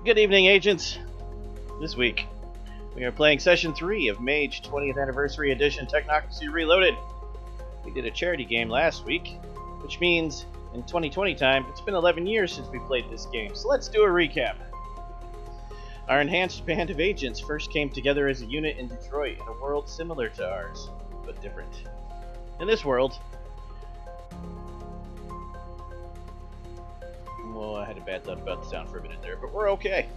Good evening, agents. This week, we are playing Session 3 of Mage 20th Anniversary Edition Technocracy Reloaded. We did a charity game last week, which means, in 2020 time, it's been 11 years since we played this game, so let's do a recap. Our enhanced band of agents first came together as a unit in Detroit in a world similar to ours, but different. In this world... Well, I had a bad thought about the sound for a minute there, but we're okay.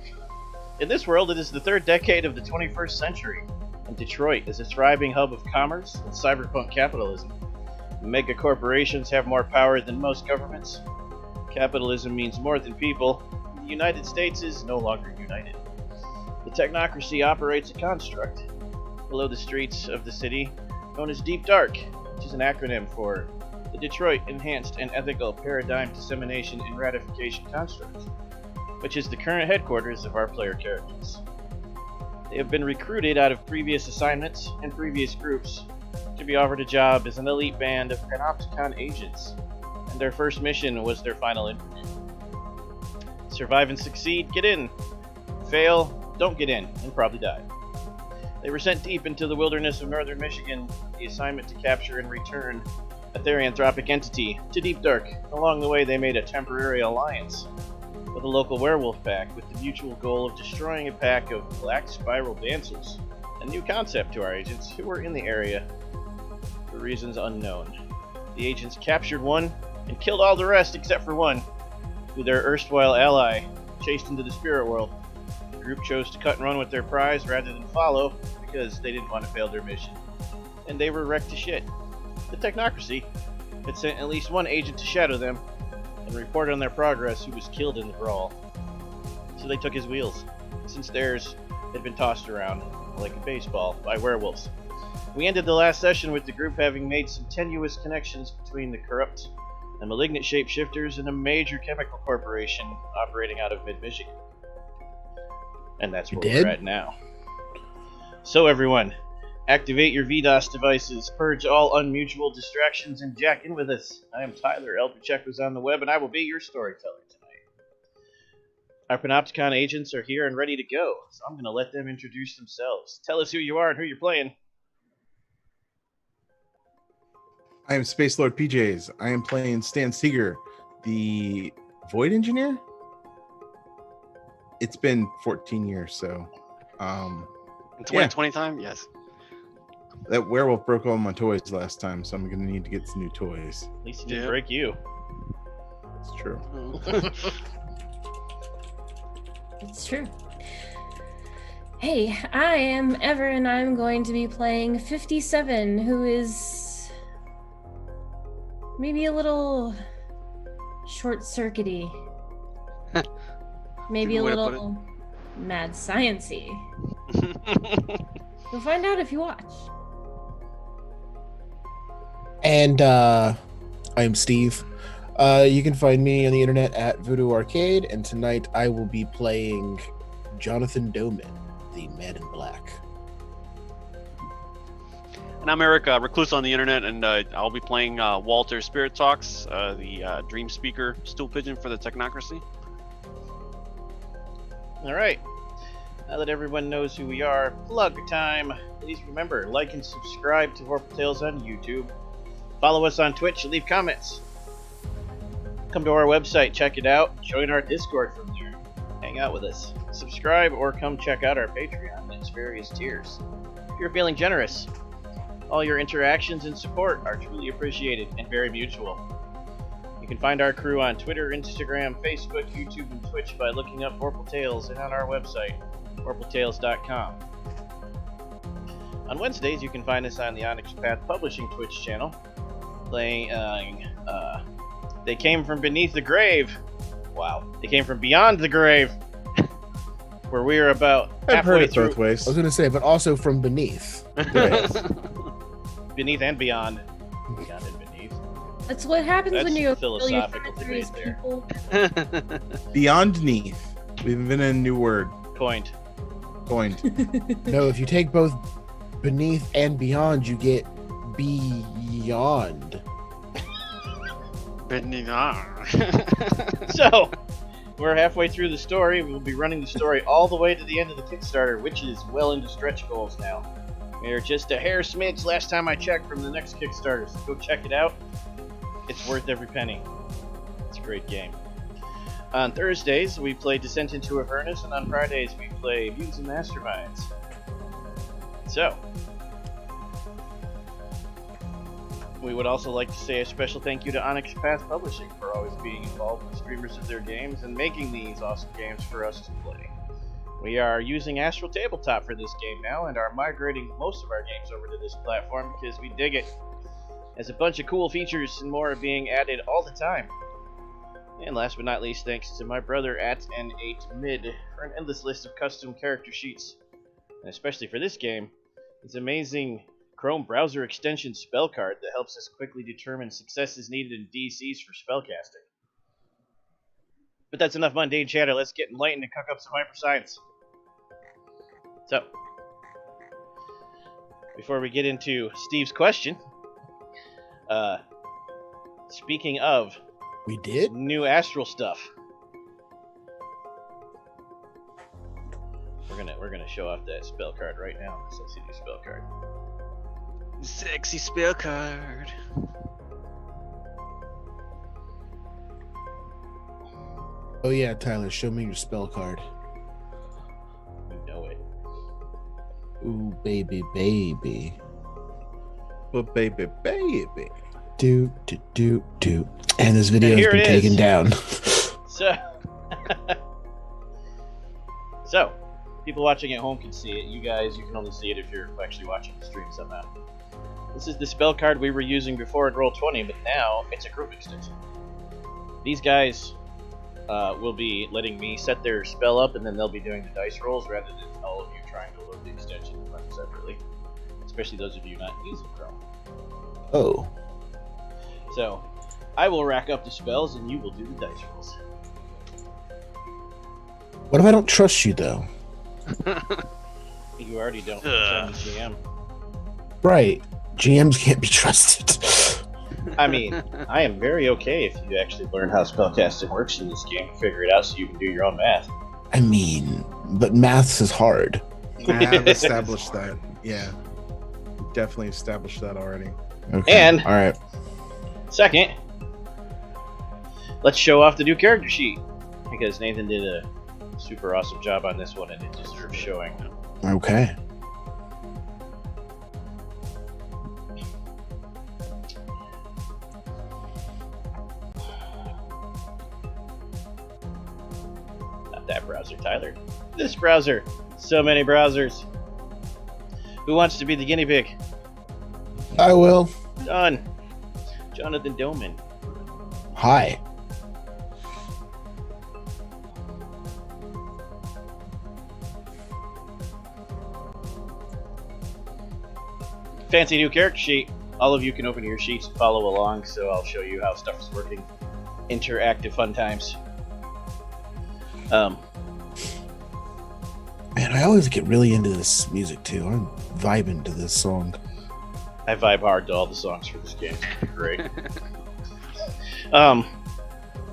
In this world, it is the third decade of the 21st century, and Detroit is a thriving hub of commerce and cyberpunk capitalism. Mega corporations have more power than most governments. Capitalism means more than people. The United States is no longer united. The Technocracy operates a construct below the streets of the city known as Deep Dark, which is an acronym for the Detroit Enhanced and Ethical Paradigm Dissemination and Ratification Construct, which is the current headquarters of our player characters. They have been recruited out of previous assignments and previous groups to be offered a job as an elite band of Panopticon agents, and their first mission was their final interview. Survive and succeed, get in. Fail, don't get in, and probably die. They were sent deep into the wilderness of northern Michigan with the assignment to capture and return a therianthropic entity to Deep Dark. Along the way, they made a temporary alliance with a local werewolf pack with the mutual goal of destroying a pack of black spiral dancers, a new concept to our agents who were in the area for reasons unknown. The agents captured one and killed all the rest except for one, who their erstwhile ally chased into the spirit world. The group chose to cut and run with their prize rather than follow because they didn't want to fail their mission, and they were wrecked to shit. The Technocracy had sent at least one agent to shadow them and report on their progress, who was killed in the brawl. So they took his wheels, since theirs had been tossed around like a baseball by werewolves. We ended the last session with the group having made some tenuous connections between the corrupt and malignant shapeshifters and a major chemical corporation operating out of mid-Michigan. And that's where we're at now. So everyone, activate your VDOS devices, purge all unmutual distractions, and jack in with us. I am Tyler, Eldritch Echoes on the web, and I will be your storyteller tonight. Our Panopticon agents are here and ready to go, so I'm going to let them introduce themselves. Tell us who you are and who you're playing. I am Space Lord PJs. I am playing Stan Seeger, the Void Engineer. It's been 14 years, so... In 2020 time? Yes. That werewolf broke all my toys last time, so I'm going to need to get some new toys. At least he didn't break you. It's true. It's true. Hey, I am Ever, and I'm going to be playing 57, who is maybe a little short-circuity. Maybe a little mad science-y. You'll find out if you watch. And I'm Steve. You can find me on the internet at Voodoo Arcade, and tonight I will be playing Jonathan Doman, the Man in Black. And I'm Eric, recluse on the internet, and I'll be playing Walter Spirit Talks, the Dream Speaker stool pigeon for the Technocracy. All right. Now that everyone knows who we are, plug time. Please remember, like and subscribe to Vorpal Tales on YouTube. Follow us on Twitch and leave comments. Come to our website, check it out, join our Discord from there. Hang out with us. Subscribe or come check out our Patreon at its various tiers. If you're feeling generous, all your interactions and support are truly appreciated and very mutual. You can find our crew on Twitter, Instagram, Facebook, YouTube, and Twitch by looking up Vorpal Tales and on our website, vorpaltales.com. On Wednesdays, you can find us on the Onyx Path Publishing Twitch channel, playing, They Came From Beneath the Grave. Wow. They Came From Beyond the Grave, where we are about I've heard halfway it through. both ways. I was going to say, but also from beneath. Beneath and beyond. Beyond and beneath. That's what happens That's when you philosophical debate there. people. Beyond neath. We've invented a new word. Coined. No, if you take both beneath and beyond, you get beyond. So, we're halfway through the story. We'll be running the story all the way to the end of the Kickstarter, which is well into stretch goals now. We are just a hair smidge last time I checked from the next Kickstarter, so go check it out. It's worth every penny. It's a great game. On Thursdays, we play Descent into Avernus, and on Fridays, we play Mutants and Masterminds. So, we would also like to say a special thank you to Onyx Path Publishing for always being involved with streamers of their games and making these awesome games for us to play. We are using Astral Tabletop for this game now and are migrating most of our games over to this platform because we dig it. As a bunch of cool features and more are being added all the time. And last but not least, thanks to my brother at N8Mid for an endless list of custom character sheets. And especially for this game, it's amazing Chrome browser extension spell card that helps us quickly determine successes needed in DCs for spellcasting. But that's enough mundane chatter. Let's get enlightened and cook up some hyper science. So, before we get into Steve's question, speaking of We did? new Astral stuff, we're gonna show off that spell card right now. Let's see the spell card. Sexy spell card. Oh yeah, Tyler, show me your spell card. You know it. Ooh, baby, baby. But baby. Do. And this video And has here been it taken is. down. So, people watching at home can see it. You guys, you can only see it if you're actually watching the stream somehow. This is the spell card we were using before in Roll20, but now it's a group extension. These guys will be letting me set their spell up, and then they'll be doing the dice rolls rather than all of you trying to load the extension and run separately. Especially those of you not using Chrome. Oh. So, I will rack up the spells, and you will do the dice rolls. What if I don't trust you though? You already don't. I'm the GM. Right. GMs can't be trusted. I mean, I am very okay if you actually learn how spellcasting works in this game, figure it out so you can do your own math. I mean, but maths is hard. I've established that. Yeah. Definitely established that already. Okay. And- all right. Second, let's show off the new character sheet, because Nathan did a super awesome job on this one and it deserves showing. Okay. Not that browser, Tyler. This browser. So many browsers. Who wants to be the guinea pig? I will. Done. Jonathan Doman. Hi. Fancy new character sheet. All of you can open your sheets and follow along, so I'll show you how stuff is working. Interactive fun times. Man, I always get really into this music too. I'm vibing to this song. I vibe hard to all the songs for this game. Great.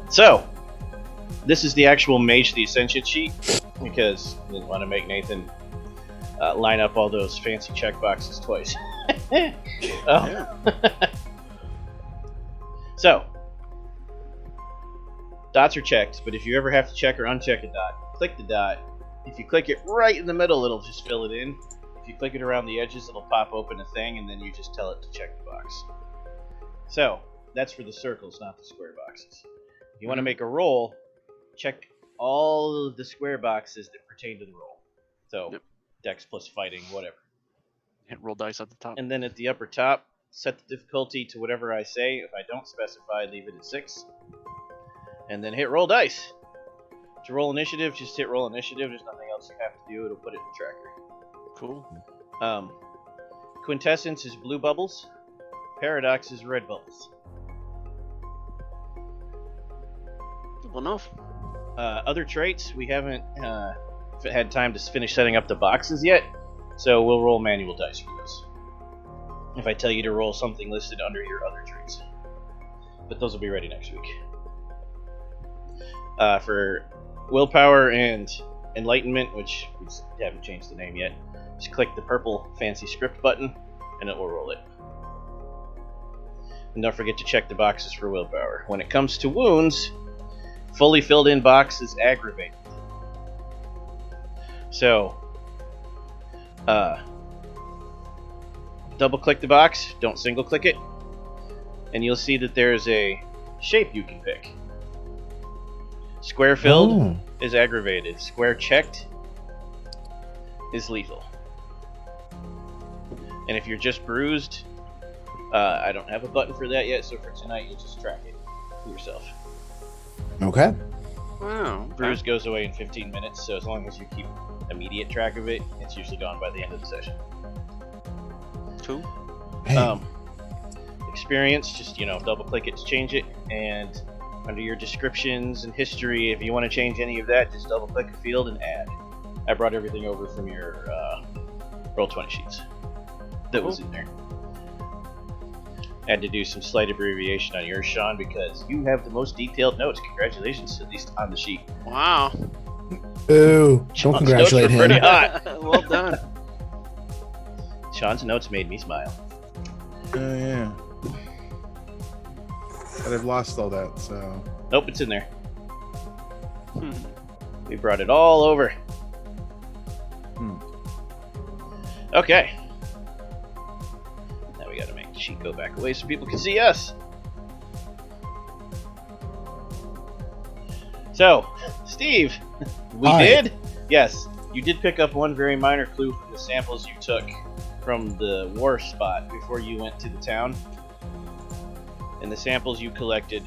So, this is the actual Mage the Ascension sheet, because I didn't want to make Nathan line up all those fancy checkboxes twice. So, dots are checked, but if you ever have to check or uncheck a dot, click the dot. If you click it right in the middle, it'll just fill it in. If you click it around the edges, it'll pop open a thing, and then you just tell it to check the box. So, that's for the circles, not the square boxes. If you want to make a roll, check all of the square boxes that pertain to the roll. So, Yep. Dex plus fighting, whatever. Hit roll dice at the top. And then at the upper top, set the difficulty to whatever I say. If I don't specify, leave it at 6. And then hit roll dice. To roll initiative, just hit roll initiative. There's nothing else you have to do. It'll put it in the tracker. Cool. Quintessence is blue bubbles. Paradox is red bubbles. Simple enough. Other traits, we haven't had time to finish setting up the boxes yet, so we'll roll manual dice for this. If I tell you to roll something listed under your other traits. But those will be ready next week. For Willpower and Enlightenment, which we haven't changed the name yet, just click the purple fancy script button, and it will roll it. And don't forget to check the boxes for Willpower. When it comes to wounds, fully filled in box is aggravated. So, double click the box, don't single click it, and you'll see that there's a shape you can pick. Square filled is aggravated. Square checked is lethal. And if you're just bruised, I don't have a button for that yet, so for tonight you'll just track it for yourself. Okay. Wow. Bruise goes away in 15 minutes, so as long as you keep immediate track of it, it's usually gone by the end of the session. Cool. Hey. Experience, just double click it to change it, and under your descriptions and history, if you want to change any of that, just double click a field and add. I brought everything over from your Roll20 sheets that was in there. Had to do some slight abbreviation on yours, Sean, because you have the most detailed notes. Congratulations, at least on the sheet. Wow. Ooh, don't Sean's congratulate notes were pretty him. hot. Well done. Sean's notes made me smile. Oh yeah. But I've lost all that, so. Nope, it's in there. We brought it all over. Okay. Now we gotta make the sheet go back away so people can see us. So, Steve, we Hi. did? Yes, you did pick up one very minor clue from the samples you took from the war spot before you went to the town. And the samples you collected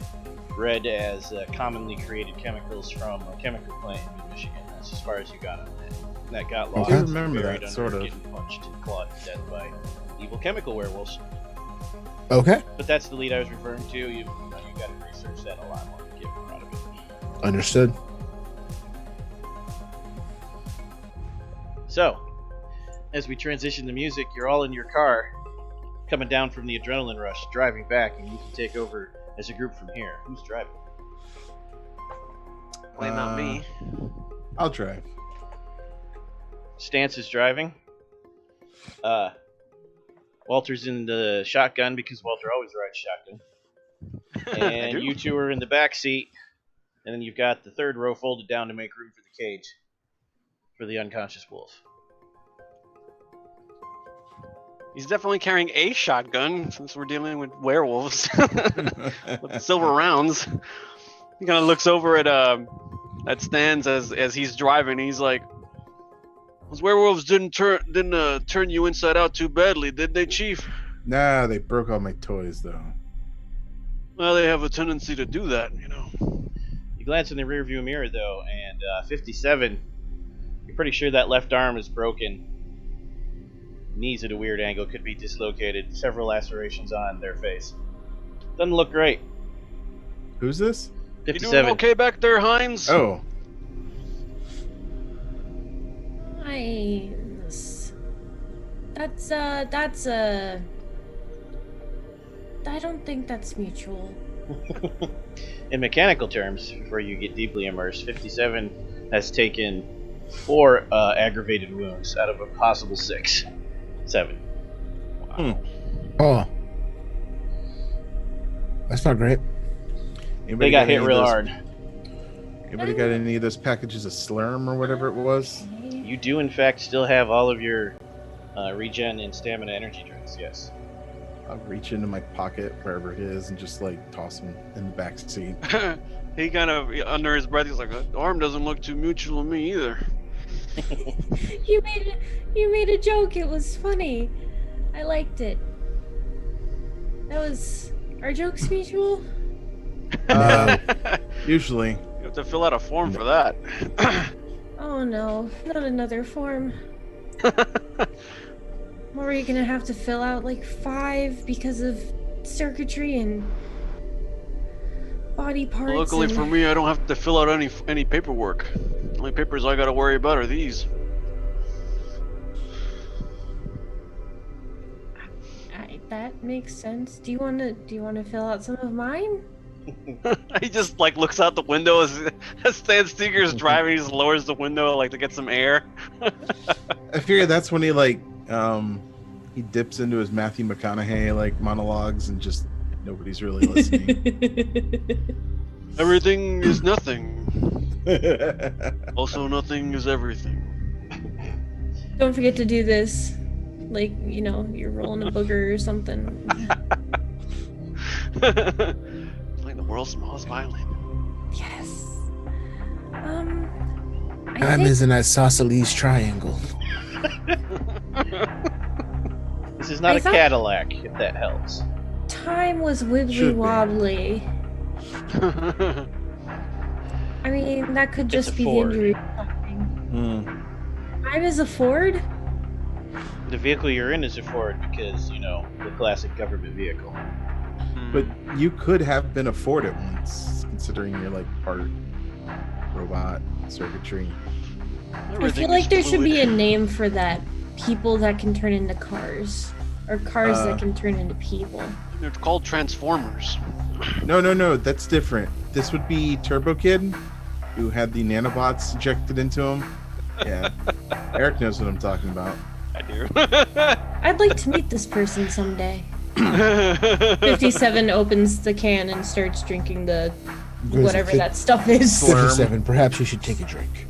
read as commonly created chemicals from a chemical plant in Michigan. That's as far as you got on that. And that got lost. I and remember buried that, under sort of. Getting punched and clawed to death by evil chemical werewolves. Okay. But that's the lead I was referring to. You got to research that a lot more to get more out of it. Understood. So, as we transition the music, you're all in your car, coming down from the adrenaline rush, driving back, and you can take over as a group from here. Who's driving? Why not me? I'll drive. Stance is driving. Walter's in the shotgun because Walter always rides shotgun. I And do. you two are in the back seat. And then you've got the third row folded down to make room for the cage for the unconscious wolf. He's definitely carrying a shotgun since we're dealing with werewolves with the silver rounds. He kind of looks over at Stans as he's driving. He's like, "Those werewolves didn't turn you inside out too badly, did they, Chief?" Nah, they broke all my toys though. Well, they have a tendency to do that, you know. You glance in the rearview mirror, though, and 57, you're pretty sure that left arm is broken. Knees at a weird angle, could be dislocated. Several lacerations on their face. Doesn't look great. Who's this? You doing 57. okay back there, Hines? Oh, Hines. I don't think that's mutual. In mechanical terms, before you get deeply immersed, 57 has taken 4 aggravated wounds out of a possible 6. 7. Oh. That's not great. anybody They got any hit of real those- hard. Anybody got any of those packages of Slurm or whatever it was? You do, in fact, still have all of your regen and stamina energy drinks, yes. I'll reach into my pocket wherever it is and just like toss them in the back seat. He kind of, under his breath, he's like, "That arm doesn't look too mutual to me either." You made a joke. It was funny. I liked it. That was our jokes mutual. Usually. You have to fill out a form for that. Oh no, not another form. Or are you gonna have to fill out like 5 because of circuitry and body parts? Luckily and... for me, I don't have to fill out any paperwork. The only papers I gotta worry about are these. That makes sense. Do you wanna fill out some of mine? He just like looks out the window as Stan Steger is driving. He just lowers the window like to get some air. I figure that's when he he dips into his Matthew McConaughey like monologues and just nobody's really listening. Everything is nothing. Also, nothing is everything. Don't forget to do this. Like, you're rolling a booger or something. Like the world's smallest violin. Yes. I'm in an isosceles triangle. This is not a Cadillac, if that helps. Time was wibbly wobbly. I mean, that could just be the injury. Time is a Ford? The vehicle you're in is a Ford because, the classic government vehicle. But you could have been a Ford at once, considering you're like part robot circuitry. I feel like there should be a name for that. People that can turn into cars. Or cars that can turn into people. They're called Transformers. No, that's different. This would be Turbo Kid, who had the nanobots injected into him. Yeah. Eric knows what I'm talking about. I do. I'd like to meet this person someday. 57 opens the can and starts drinking the whatever that stuff is. 57, perhaps you should take a drink.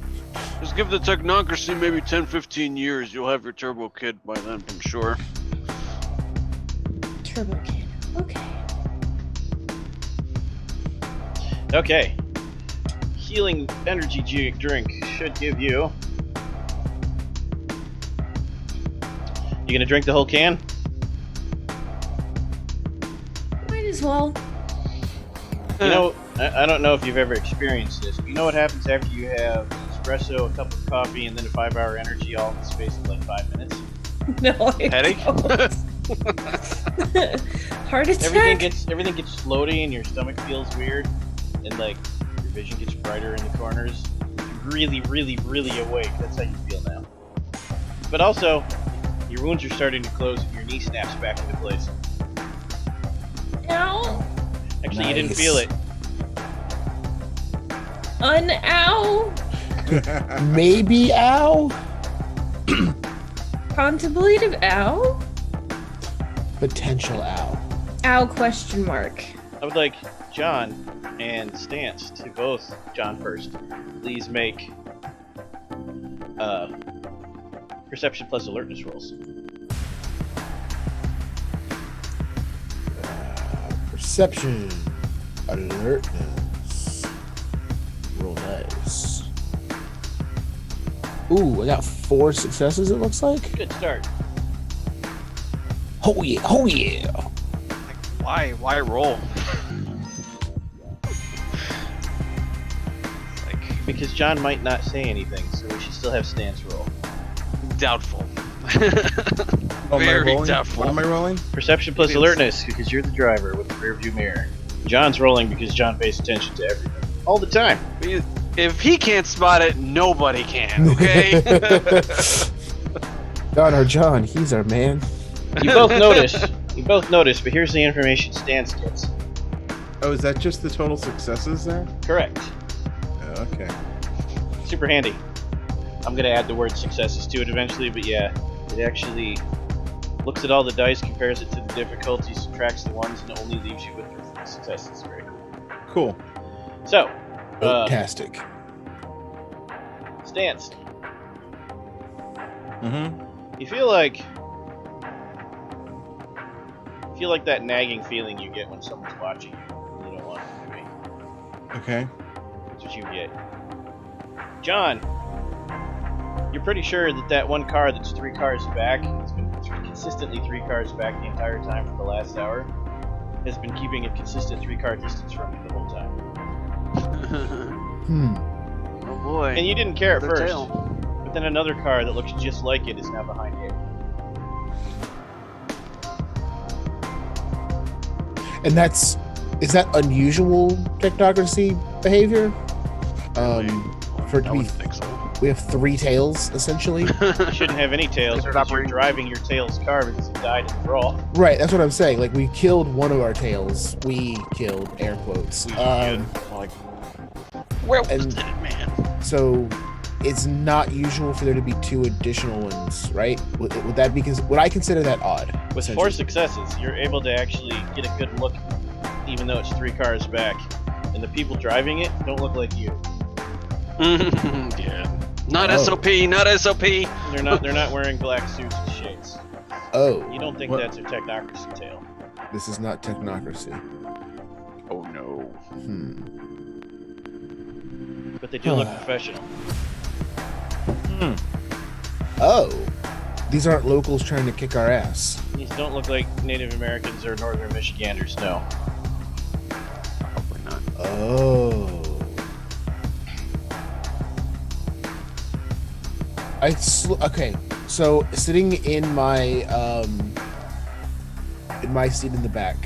Just give the Technocracy maybe 10-15 years. You'll have your Turbo Kid by then, I'm sure. Turbo Kid. Okay. Okay. Healing energy drink should give you... You gonna drink the whole can? Might as well. I don't know if you've ever experienced this, but you know what happens after you have espresso, a cup of coffee, and then a 5-hour energy all in the space of like 5 minutes? No, I Headache? Heart attack? Everything gets floaty and your stomach feels weird, and like your vision gets brighter in the corners. You're really, really, really awake. That's how you feel now. But also, your wounds are starting to close and your knee snaps back into place. Ow! Actually, you didn't feel it. Ow! Maybe ow? Contemplative ow? Potential ow. Ow question mark. I would like John and Stance to both, John first, please make perception plus alertness rolls. Perception. Alertness. Roll dice. Ooh, I got 4 successes, it looks like. Good start. Oh yeah, oh yeah. Like, why roll? Because John might not say anything, so we should still have Stance roll. Doubtful. Very doubtful. What am I rolling? Perception plus alertness, because you're the driver with the rear view mirror. John's rolling because John pays attention to everything. All the time. If he can't spot it, nobody can, okay? God, our John, he's our man. You both notice, but here's the information Stance gets. Oh, is that just the total successes there? Correct. Oh, okay. Super handy. I'm going to add the word successes to it eventually, but yeah, it actually looks at all the dice, compares it to the difficulty, subtracts the ones, and only leaves you with the successes. Very cool. Cool. So, Fantastic. Stance, Mm-hmm. you feel like that nagging feeling you get when someone's watching you. You don't want it to be. Okay. That's what you get. John, you're pretty sure that one car that's 3 cars back, it's been consistently 3 cars back the entire time for the last hour, has been keeping a consistent 3-car distance from you the whole time. Oh boy. And you didn't care at Another first, tail. but then another car that looks just like it is now behind it. And is that unusual Technocracy behavior? For it I to be wouldn't think so. We have 3 tails, essentially. You shouldn't have any tails because you're driving your tail's car because you died in the brawl. Right, that's what I'm saying. Like, we killed one of our tails. We killed, air quotes. Where was and- it, man? So it's not usual for there to be 2 additional ones, right? Would that be? Would I consider that odd? With 4 successes, you're able to actually get a good look, even though it's 3 cars back, and the people driving it don't look like you. Yeah. Not Oh. SOP, not SOP. They're not wearing black suits and shades. Oh, You don't think What? that's a Technocracy tale? this is not Technocracy. Oh no. But they do look professional. Oh, these aren't locals trying to kick our ass. These don't look like Native Americans or Northern Michiganders, no. Probably not. Oh. Okay, so sitting in my seat in the back,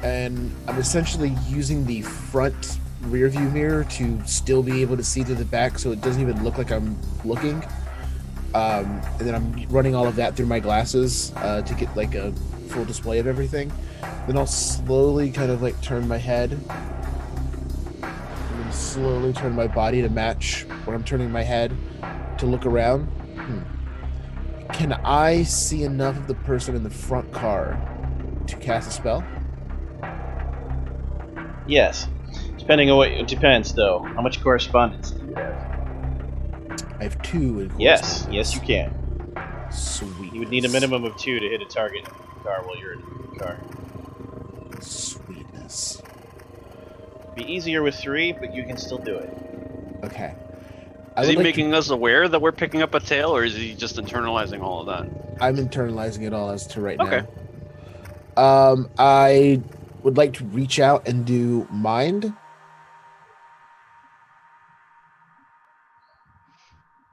and I'm essentially using the front rear view mirror to still be able to see to the back, so it doesn't even look like I'm looking. And then I'm running all of that through my glasses to get like a full display of everything. Then I'll slowly kind of like turn my head, and then slowly turn my body to match where I'm turning my head to look around. Can I see enough of the person in the front car to cast a spell? Yes. Depending on what it depends though. How much correspondence do you have? I have 2 in Yes, you can. Sweet. You would need a minimum of 2 to hit a target in the car while you're in the car. Sweetness. Be easier with 3, but you can still do it. Okay. Is he making us aware that we're picking up a tail, or is he just internalizing all of that? I'm internalizing it all as to right Okay. now. I would like to reach out and do mind.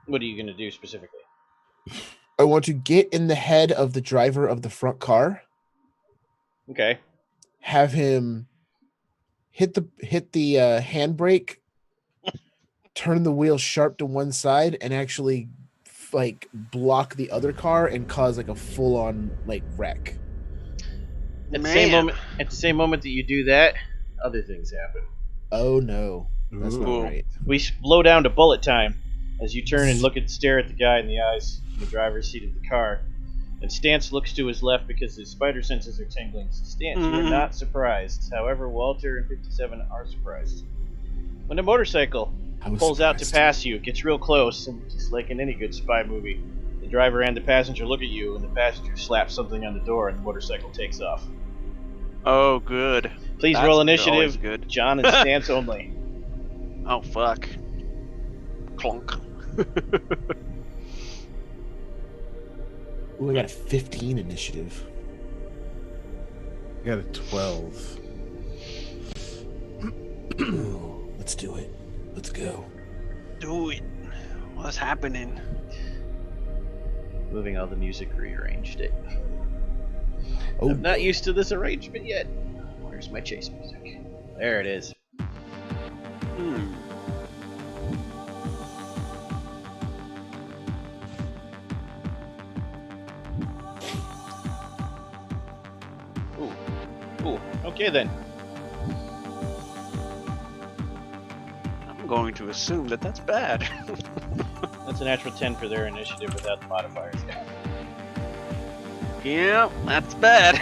What are you going to do specifically? I want to get in the head of the driver of the front car, Okay. have him hit the handbrake, turn the wheel sharp to one side, and actually like block the other car and cause like a full-on like wreck. At the same moment that you do that, other things happen. Oh no, that's not Ooh. right. We slow down to bullet time as you turn and stare at the guy in the eyes in the driver's seat of the car. And Stance looks to his left because his spider senses are tingling. So Stance, you are not surprised. However, Walter and 57 are surprised. When a motorcycle pulls out to pass you, gets real close, and just like in any good spy movie, the driver and the passenger look at you, and the passenger slaps something on the door, and the motorcycle takes off. Oh, good. Please That's roll always initiative. good. John and Stance only. Oh, fuck. Clunk. Ooh, I got a 15 initiative. I got a 12. Ooh, let's do it. Let's go. Do it. What's happening? Moving all the music, rearranged it. Oh, I'm not used to this arrangement yet. Where's my chase music? There it is. Ooh. Okay then. I'm going to assume that that's bad. That's a natural 10 for their initiative without the modifiers. Yeah, that's bad.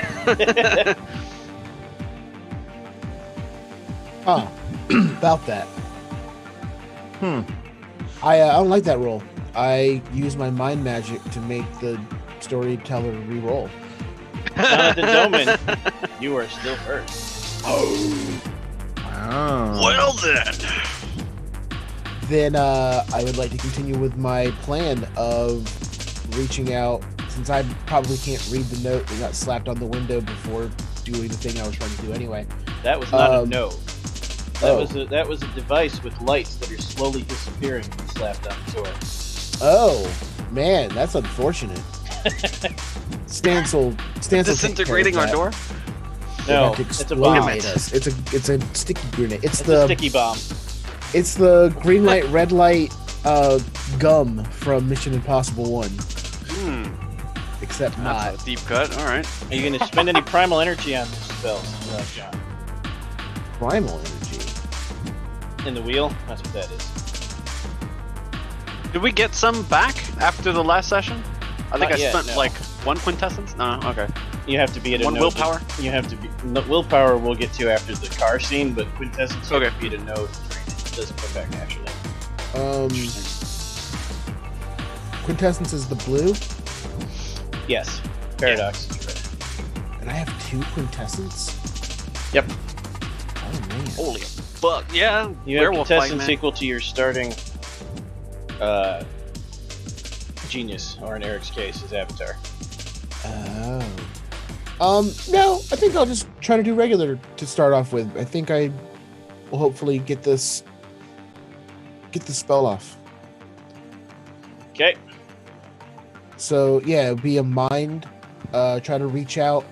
About that. I don't like that roll. I use my mind magic to make the storyteller re-roll. Jonathan Doman, you are still first. Wow. Well then. Then I would like to continue with my plan of reaching out, since I probably can't read the note that got slapped on the window before doing the thing I was trying to do anyway. That was not a note. That Oh. was a device with lights that are slowly disappearing when slapped on the door. Oh, man, that's unfortunate. Stance will Disintegrating our door? No, to it's a bomb. explode us. It's a sticky grenade. It's a sticky bomb. It's the green light, red light Gum from Mission Impossible 1. Except That's not. a deep cut. All right. Are you going to spend any primal energy on this spell, John? Primal energy. In the wheel? That's what that is. Did we get some back after the last session? I think Not I yet, spent no. like 1 quintessence. No, okay. You have to be at a One node. willpower? You have to be. No, willpower we'll get to after the car scene, but quintessence you have to be at a node to train it. It doesn't come back naturally. Quintessence is the blue, Yes. Paradox is red. and I have 2 quintessence. Yep. Oh man. Holy fuck. Yeah. You have werewolf fight, quintessence man. equal to your starting genius, or in Eric's case, his avatar. No, I think I'll just try to do regular to start off with. I think I will hopefully get the spell off. Okay. So yeah, it'll be a mind. Try to reach out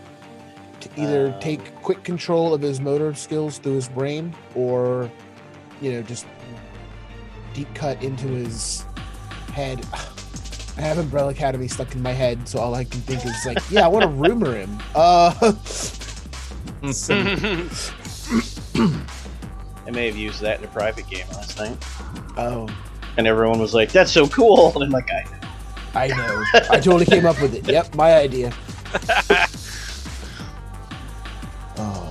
to either take quick control of his motor skills through his brain, or just deep cut into his head. I have Umbrella Academy stuck in my head, so all I can think is like, yeah, I want to rumor him. So, I may have used that in a private game last night, oh, and everyone was like, "That's so cool!" And I'm like, I know. I totally came up with it. Yep, my idea. Oh.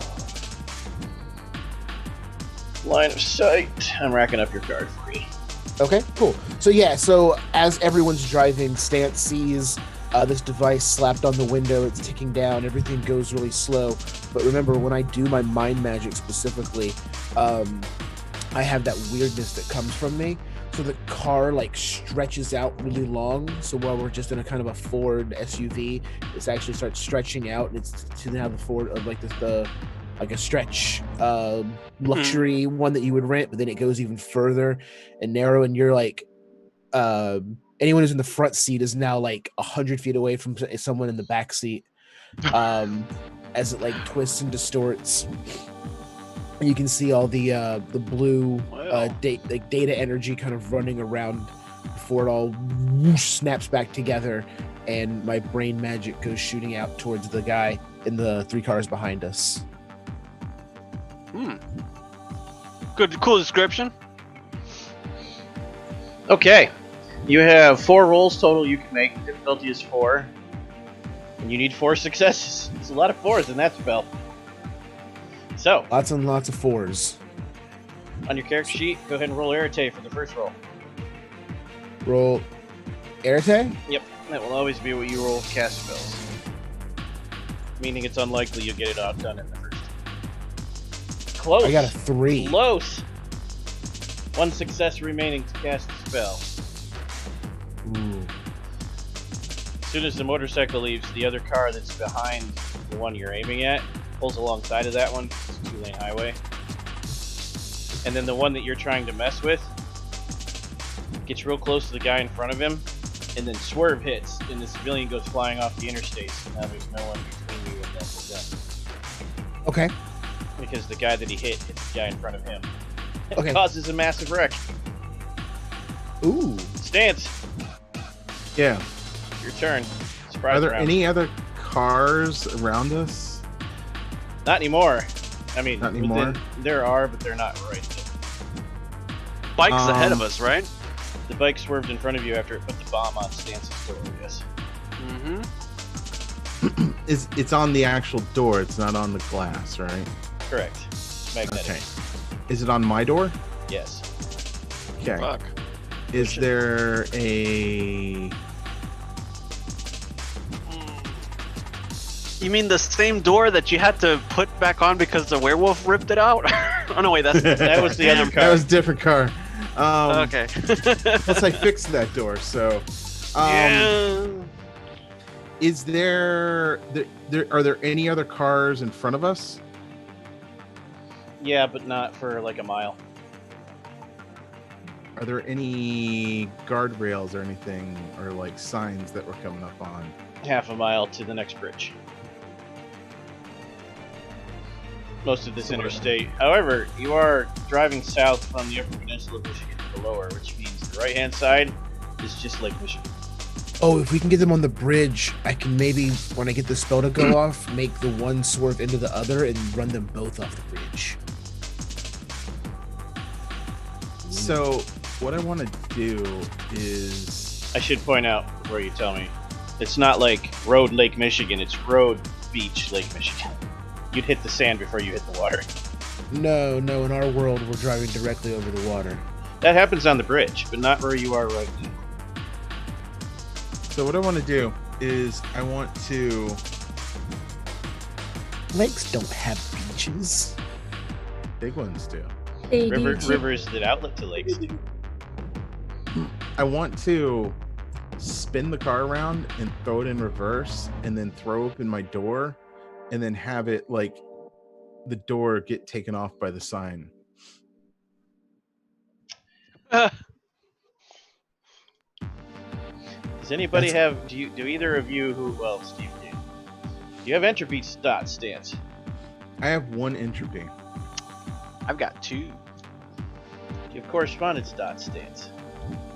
line of sight. I'm racking up your card for you. Okay, cool. So yeah, so as everyone's driving, Stance sees this device slapped on the window. It's ticking down. Everything goes really slow. But remember, when I do my mind magic specifically, I have that weirdness that comes from me. So the car like stretches out really long. So while we're just in a kind of a Ford SUV, it actually starts stretching out, and it's to now the Ford of like the like a stretch luxury one that you would rent, but then it goes even further and narrow, and you're like anyone who's in the front seat is now like 100 feet away from someone in the back seat as it like twists and distorts. And you can see all the blue data energy kind of running around before it all whoosh, snaps back together, and my brain magic goes shooting out towards the guy in the 3 cars behind us. Good, cool description. Okay. You have 4 rolls total you can make. The difficulty is 4. And you need 4 successes. There's a lot of 4s in that spell. So, Lots and lots of 4s. on your character sheet, go ahead and roll Arete for the first roll. Roll Arete? Yep, that will always be what you roll with cast spells. Meaning it's unlikely you'll get it outdone in the first. Close. I got a 3. Close. 1 success remaining to cast a spell. Ooh. As soon as the motorcycle leaves, the other car that's behind the one you're aiming at pulls alongside of that one. It's a 2-lane highway. And then the one that you're trying to mess with gets real close to the guy in front of him, and then swerve hits, and the civilian goes flying off the interstate. So now there's no one between you and the gun. Okay. Because the guy that he hit hits the guy in front of him. It Okay. causes a massive wreck. Ooh. Stance, Yeah. your turn. Surprise Are there round. any other cars around us? Not anymore. I mean, Not anymore? There are, but they're not right there. Bike's ahead of us, right? The bike swerved in front of you after it put the bomb on Stance's door, yes. Mm-hmm. It's on the actual door. It's not on the glass, right? Correct. It's magnetic. Okay. Is it on my door? Yes. Okay. Fuck. Is there a... You mean the same door that you had to put back on because the werewolf ripped it out? Oh no, wait, that was the other car. That was a different car. Okay. Plus, I fixed that door, so... Yeah. Is there are there any other cars in front of us? Yeah, but not for like a mile. Are there any guardrails or anything, or like signs that we're coming up on? Half a mile to the next bridge. Most of this interstate. However, you are driving south from the Upper Peninsula of Michigan. below her, which means the right-hand side is just Lake Michigan. Oh, if we can get them on the bridge, I can maybe, when I get the spell to go off, make the one swerve into the other and run them both off the bridge. So what I want to do is I should point out before you tell me, it's not like road Lake Michigan, it's road beach Lake Michigan. You'd hit the sand before you hit the water. No, in our world, we're driving directly over the water. That happens on the bridge, but not where you are right now. So what I want to do is I want to. Lakes don't have beaches. Big ones do. They do too. River is the outlet to lakes. I want to spin the car around and throw it in reverse, and then throw open my door, and then have it like the door get taken off by the sign. Does anybody have? Do either of you who? Well, Steve, do you have entropy dot stance? I have 1 entropy. I've got 2. Do you have correspondence dot stance?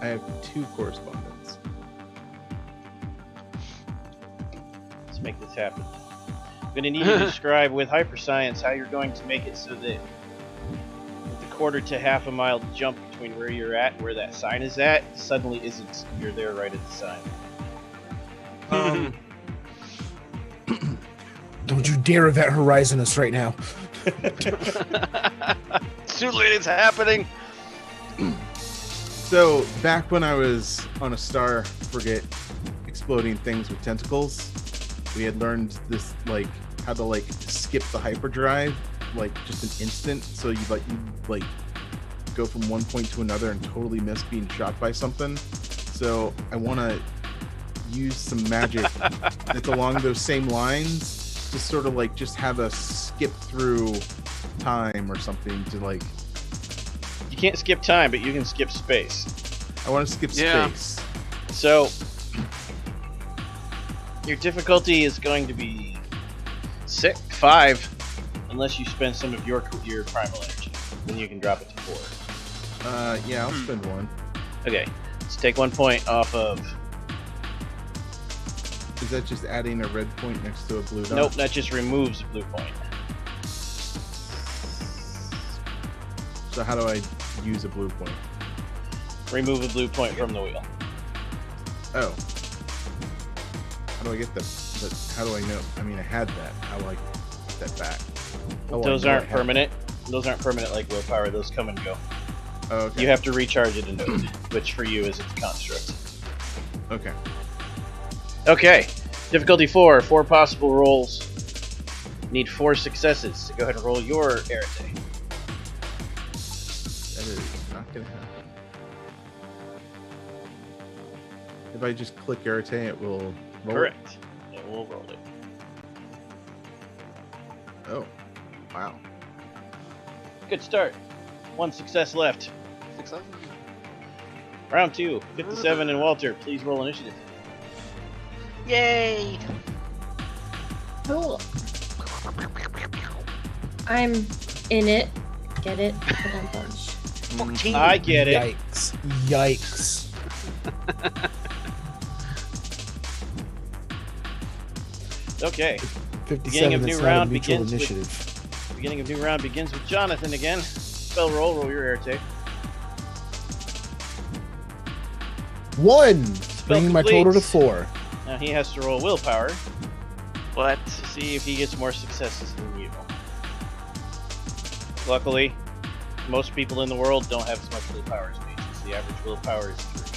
I have 2 correspondence. Let's make this happen. I'm going to need you to describe with hyperscience how you're going to make it so that the quarter to half a mile jump between where you're at and where that sign is at suddenly isn't. You're there right at the sign. Don't you dare event horizon us right now. Too late, it's happening. So back when I was on a star frigate exploding things with tentacles, we had learned this like how to like skip the hyperdrive like just an instant, so you go from one point to another and totally miss being shot by something. So I want to use some magic that's along those same lines to sort of like just have a skip through time or something to like. You can't skip time, but you can skip space. I want to skip space. So your difficulty is going to be 5, unless you spend some of your primal energy. Then you can drop it to 4. Yeah, I'll spend 1. Okay, let's take 1 point off of. Is that just adding a red point next to a blue dot? Nope, that just removes a blue point. So how do I use a blue point? Remove a blue point from the wheel. Oh. How do I get that? But how do I know? I mean, I had that. How do I get that back? Oh, Those aren't permanent. Those aren't permanent like willpower. Those come and go. Oh, okay. You have to recharge it into it, which for you is its construct. Okay. Okay. Difficulty 4. 4 possible rolls. Need 4 successes. So go ahead and roll your Arete. That is not going to happen. If I just click Arete, it will roll. Correct. It will roll it. Oh. Wow. Good start. 1 success left. 6 up. Round 2. 57 and Walter, please roll initiative. Yay! Cool. I'm in it. Get it? Ba-dum bunch. 14. I get it. Yikes. Okay. 57 of new that's not a round mutual begins with- initiative. Beginning of new round begins with Jonathan again. Spell roll your Arete. 1, Spell bringing my total to complete. 4. Now he has to roll willpower What? to see if he gets more successes than you. Luckily, most people in the world don't have as much willpower as me, since the average willpower is 3.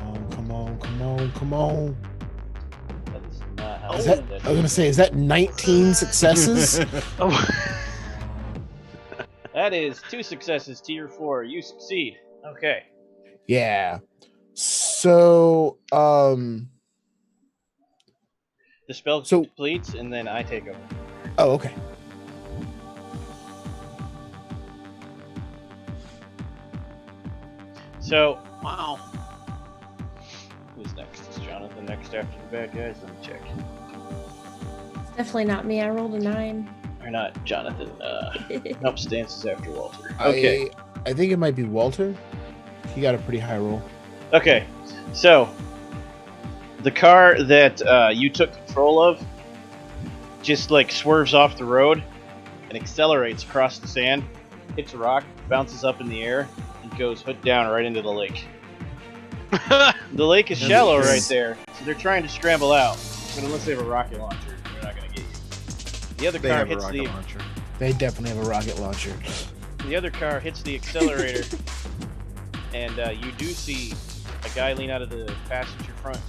Oh, come on. That is not how Is that, I was gonna say, is that 19 successes? Oh. That is 2 successes to your 4. You succeed. Okay. Yeah. So, The spell So- completes, and then I take over. oh, okay. So, Wow. who's next? Is Jonathan next after the bad guys? Let me check. It's definitely not me. I rolled a 9. Or not Jonathan. Nope, Stance is after Walter. Okay. I think it might be Walter. He got a pretty high roll. Okay. So, the car that you took control of just like swerves off the road and accelerates across the sand, hits a rock, bounces up in the air, and goes hood down right into the lake. The lake is shallow right there, so they're trying to scramble out. But unless they have a rocket launcher, they're not going to get you. The other They car have a hits rocket the launcher. They definitely have a rocket launcher. the other car hits the accelerator, and you do see a guy lean out of the passenger front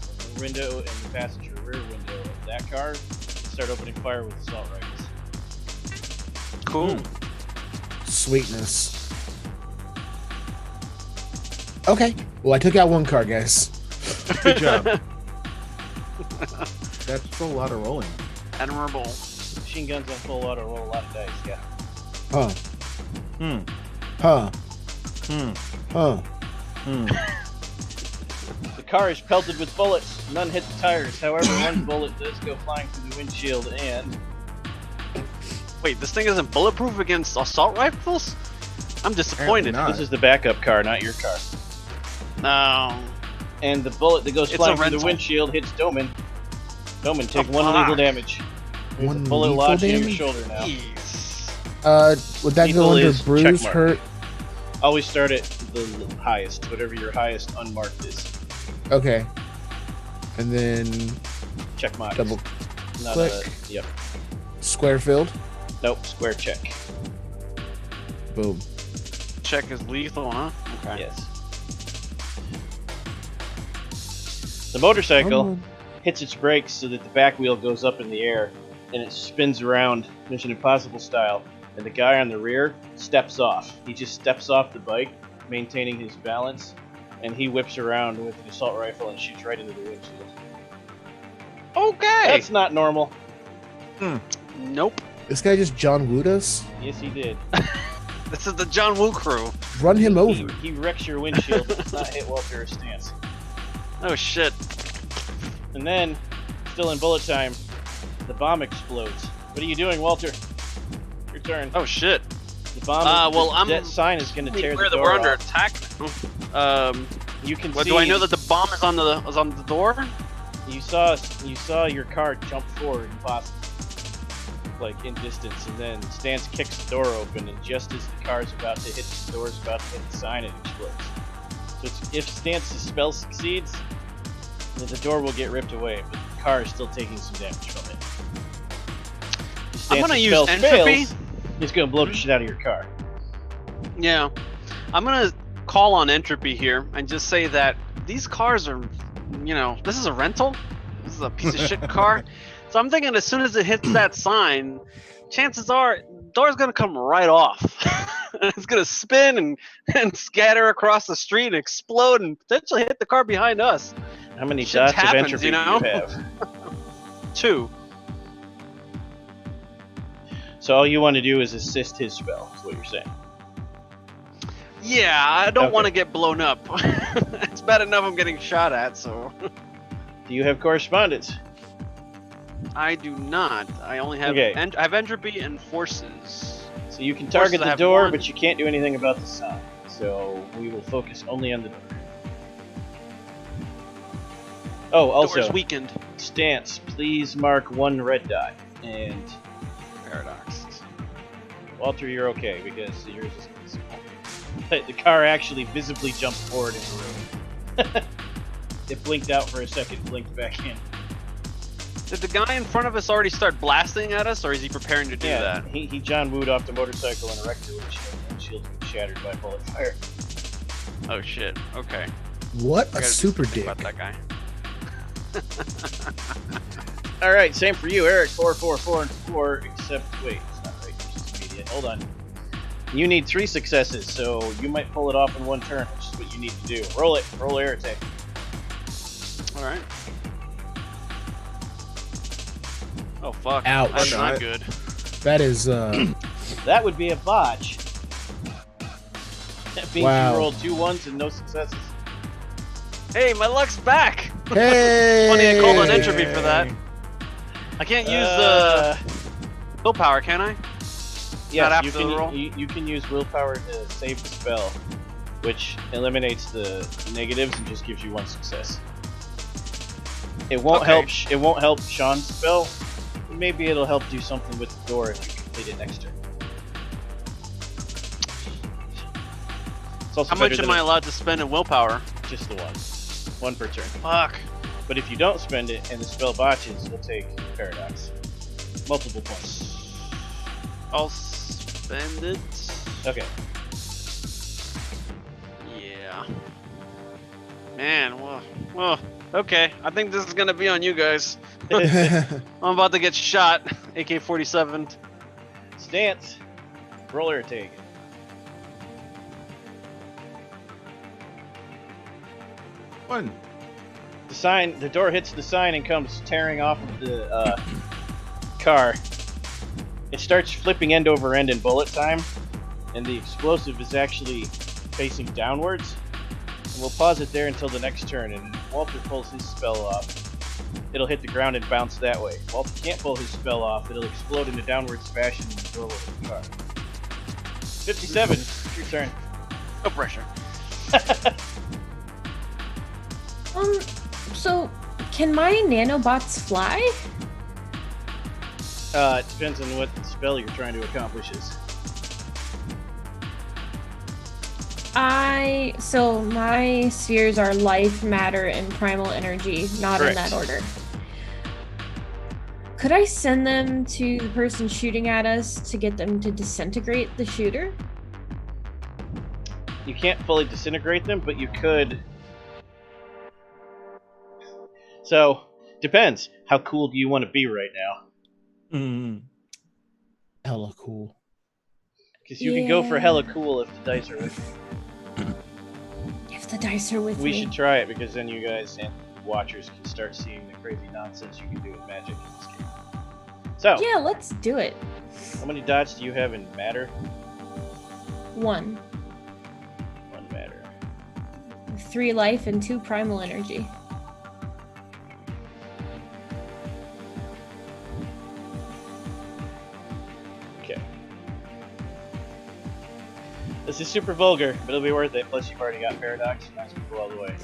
window and the passenger rear window of that car and start opening fire with assault rifles. Cool. Sweetness. Okay. Well, I took out one car, guys. Good job. That's a lot of rolling. Admirable. Machine guns on full auto roll a lot of dice, yeah. Huh. Hmm. Huh. Hmm. Huh. Hmm. The car is pelted with bullets. None hit the tires. However, one bullet does go flying through the windshield and... Wait, this thing isn't bulletproof against assault rifles? I'm disappointed. Apparently not. This is the backup car, not your car. No. And the bullet that goes It's flying a through the rental. windshield hits Doman. Doman, take Oh, one legal fuck. damage. There's One a bullet lethal lodged in your damage? shoulder now. Jeez. Would that Lethal go under is bruise, check mark. hurt? Always start at the highest, whatever your highest unmarked is. Okay. And then Check mark. double Not click. yep. square filled. Nope, square check. Boom. Check is lethal, huh? Okay. Yes. The motorcycle Oh, hits its brakes so that the back wheel goes up in the air and it spins around Mission Impossible style, and the guy on the rear steps off. He just steps off the bike, maintaining his balance, and he whips around with an assault rifle and shoots right into the windshield. Okay. That's not normal. Nope. This guy just John Wooed us? Yes, he did. This is the John Woo crew. Run him over. He wrecks your windshield, but does not hit Walter or Stance. Oh shit. And then, still in bullet time, the bomb explodes. What are you doing, Walter? Your turn. Oh shit. The bomb. well, that I'm sign is going to tear Where the door we're under off. attack now. You can What, see. do I know that the bomb is on the door? You saw your car jump forward, impossible, like in distance, and then Stance kicks the door open, and just as the car's about to hit the door's about to hit the sign, it explodes. So if Stance's spell succeeds, then the door will get ripped away, but the car is still taking some damage from it. If I'm gonna Stance's use spell entropy. fails, it's gonna blow the shit out of your car. Yeah. I'm gonna call on entropy here and just say that these cars are, this is a rental. This is a piece of shit car. So I'm thinking as soon as it hits that sign, chances are the door's gonna come right off. It's gonna spin and scatter across the street and explode and potentially hit the car behind us. How many Shit dots happens, of entropy you know? do you have? 2. So all you want to do is assist his spell, is what you're saying. Yeah, I don't Okay. want to get blown up. It's bad enough I'm getting shot at, so Do you have correspondence? I do not. I only have Okay. I have entropy and forces. So you can Forces target I the have door, one. but you can't do anything about the sign. So we will focus only on the door. Oh, Door's also, weakened. Stance, please mark one red dot. And Paradox. Walter, you're okay because yours is small. But the car actually visibly jumped forward in the room. It blinked out for a second, blinked back in. Did the guy in front of us already start blasting at us, or is he preparing to do Yeah, that? he John Wooed off the motorcycle and wrecked the windshield. Windshield's been shattered by bullet fire. Oh shit. Okay. What a Gotta do super something dick. about that guy. All right, same for you, Eric. 4, 4, 4, and 4. Except, wait, it's not right. It's just immediate. Hold on. You need 3 successes, so you might pull it off in one turn, which is what you need to do. Roll it. Roll air attack. All right. Oh fuck. Ouch. That's Got not it. good. That is That would be a botch. That means Wow. you rolled 2 1s and no successes. Hey, my luck's back. hey. Funny I called on entropy for that. I can't use the Willpower, can I? Yes, Not you after can. the roll? You can use willpower to save the spell, which eliminates the negatives and just gives you one success. It won't Okay. help. It won't help Sean's spell. Maybe it'll help do something with the door if you complete it next turn. It's also How much better am than I allowed to spend in willpower? just the one per turn. Fuck. But if you don't spend it and the spell botches, you'll take paradox. Multiple points. I'll spend it. Okay. Yeah. Man, well, okay. I think this is gonna be on you guys. I'm about to get shot. AK-47. Stance. Roller take. One. The door hits the sign and comes tearing off of the car. It starts flipping end over end in bullet time, and the explosive is actually facing downwards. And we'll pause it there until the next turn, and if Walter pulls his spell off, it'll hit the ground and bounce that way. If Walter can't pull his spell off, it'll explode in a downwards fashion and roll over the car. 57, it's your turn. No pressure. So can my nanobots fly? It depends on what spell you're trying to accomplish is. So my spheres are life, matter, and primal energy, not Correct. in that order. Could I send them to the person shooting at us to get them to disintegrate the shooter? You can't fully disintegrate them, but you could. So, depends. How cool do you want to be right now? Mm. Hella cool. Because you can go for hella cool if the dice are with you. If the dice are with We me. should try it, because then you guys and watchers can start seeing the crazy nonsense you can do with magic in this game. So, Yeah, let's do it. how many dots do you have in matter? 1. 1 matter. 3 life and 2 primal energy. Okay. This is super vulgar, but it'll be worth it. Plus, you've already got paradox, and that's gonna go all the way.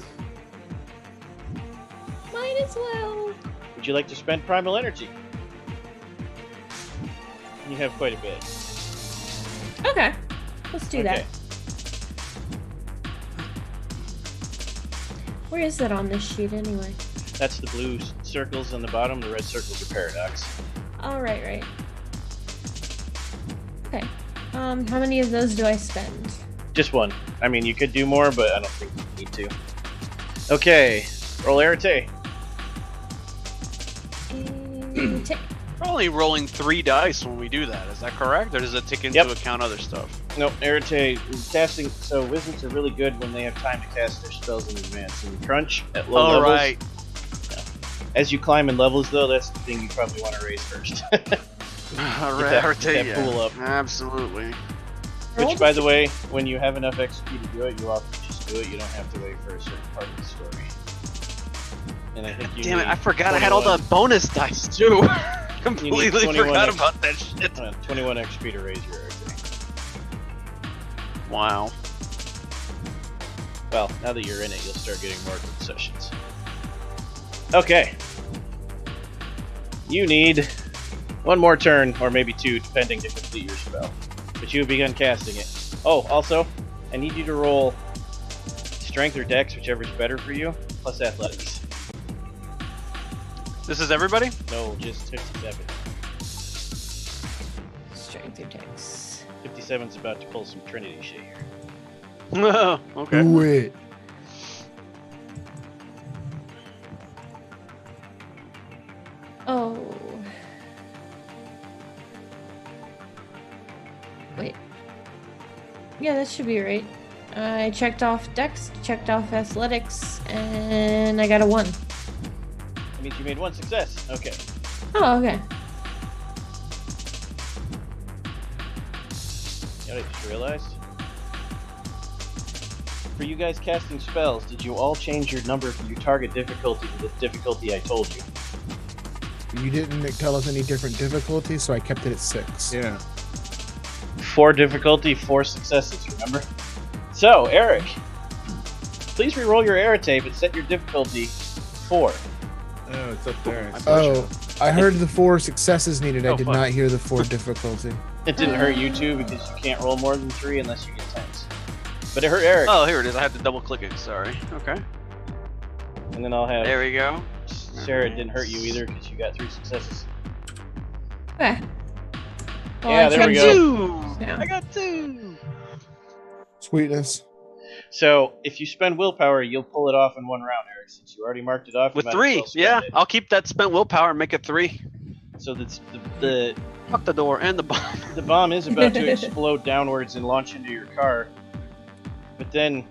Might as well. Would you like to spend primal energy? You have quite a bit. Okay. Let's do that. Okay. Where is that on this sheet anyway? That's the blue circles on the bottom. The red circles are paradox. Oh, right. Okay. How many of those do I spend? Just one. I mean, you could do more, but I don't think you need to. Okay. Roll Arete. Tick. We're only rolling 3 dice when we do that. Is that correct? Or does it take into Yep. account other stuff? Nope, Arete. Casting. So, wizards are really good when they have time to cast their spells in advance. And crunch at low All levels. right. As you climb in levels, though, that's the thing you probably want to raise first. that pool up. Absolutely. Which, by the way, when you have enough XP to do it, you often just do it. You don't have to wait for a certain part of the story. And I think you Damn it, need I forgot I had all the 21 bonus dice too. Completely 21 forgot X- about that shit. 21 XP to raise your Arete. Wow. Well, now that you're in it, you'll start getting more concessions. Okay. You need one more turn, or maybe 2, depending to complete your spell. But you have begun casting it. Oh, also, I need you to roll Strength or Dex, whichever's better for you, plus Athletics. This is everybody? No, just 57. Strength or dex. 57's about to pull some Trinity shit here. No. Okay. Do it. Oh. Wait. Yeah, that should be right. I checked off dex, checked off athletics, and I got a 1. That means you made 1 success. Okay. Oh, okay. You know what I just realized? For you guys casting spells, did you all change your number for your target difficulty to the difficulty I told you? You didn't tell us any different difficulty, so I kept it at 6. Yeah. 4 difficulty, 4 successes, remember? So, Eric, please re-roll your error tape and set your difficulty 4. Oh, it's up there. Oh, I heard the 4 successes needed. I Oh, did fuck. not hear the 4 difficulty. It didn't hurt you too because you can't roll more than 3 unless you get 10s. But it hurt Eric. Oh, here it is. I had to double click it. Sorry. Okay. And then I'll have There we go. Sarah. It didn't hurt you either because you got 3 successes. Eh. Well, Yeah, I there we tried go. 2. Yeah. I got 2. Sweetness. So if you spend willpower, you'll pull it off in 1 round, Eric. Since you already marked it off, you With might as 3. well spend Yeah, it. I'll keep that spent willpower and make it 3. So that's the Fuck the door and the bomb. the bomb is about to explode downwards and launch into your car, but then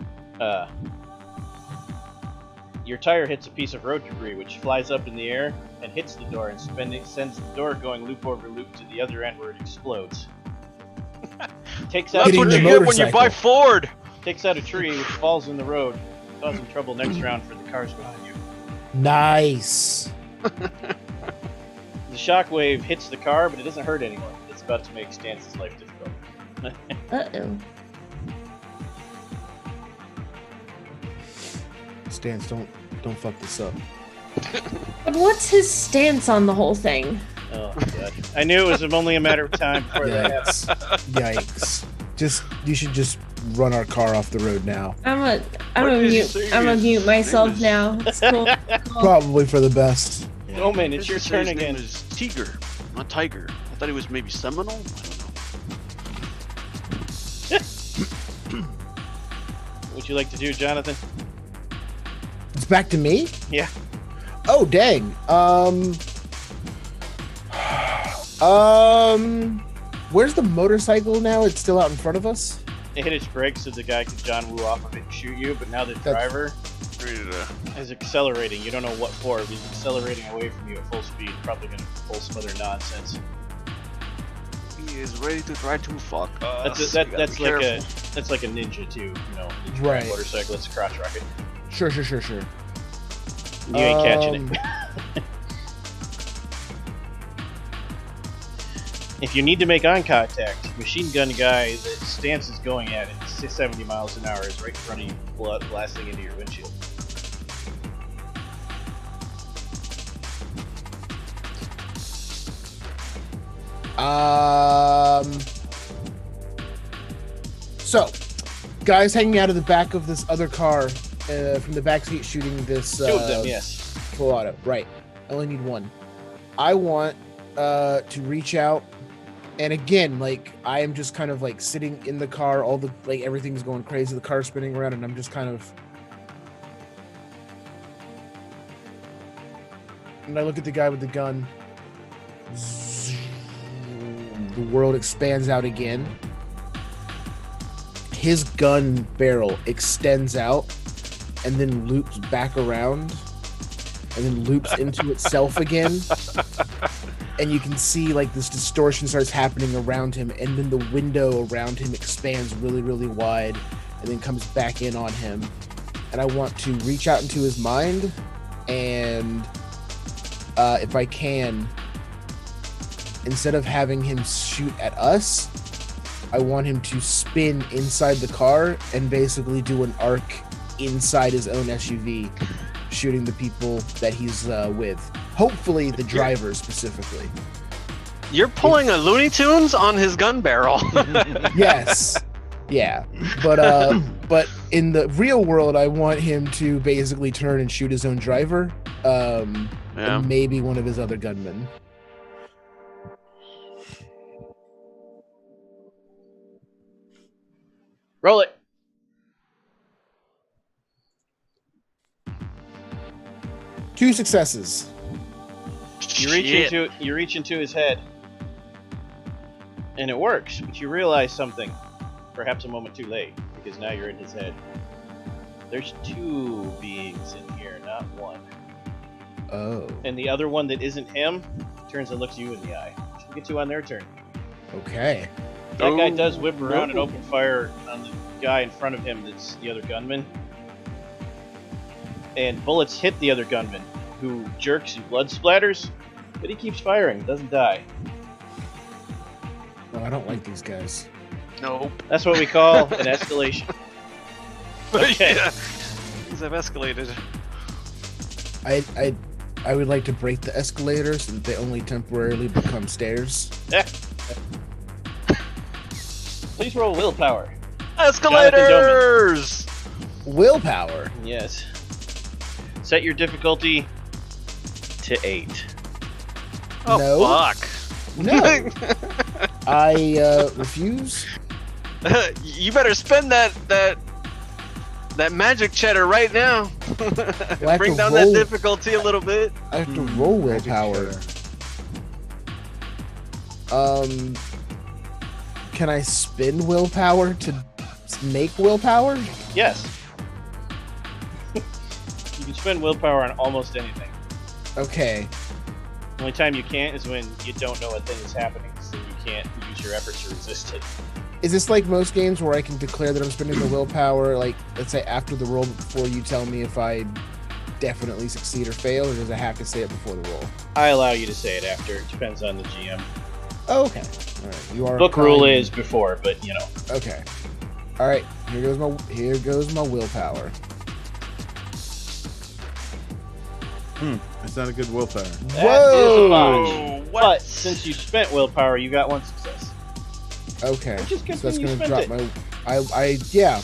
your tire hits a piece of road debris, which flies up in the air and hits the door and sends the door going loop over loop to the other end where it explodes. Takes out That's Hitting what the you get when you motorcycle. buy Ford. takes out a tree which falls in the road, causing trouble next round for the cars behind you. Nice. The shockwave hits the car, but it doesn't hurt anyone. It's about to make Stance's life difficult. Uh-oh. Stance, don't fuck this up. But what's his stance on the whole thing? Oh god! I knew it was only a matter of time before that happened. Yikes. You should just run our car off the road now. I'm What gonna did he mute. say I'm gonna his mute myself name is? now. It's cool. Probably for the best. Oh man, it's your His turn name again. is Tiger, not Tiger. I thought he was maybe Seminole. I don't know. What'd you like to do, Jonathan? It's back to me? Yeah. Oh dang. Where's the motorcycle now? It's still out in front of us? It hit its brakes so the guy could John Woo off of it and shoot you, but now the That's- driver is accelerating. You don't know what for. He's accelerating away from you at full speed, probably gonna pull some other nonsense. He is ready to try to fuck us. That's We gotta be careful. that's like a ninja too, you know. Ninja Right. Motorcycle, it's a crotch rocket. Sure. You ain't catching it. If you need to make eye contact, machine gun guy that Stance is going at it 70 miles an hour is right in front of you, blasting into your windshield. So, guys hanging out of the back of this other car, from the back seat shooting this. 2 of them, yes. Full auto. Right. I only need 1. I want to reach out, and again, like I am just kind of like sitting in the car. All the everything's going crazy. The car's spinning around, and I'm just kind of. And I look at the guy with the gun. The world expands out again. His gun barrel extends out and then loops back around and then loops into itself again. And you can see like this distortion starts happening around him, and then the window around him expands really, really wide and then comes back in on him. And I want to reach out into his mind, and if I can, instead of having him shoot at us, I want him to spin inside the car and basically do an arc inside his own SUV, shooting the people that he's with. Hopefully the driver specifically. You're pulling a Looney Tunes on his gun barrel. Yes. Yeah. But in the real world, I want him to basically turn and shoot his own driver. Yeah. And maybe one of his other gunmen. Roll it. Two successes. You reach into his head, and it works. But you realize something, perhaps a moment too late, because now you're in his head. There's 2 beings in here, not 1. Oh. And the other one that isn't him turns and looks you in the eye, which we'll get to on their turn. Okay. That guy does whip around and open fire on the guy in front of him that's the other gunman. And bullets hit the other gunman, who jerks and blood splatters. But he keeps firing, doesn't die. No, I don't like these guys. Nope. That's what we call an escalation. Okay. Yeah. Things have escalated. I would like to break the escalator so that they only temporarily become stairs. Please roll willpower. Escalators! Willpower. Yes. Set your difficulty to 8. Oh, No. fuck. No. I refuse. You better spend that magic cheddar right now. have Bring to down roll- that difficulty a little bit. I have to roll willpower. Can I spend willpower to make willpower? Yes. You can spend willpower on almost anything. Okay. The only time you can't is when you don't know a thing is happening, so you can't use your efforts to resist it. Is this like most games where I can declare that I'm spending the willpower, like, let's say after the roll, before you tell me if I definitely succeed or fail, or does I have to say it before the roll? I allow you to say it after. It depends on the GM. Oh, okay. All right. You are Book rule kind. is before, but you know. Okay. All right. Here goes my willpower. That's not a good willpower. That is a botch. Oh, what? But since you spent willpower, you got 1 success. Okay. Which is good So that's thing you gonna drop spent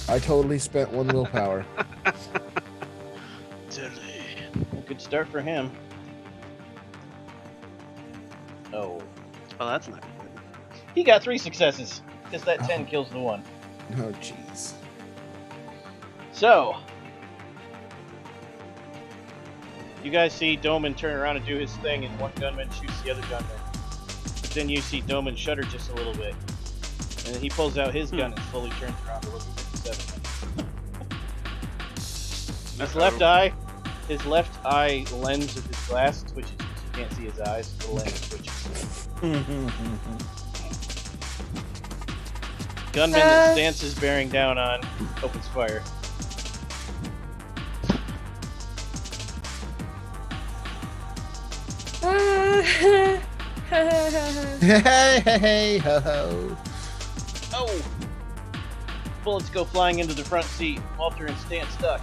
my. I totally spent 1 willpower. A good start for him. Oh. Oh, that's not good. He got 3 successes. Because that 10 kills the 1. Oh, jeez. So. You guys see Doman turn around and do his thing, and one gunman shoots the other gunman. But then you see Doman shudder just a little bit. And then he pulls out his gun and slowly turns around to look at 57. His left eye lens of his glass twitches. You can't see his eyes, the lens twitches. Gunman that Stance is bearing down on opens fire. Hey ho ho. Oh! Bullets go flying into the front seat. Walter and Stan stuck.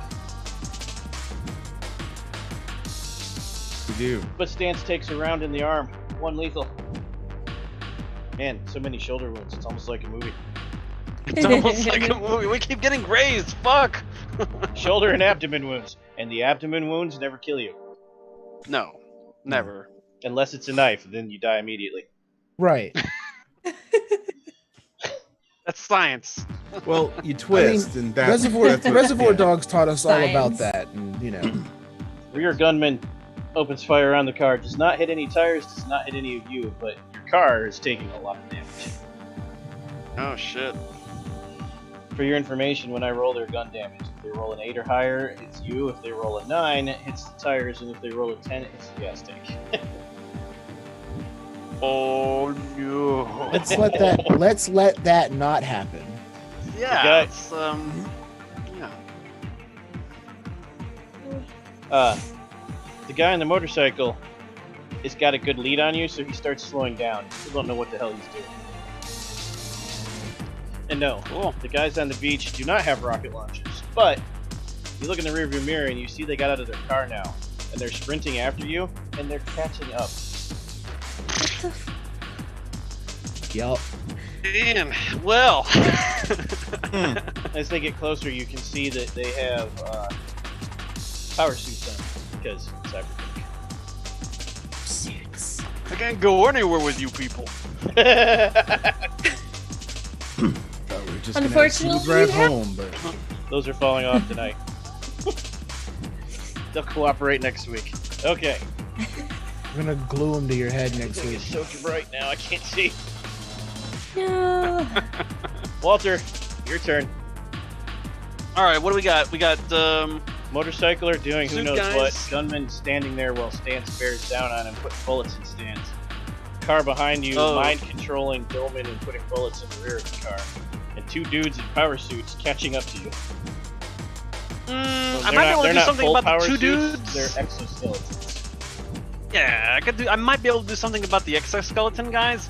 We do. But Stance takes a round in the arm. 1 lethal. Man, so many shoulder wounds. It's almost like a movie. It's almost like a movie. We keep getting grazed. Fuck. Shoulder and abdomen wounds. And the abdomen wounds never kill you. No, never. Unless it's a knife, then you die immediately. Right. That's science. Well, you twist, and that's Reservoir that's what- Dogs taught us all about Science. that, and you know. Rear gunman opens fire on the car. Does not hit any tires, does not hit any of you, but your car is taking a lot of damage. Oh shit. For your information, when I roll their gun damage, if they roll an 8 or higher, it's you. If they roll a 9, it hits the tires, and if they roll a 10, it hits the gas tank. Oh no. Let's let that not happen. Yeah. guy- It's, yeah. The guy on the motorcycle has got a good lead on you, so he starts slowing down. You don't know what the hell he's doing. And no, Cool. the guys on the beach do not have rocket launchers, but you look in the rearview mirror and you see they got out of their car now, and they're sprinting after you, and they're catching up. Yup. Damn. Well. As they get closer, you can see that they have power suits on, because cyberpunk. Suits. I can't go anywhere with you people. We're just gonna have a Unfortunately, smooth drive you have- home, but Those are falling off tonight. They'll cooperate next week. Okay. I'm gonna glue them to your head next Everything week. is so bright now, I can't see. No. Walter, your turn. All right. What do we got? We got Motorcycler doing who Suit knows guys. what. Gunman standing there while Stance bears down on him, putting bullets in Stance. Car behind you, Oh. mind controlling Doman and putting bullets in the rear of the car. And 2 dudes in power suits catching up to you. I They're might be able to they're do not something full about power the 2 suits, dudes. They're exoskeletons. Yeah, I might be able to do something about the exoskeleton guys,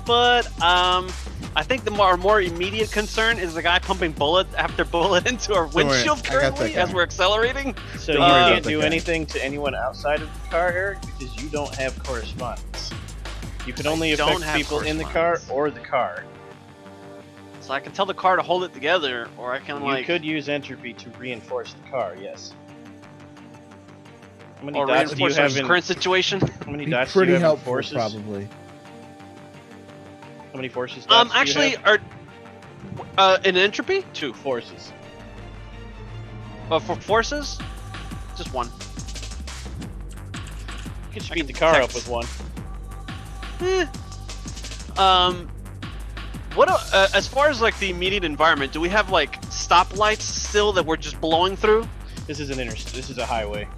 but I think the more immediate concern is the guy pumping bullet after bullet into our worry, windshield I got that currently guy. as we're accelerating. So Don't you worry about can't that do guy. anything to anyone outside of the car, Eric, because you don't have correspondence. You can only I don't affect have people in the car correspondence. or the car. So I can tell the car to hold it together, or I can You like could use entropy to reinforce the car, yes. How many or dots do you reinforce our have in? current situation. How many Be dots do you pretty have in helpful, forces? probably. How many forces dots do you Actually, have? in entropy, 2. Forces. For forces, just 1. You could I speed can the car detect. up with 1. What as far as like the immediate environment, do we have like stoplights still that we're just blowing through? This is this is a highway.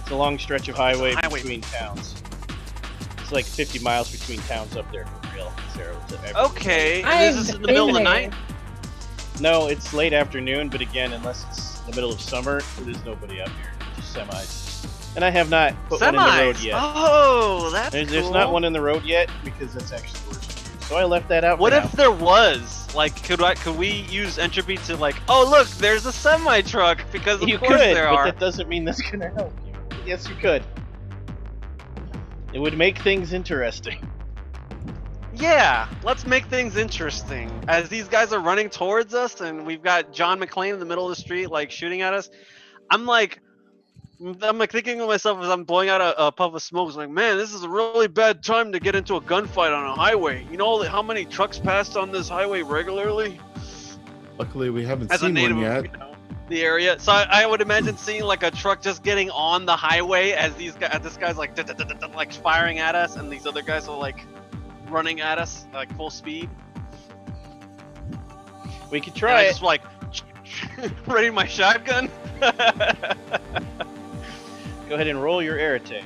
It's a long stretch of highway highway. between towns. It's like 50 miles between towns up there for real. Sarah, Okay, and I've is this in the middle of the been night? No, it's late afternoon, but again, unless it's the middle of summer, there's nobody up here. Just semis. And I have not put one in the road Semis. yet. Oh, that's There's cool. not one in the road yet because that's actually worse for you. So I left that out. What for if now. there was? Like, could we use entropy to like? Oh, look, there's a semi truck because of you course could, there but are. that doesn't mean that's gonna help you. Yes, you could. It would make things interesting. Yeah, let's make things interesting. As these guys are running towards us, and we've got John McClane in the middle of the street, like shooting at us. I'm like thinking to myself as I'm blowing out a puff of smoke. It's like, man, this is a really bad time to get into a gunfight on a highway. You know how many trucks pass on this highway regularly? Luckily, we haven't As a seen native one of yet. the area, so I would imagine seeing like a truck just getting on the highway as this guy's like like firing at us, and these other guys are like running at us like full speed. We could And try I it. just like ready my shotgun. Go ahead and roll your air attack.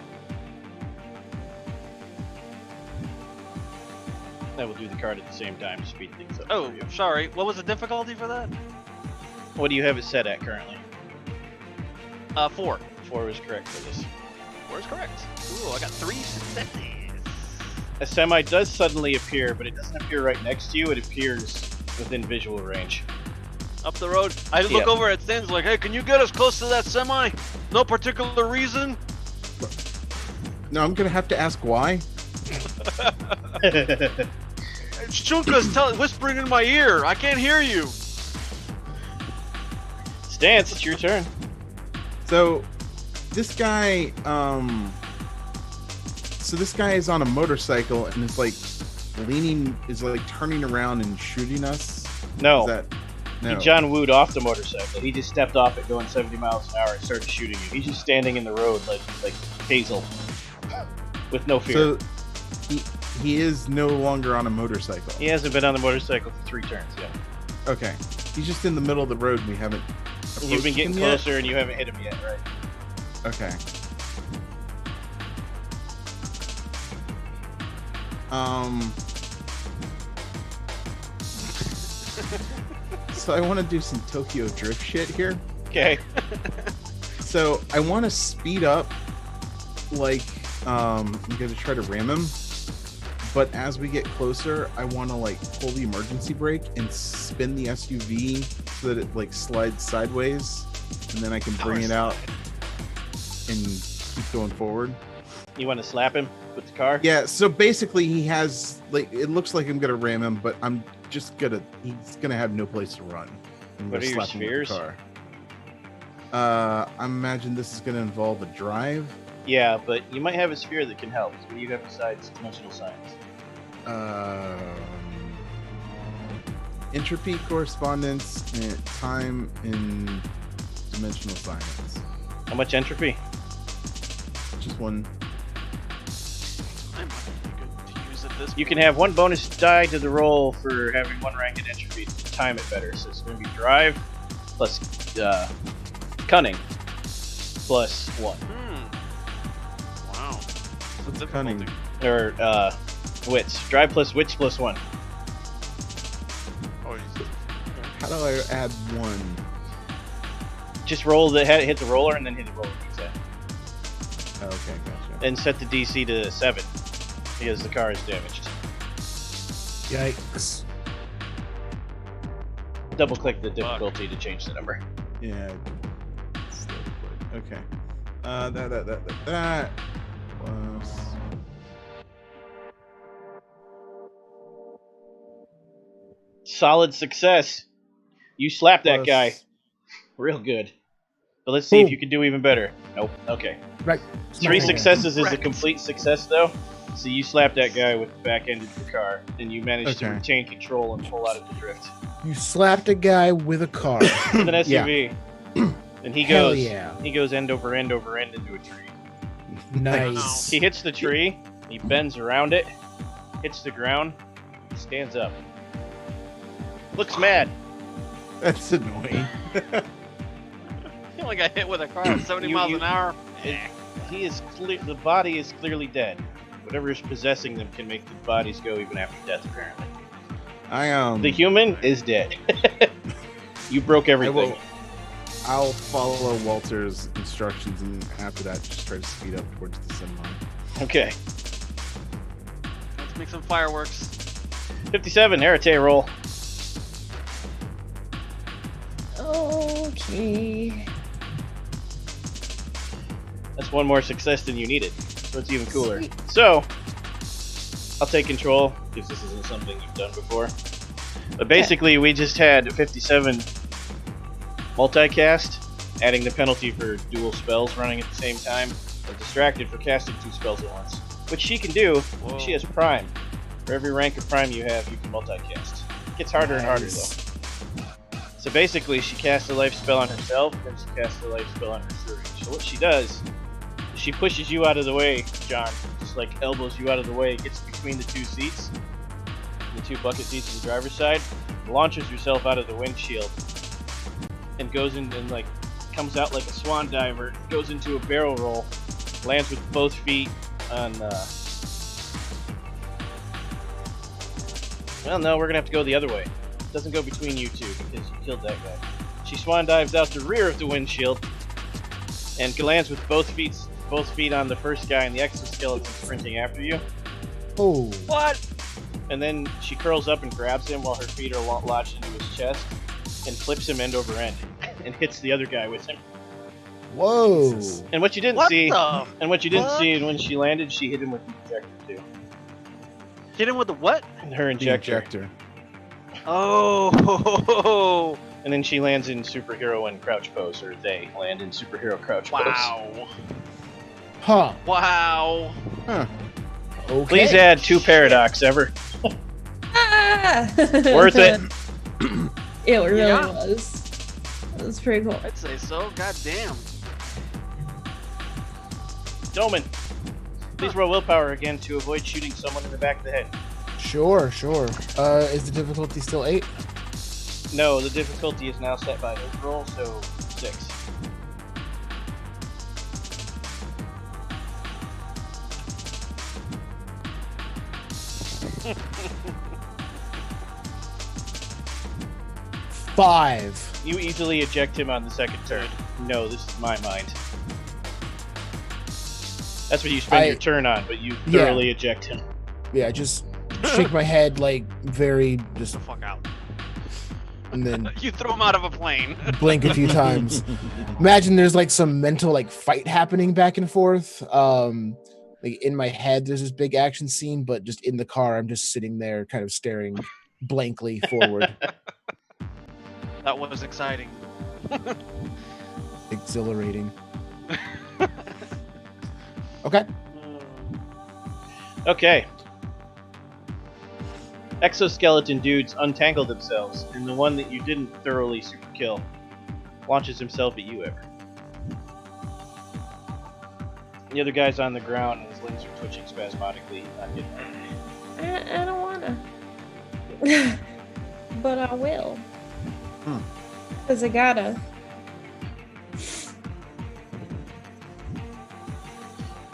That will do the card at the same time to speed things up. Oh, for you. sorry. What was the difficulty for that? What do you have it set at currently? 4. 4 is correct for this. 4 is correct. Ooh, I got 3 successes. A semi does suddenly appear, but it doesn't appear right next to you. It appears within visual range. Up the road. I just look Yeah. over at Sins like, hey, can you get us close to that semi? No particular reason. No, I'm gonna have to ask why. Shunka's whispering in my ear. I can't hear you. Stance, it's your turn. So, this guy, this guy is on a motorcycle and is like turning around and shooting us. No, Is that no? he John Wooed off the motorcycle. He just stepped off it going 70 miles an hour and started shooting you. He's just standing in the road like Hazel, with no fear. So, he is no longer on a motorcycle. He hasn't been on the motorcycle for 3 turns yet. Okay, he's just in the middle of the road. And we haven't. You've been approached getting him yet? closer and you haven't hit him yet, right? Okay. So I want to do some Tokyo drift shit here. Okay. So I want to speed up, like, I'm gonna try to ram him. But as we get closer, I want to like pull the emergency brake and spin the SUV so that it like slides sideways, and then I can bring it out and keep going forward. You want to slap him with the car? Yeah. So basically, he has like it looks like I'm gonna ram him, but he's gonna have no place to run. I'm What gonna are your slap him with the spheres? car. I imagine this is gonna involve a drive. Yeah, but you might have a sphere that can help. What do you have besides dimensional science? Entropy, correspondence, and time in dimensional science. How much entropy? Just one. I might be good to use at this. You can have 1 bonus die to the roll for having 1 rank in entropy to time it better. So it's going to be drive plus cunning plus 1. Wow. What's the Cunning. difficulty? Or wits. Drive plus wits plus 1. Oh, How do I add one? Just roll hit the roller and then hit the roller. Oh, okay, gotcha. and set the DC to 7 because the car is damaged. Yikes. Double click the difficulty to change the number. Yeah. Okay. That was. Solid success. You slapped that Plus- guy. Real good. But let's see if you can do even better. Nope. Okay. Right. 3 successes is a Correct. complete success, though. So you slapped that guy with the back end of your car, and you managed to Okay. retain control and pull out of the drift. You slapped a guy with a car. With an SUV. And he Hell goes yeah. he goes end over end over end into a tree. Nice. He hits the tree, he bends around it, hits the ground, stands up. Looks mad. That's annoying. He only got hit with a car at 70 miles an hour. He is the body is clearly dead. Whatever is possessing them can make the bodies go even after death, apparently. The human is dead. You broke everything. I'll follow Walter's instructions, and after that, just try to speed up towards the sim line. Okay. Let's make some fireworks. 57, Herite roll. Okay. That's one more success than you needed, so it's even cooler. So, I'll take control, because this isn't something you've done before. But basically, we just had 57 multicast, adding the penalty for dual spells running at the same time, and distracted for casting 2 spells at once. Which she can do, Whoa. she has Prime. For every rank of Prime you have, you can multicast. It gets harder and harder, though. So basically, she casts a life spell on herself, and she casts a life spell on her Surge. So what she does is she pushes you out of the way, John. Just like elbows you out of the way, gets between the 2 seats, the 2 bucket seats on the driver's side, launches herself out of the windshield, and goes in and like comes out like a swan diver, goes into a barrel roll, lands with both feet on. Well, no, we're gonna have to go the other way. Doesn't go between you two because you killed that guy. She swan dives out the rear of the windshield and lands with both feet on the first guy, and the exoskeleton sprinting after you. Oh. What? And then she curls up and grabs him while her feet are lodged into his chest and flips him end over end and hits the other guy with him. Whoa. And what you didn't What see, the and what you didn't fuck? see, and when she landed, she hit him with the injector too. Hit him with the what? And her The injector. injector. Oh. And then she lands in superhero and crouch pose, or they land in superhero crouch pose. Wow. Huh. Wow. Huh. Okay. Please add 2 paradox ever. Ah! Worth it. It really Yeah. was. It was pretty cool. I'd say so. God damn. Doman, please roll willpower again to avoid shooting someone in the back of the head. Sure. Is the difficulty still 8? No, the difficulty is now set by his roll, so 6. Five. You easily eject him on the second turn. No, this is my mind. That's what you spend your turn on, but you Yeah. thoroughly eject him. Yeah, just shake my head like very just, Get the fuck out. and then You throw him out of a plane. blink a few times. Imagine there's like some mental like fight happening back and forth. Like in my head, there's this big action scene, but just in the car, I'm just sitting there, kind of staring blankly forward. That was exciting. Exhilarating. Okay. Okay. Exoskeleton dudes untangle themselves, and the one that you didn't thoroughly super kill launches himself at you, Ever. The other guy's on the ground, and his limbs are twitching spasmodically. Not getting hurt. I don't wanna. But I will. Because I gotta.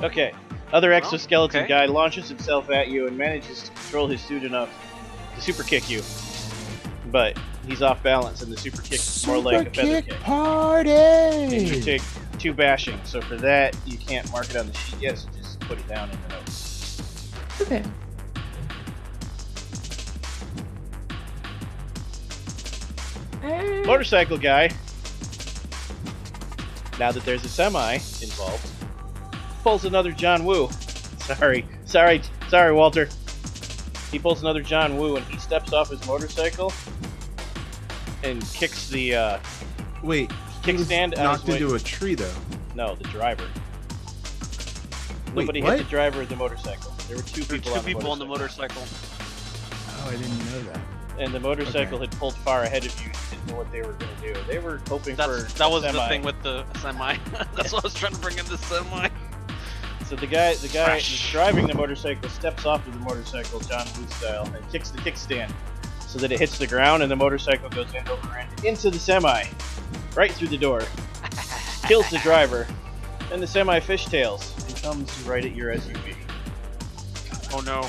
Okay. Other exoskeleton okay. guy launches himself at you and manages to control his suit enough to super kick you. But he's off balance, and the super kick is more like a feather kick. Party! And you take 2 bashing. So for that, you can't mark it on the sheet yet, so just put it down in the notes. Okay. Motorcycle guy, now that there's a semi involved, pulls another John Woo. Sorry, Walter. He pulls another John Woo and he steps off his motorcycle and kicks the Wait, he was kickstand knocked into a tree though. No, the driver. Wait, Nobody what? hit the driver of the motorcycle. There were two people on the motorcycle. Oh, I didn't know that. And the motorcycle Okay. had pulled far ahead of you. Didn't know what they were going to do. They were hoping for That was semi. the thing with the semi. That's what I was trying to bring in the semi. So the guy that's Fresh. driving the motorcycle steps off of the motorcycle, John Woo style, and kicks the kickstand so that it hits the ground, and the motorcycle goes end over end into the semi, right through the door, kills the driver, and the semi fishtails and comes right at your SUV. Oh no.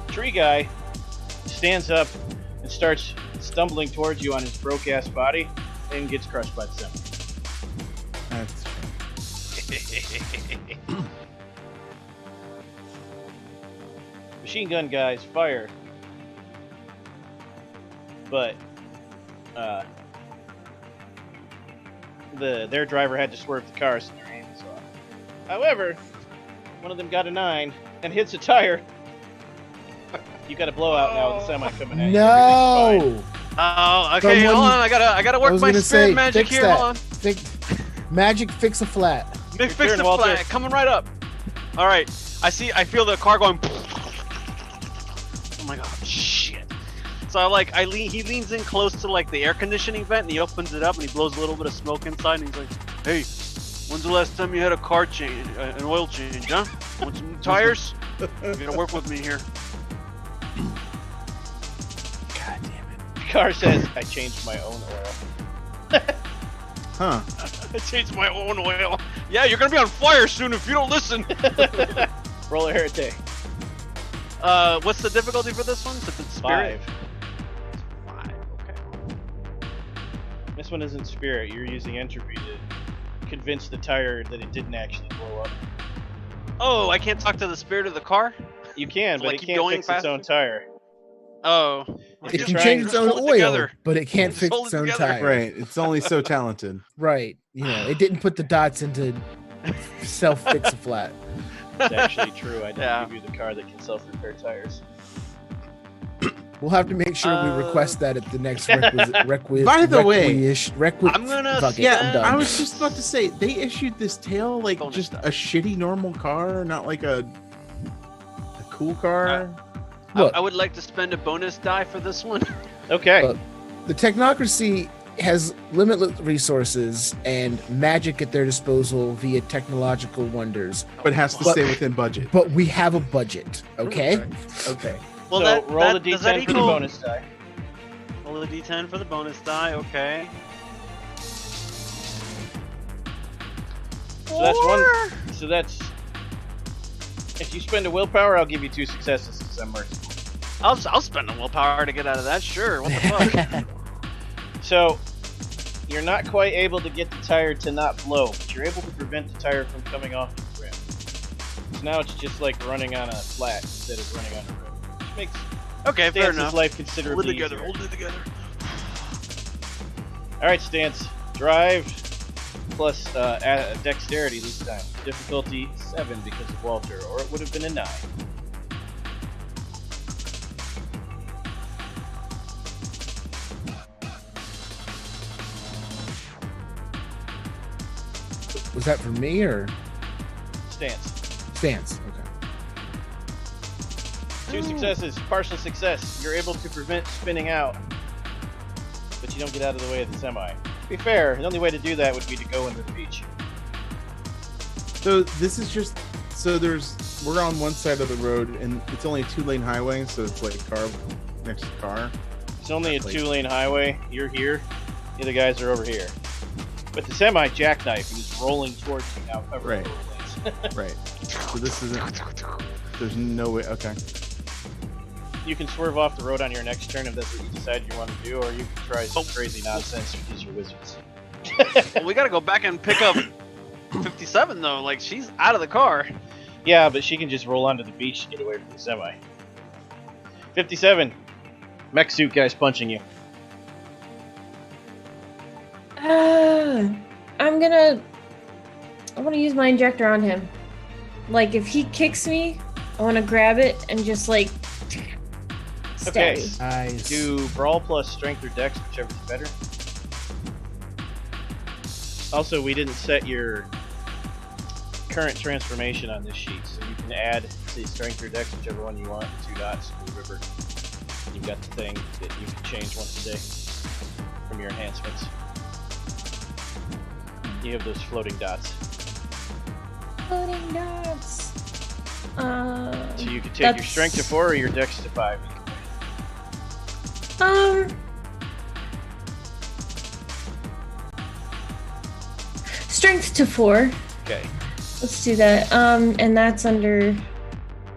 Tree guy stands up and starts stumbling towards you on his broke-ass body and gets crushed by the semi. That's Machine gun guys fire, but their driver had to swerve the car, so their aim is off. However, one of them got a 9 and hits a tire. You got a blowout now with the semi coming at you. No. Oh, okay. Someone- Hold on. I gotta I work was my gonna spirit say, magic fix here. that. Hold Magic fix a flat. on. Fix turn, the Walter. flat. Coming right up. All right. I feel the car going. Oh my god. Shit. So he leans in close to like the air conditioning vent and he opens it up and he blows a little bit of smoke inside and he's like, "Hey, when's the last time you had a car change, an oil change, huh? Want some new tires? You gotta work with me here." God damn it. The car says, "I changed my own oil." huh. I changed my own oil. Yeah, you're gonna be on fire soon if you don't listen. Roll a heretic. What's the difficulty for this one? Since it's spirit. 5. 5. Okay. This one isn't spirit. You're using entropy to convince the tire that it didn't actually blow up. Oh, I can't talk to the spirit of the car? You can, So, but like, it keep can't going fix its faster? oil tire. Oh. If It you're can trying- change its own Hold it oil, together. but it can't Just fix hold its it own together. tire. Right. It's only so talented. Right. You know, it didn't put the dots into self-fix a flat. It's actually true. I didn't Yeah. give you the car that can self-repair tires. We'll have to make sure we request that at the next requisite. By the way, I'm gonna fuck it, Yeah, I'm done. I was just about to say they issued this tail like Bonus just die. a shitty normal car, not like a cool car. Look. I would like to spend a bonus die for this one. Okay. Look. The Technocracy has limitless resources and magic at their disposal via technological wonders, But has to But- stay within budget. but we have a budget, okay? Okay. Well, so that, roll that, the does that d10 for the equal- bonus die. Roll the d10 for the bonus die. Okay. So that's one. So that's. If you spend a willpower, I'll give you 2 successes because I'm merciful. I'll spend a willpower to get out of that. Sure. What the fuck? So you're not quite able to get the tire to not blow, but you're able to prevent the tire from coming off the rim. So now it's just like running on a flat instead of running on a rim, which makes Okay, fair Stance's enough. life Hold considerably it together. easier. Hold it together. All right, Stance. Drive plus dexterity this time. Difficulty 7 because of Walter, or it would have been a 9. Was that for me or Stance. Stance? Okay. 2 successes. Partial success. You're able to prevent spinning out, but you don't get out of the way of the semi. To be fair, the only way to do that would be to go into the beach. So this is just we're on one side of the road and it's only a 2-lane highway, so it's like car next to car. It's only a Like- 2-lane highway. You're here. The other guys are over here. But the semi jackknife and he's rolling towards you now, covering Right. both lanes. Right. So this isn't. There's no way. Okay. You can swerve off the road on your next turn if that's what you decide you want to do, or you can try some crazy nonsense because you're wizards. Well, we gotta go back and pick up 57 though. Like she's out of the car. Yeah, but she can just roll onto the beach to get away from the semi. 57. Mech suit guy's punching you. I want to use my injector on him. Like, if he kicks me, I want to grab it and just, like, stab Okay. him. Nice. Do brawl plus strength or dex, whichever's better. Also, we didn't set your current transformation on this sheet, so you can add the strength or dex, whichever one you want, 2 dots to the river. You've got the thing that you can change once a day from your enhancements. You have those floating dots. Floating dots. So you can take your strength to 4 or your dex to 5. Strength to 4. Okay. Let's do that. And that's under.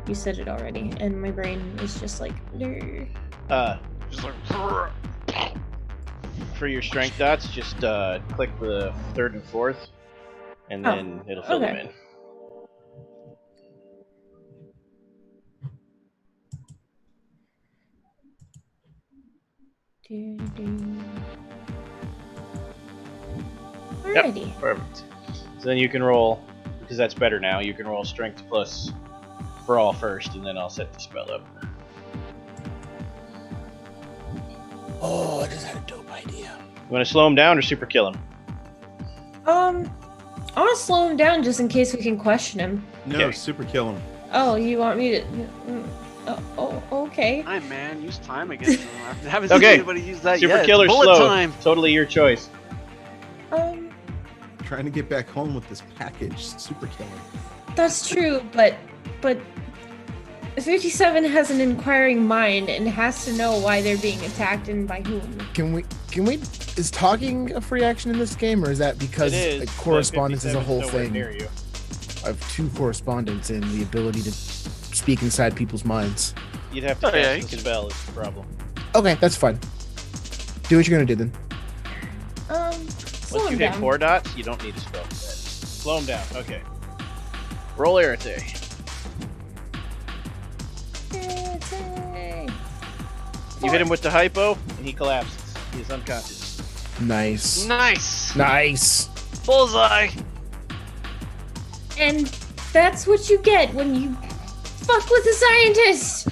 You said it already, and my brain is just like. "Durr." Just like. For your strength dots, just click the 3rd and 4th, and then it'll fill them in. Alrighty. Perfect. So then you can roll, because that's better now, you can roll strength plus brawl first, and then I'll set the spell up. Oh, I just had a dope idea. You want to slow him down or super kill him? I want to slow him down just in case we can question him. No, Okay. super kill him. Oh, you want me to? Okay. Time, man. Use time against him. I haven't seen Okay. anybody use that Super yet. kill or Bullet slow? time. Totally your choice. Trying to get back home with this package. Super kill him. That's true, but 57 has an inquiring mind and has to know why they're being attacked and by whom. Can we? Is talking a free action in this game, or is that because It is. like, but correspondence is a 57's whole nowhere thing? Near you. I have 2 correspondence and the ability to speak inside people's minds. You'd have to Oh, yeah, cast you the can- spell is the problem. Okay, that's fine. Do what you're gonna do then. Slow Once you him hit down. 4 dots, you don't need a spell for that. Slow him down. Okay. Roll Irritate. Yay. You hit him with the hypo, and he collapses. He is unconscious. Nice. Nice. Bullseye. And that's what you get when you fuck with a scientist.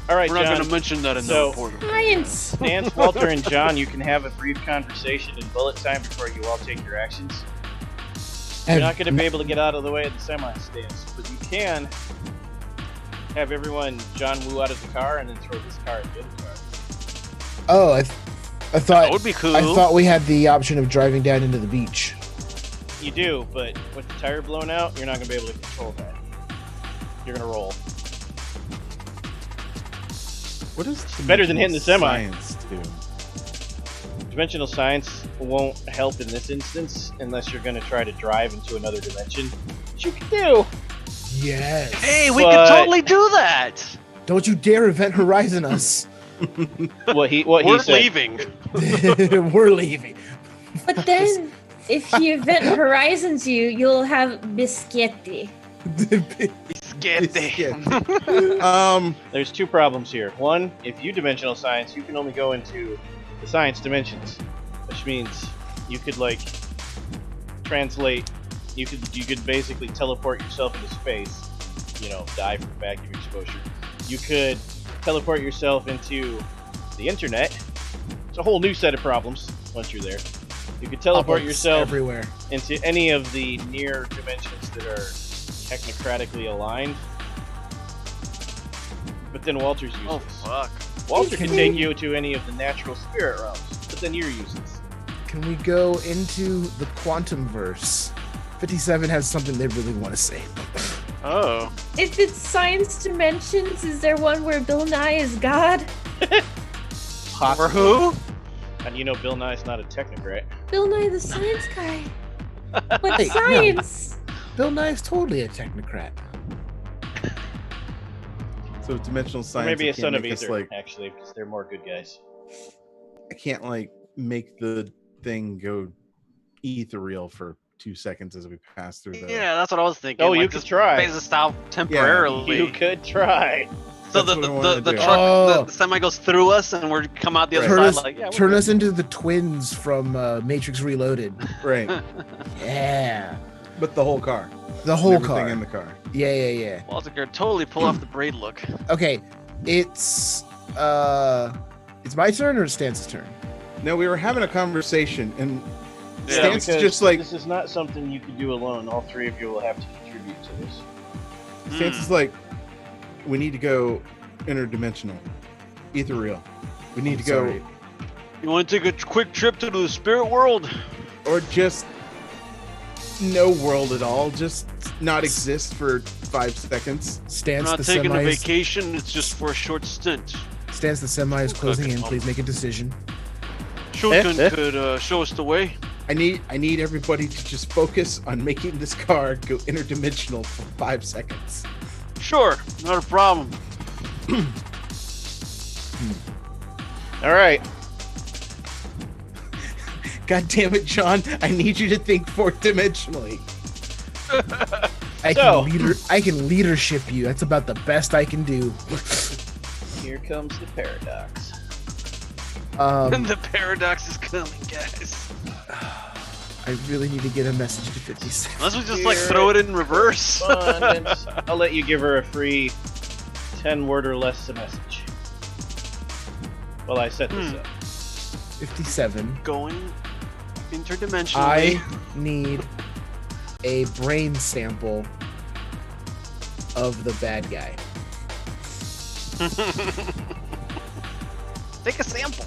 All right, We're not John. going to mention that in So- the report. Science. Nance, Walter, and John, you can have a brief conversation in bullet time before you all take your actions. You're not going to be able to get out of the way of the semi-stance, but you can have everyone John Woo out of the car and then throw this car at the other car. Oh, I That thought would be cool. I thought we had the option of driving down into the beach. You do, but with the tire blown out, you're not going to be able to control that. You're going to roll. What is better than hitting the semi. Science do? Dimensional science won't help in this instance unless you're going to try to drive into another dimension, which you can do. Yes. Hey, we But- could totally do that. Don't you dare Event Horizon us. What he We're said. leaving. We're leaving. But then, if you event horizons you'll have biscotti. Get There's 2 problems here. One, if you dimensional science, you can only go into the science dimensions, which means you could like translate. You could basically teleport yourself into space. You know, die from vacuum exposure. You could teleport yourself into the internet. It's a whole new set of problems once you're there. You could teleport Pop-ups yourself everywhere. into any of the near dimensions that are technocratically aligned. But then Walter's useless. Oh, fuck. Walter can take you to any of the natural spirit realms, but then you're useless. Can we go into the quantum verse? 57 has something they really want to say. Oh. If it's science dimensions, is there one where Bill Nye is God? For who? And you know Bill Nye's not a technocrat. Bill Nye the science guy. But Hey, no. science. Bill Nye is totally a technocrat. So dimensional Or science. maybe I a can't son of make us, either, like, actually, because they're more good guys. I can't like make the thing go ethereal for 2 seconds as we pass through the. Yeah, that's what I was thinking. Oh, you like, could just try. phase us out temporarily. You could try. So That's what I wanted the to do. truck, Oh. the semi goes through us, and we come out the other Turn side. us, Like, yeah, we're turn good. us into the twins from Matrix Reloaded. Right, Yeah, but the whole car, the whole everything car. in the car. Yeah. Walter could totally pull off the braid look. Okay, it's my turn or Stance's turn? No, we were having a conversation, and Yeah. Stance because just like this is not something you can do alone. All three of you will have to contribute to this. Stance is like, we need to go interdimensional, ethereal. We need to go, Sorry. You want to take a quick trip to the spirit world? or just no world at all, just not exist for 5 seconds. We're Stance not the taking a semi. vacation. It's just for a short stint. Stance the semi is closing in. Okay. Please make a decision. Shotgun could show us the way. I need everybody to just focus on making this car go interdimensional for 5 seconds. Sure, not a problem. All right. God damn it, John! I need you to think 4th-dimensionally. I can leadership you. That's about the best I can do. Here comes the paradox. The paradox is coming, guys. I really need to get a message to 56. Unless we just like throw it in reverse. Abundance. I'll let you give her a free 10-word or less message. Well, I set this up. 57. Going interdimensionally. I need a brain sample of the bad guy. Take a sample.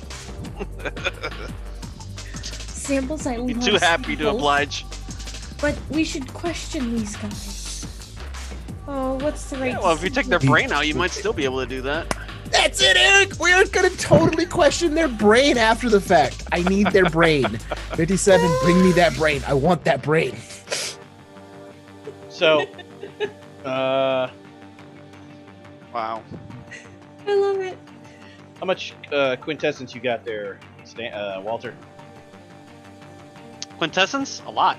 Samples, I Be love too happy to samples, oblige. But we should question these guys. Oh, what's the right? Yeah, well, if you take their decision? brain out, you might still be able to do that. That's it, Eric! We are gonna totally question their brain after the fact. I need their brain. 57, bring me that brain. I want that brain. So, Wow. I love it. how much quintessence you got there, Walter? Quintessence? A lot.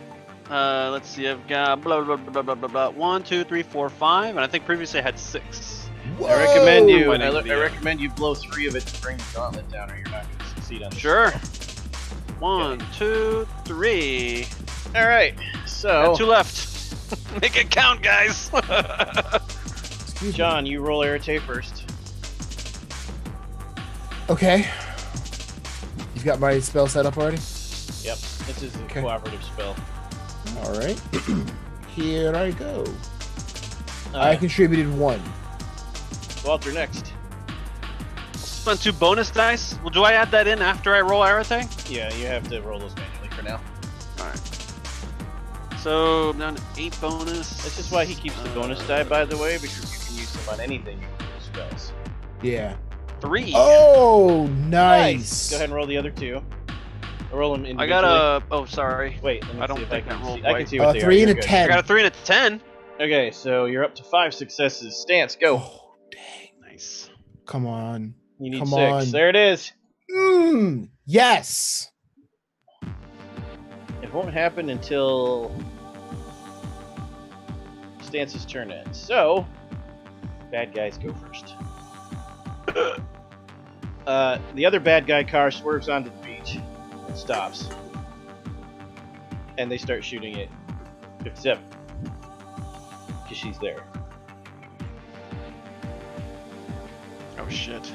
Let's see. I've got blah blah blah blah blah blah. 1, 2, 3, 4, 5, and I think previously I had 6. I recommend you. Whoa! I recommend you blow 3 of it to bring the gauntlet down, or you're not going to succeed on this. Sure. spell. 1, 2, 3. All right. So, Got 2 left. Make it count, guys. John, you roll Arete first. Okay. You've got my spell set up already? Yep. This is a Okay. cooperative spell. All right. Here I go. I contributed 1. Walter next. Spend 2 bonus dice. Well, do I add that in after I roll Arete? Yeah, you have to roll those manually for now. Alright. So, I'm down to 8 bonus. This is why he keeps the bonus die, by the way, because you can use them on anything you can use spells. Yeah. 3. Oh, nice. Go ahead and roll the other 2. I'll roll them individually. I got a. Oh, sorry. Wait, let me I don't see if think I I can rolled see. I can right. see what they 3 are. and a You're good. 10. I got a 3 and a 10. Okay, so you're up to 5 successes. Stance, go. Oh, dang. Nice. Come on. You need Come 6. on. There it is. Yes. It won't happen until Stance's turn ends. So, bad guys go first. The other bad guy car swerves onto the beach and stops. And they start shooting at 57. Because she's there. Oh, shit.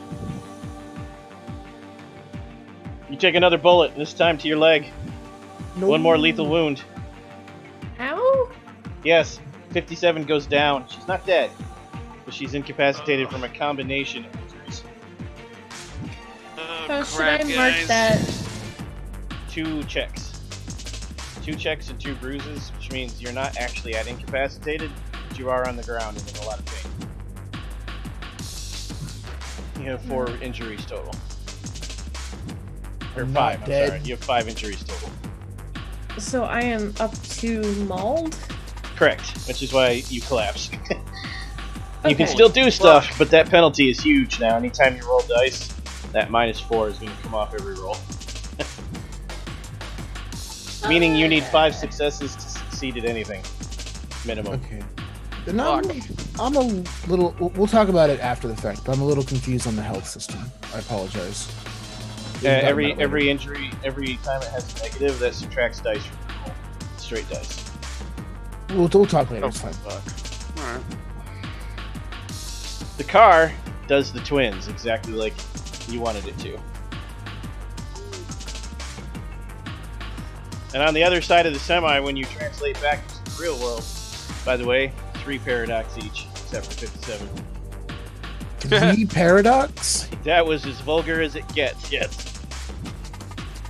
You take another bullet, this time to your leg. No. One more lethal wound. Ow! Yes, 57 goes down. She's not dead, but she's incapacitated from a combination of injuries. How should I mark that? 2 checks. 2 checks and 2 bruises, which means you're not actually at incapacitated, but you are on the ground and in a lot of pain. You have 4 injuries total. Or I'm 5, not I'm dead. sorry. You have 5 injuries total. So I am up to mauled. Correct, which is why you collapse. You can Okay. still do stuff, but that penalty is huge now. Anytime you roll dice, that -4 is going to come off every roll. Meaning you need 5 successes to succeed at anything. Minimum. Okay. Then I'm a little. We'll talk about it after the fact, but I'm a little confused on the health system. I apologize. We can talk about it later. Every injury, every time it has a negative, that subtracts dice from the roll. Straight dice. We'll talk later. Oh, It's fine. fuck. All right. The car does the twins exactly like you wanted it to. And on the other side of the semi, when you translate back into the real world, by the way, 3 paradox each, except for 57. 3 paradox? That was as vulgar as it gets, yes.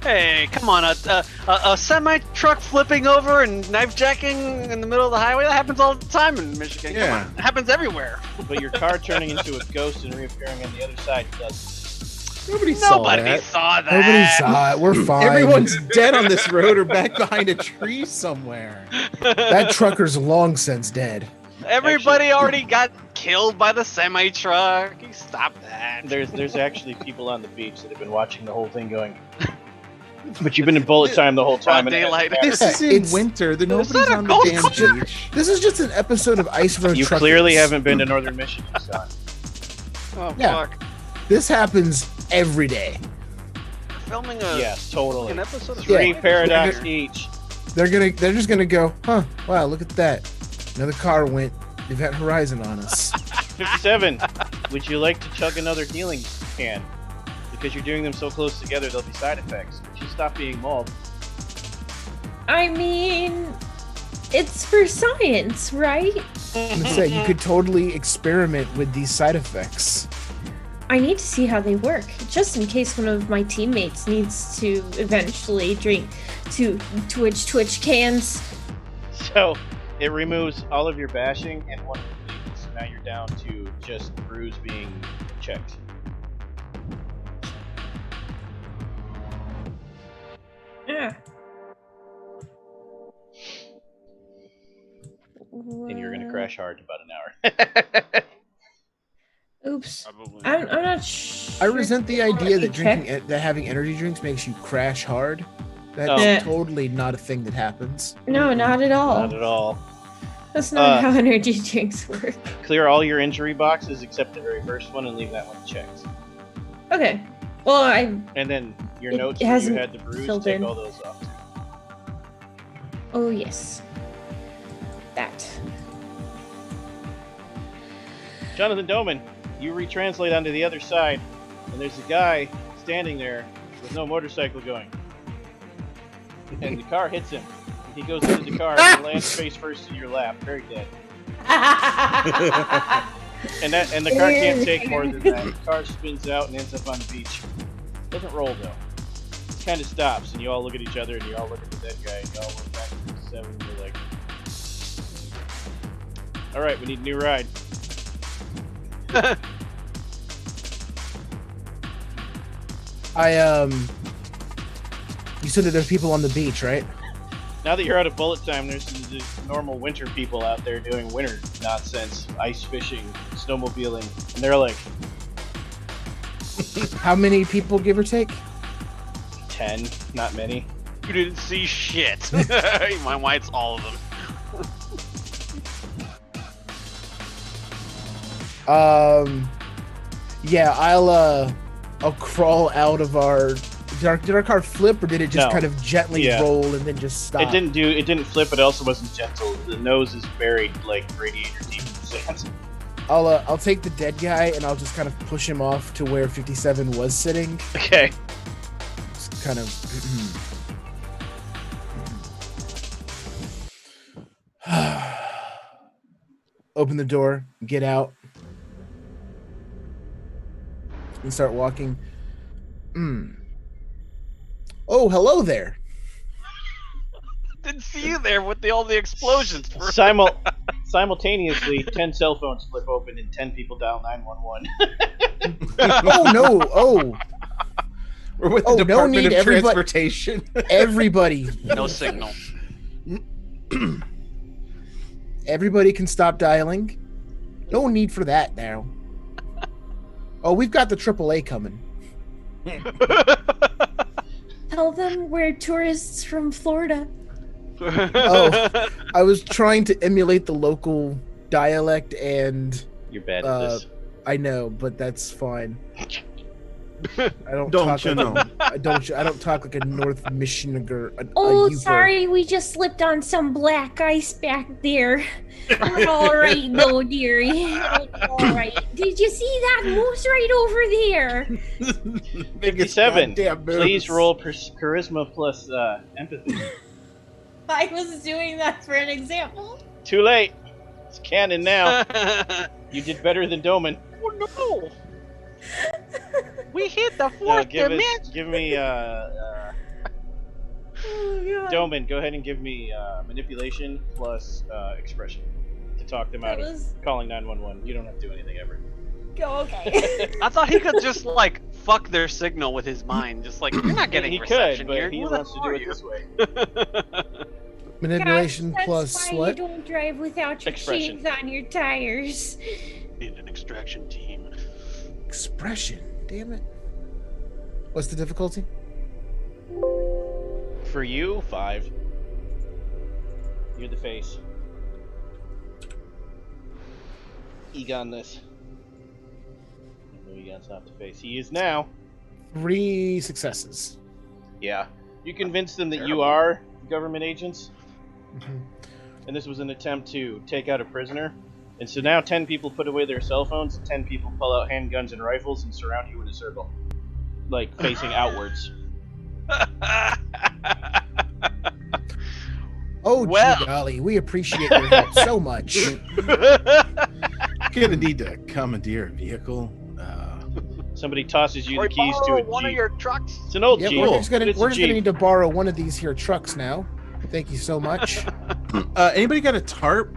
Hey, come on! A semi truck flipping over and knife jacking in the middle of the highway. That happens all the time in Michigan. Come Yeah. on. It happens everywhere. But your car turning into a ghost and reappearing on the other side doesn't. Nobody saw Nobody that. saw that. Nobody saw it. We're fine. Everyone's dead on this road or back behind a tree somewhere. That trucker's long since dead. Everybody already got killed by the semi truck. You stop that. There's actually people on the beach that have been watching the whole thing going. But you've been in bullet time the whole time. Broad and it hasn't daylight. happened. This is in It's- winter. Nobody's not a on the golf damn cart. beach. This is just an episode of Ice Road You Truckers. clearly haven't been to northern Michigan, son. Oh Yeah. fuck! This happens every day. Filming a Yes, totally. an episode of 3 Yeah. paradox each. They're just gonna go, huh? Wow, look at that. Another car went Event Horizon on us. 57. Would you like to chug another healing can? Because you're doing them so close together, there'll be side effects. Would you stop being mauled? I mean, it's for science, right? I'm gonna say you could totally experiment with these side effects. I need to see how they work, just in case one of my teammates needs to eventually drink 2 Twitch cans. So, it removes all of your bashing and 1 bleed. So now you're down to just bruise being checked. Yeah. And you're gonna crash hard in about an hour. Oops. Probably. I'm not sure. I resent the idea that Check. that having energy drinks makes you crash hard. That's Oh. totally not a thing that happens. No, not at all. Not at all. That's not Uh, how energy drinks work. Clear all your injury boxes except the very first one and leave that one checked. Okay. Well, And then your It notes where you hasn't had the bruise, filled take in. all those off. Oh, yes. That. Jonathan Doman, you retranslate onto the other side, and there's a guy standing there with no motorcycle going. And the car hits him. And he goes into the car and lands face first in your lap, very dead. And the car can't take more than that. The car spins out and ends up on the beach. Doesn't roll though. It kind of stops, and you all look at each other, and you all look at the dead guy, and you all look back to the 7, and you're like, "All right, we need a new ride." You said that there's people on the beach, right? Now that you're out of bullet time, there's just normal winter people out there doing winter nonsense, ice fishing, snowmobiling, and they're like How many people, give or take? 10, not many. You didn't see shit. My wife's all of them. Yeah, I'll crawl out of our. Did our car flip, or did it just No. kind of gently Yeah. roll and then just stop? It didn't flip, it also wasn't gentle. The nose is buried like radiator deep in sand. I'll take the dead guy and I'll just kind of push him off to where 57 was sitting. Okay. Just kind of. Open the door, get out, and start walking. Oh, hello there. Didn't see you there with all the explosions. Simultaneously, 10 cell phones flip open and 10 people dial 911. Oh no! Oh, We're with Oh, the no Department need, of everybody- Transportation. everybody! No signal. Everybody can stop dialing. No need for that now. Oh, we've got the AAA coming. Tell them we're tourists from Florida. Oh, I was trying to emulate the local dialect, and You're bad at this. I know, but that's fine. I don't Don't talk you like know? I don't talk like a North Michigander. Oh, sorry, we just slipped on some black ice back there. We're all right, though, dearie. It's all right. Did you see that moose right over there? 57. goddamn moose. Please roll charisma plus empathy. I was doing that for an example. Too late. It's canon now. You did better than Doman. Oh no! We hit the No, fourth dimension. give me Oh, God. Doman, go ahead and give me manipulation plus expression to talk them out That of was... calling 911. You don't have to do anything ever. Go, okay. I thought he could just like fuck their signal with his mind, just like you're not getting He reception could, here. but he Who the wants to hell do are it you? this way. Manipulation Gosh, plus that's why what? you don't drive without your Expression. shades on your tires. Need an extraction team. Expression. Damn it. What's the difficulty? For you, 5. You're the face. Egon this. No, Egon's not the face. He is now. 3 successes. Yeah. You convinced them that you Terrible. are government agents, Mhm. and this was an attempt to take out a prisoner. And so now 10 people put away their cell phones, and 10 people pull out handguns and rifles and surround you in a circle. Like, facing outwards. Oh, Well. gee golly, we appreciate your help so much. Gonna need to commandeer a vehicle. Somebody tosses you Or the keys to borrow a one of Jeep. your trucks. It's an old Yep, Jeep. we're just but gonna it's a we're just gonna Jeep. need to borrow one of these here trucks now. Thank you so much. Anybody got a tarp?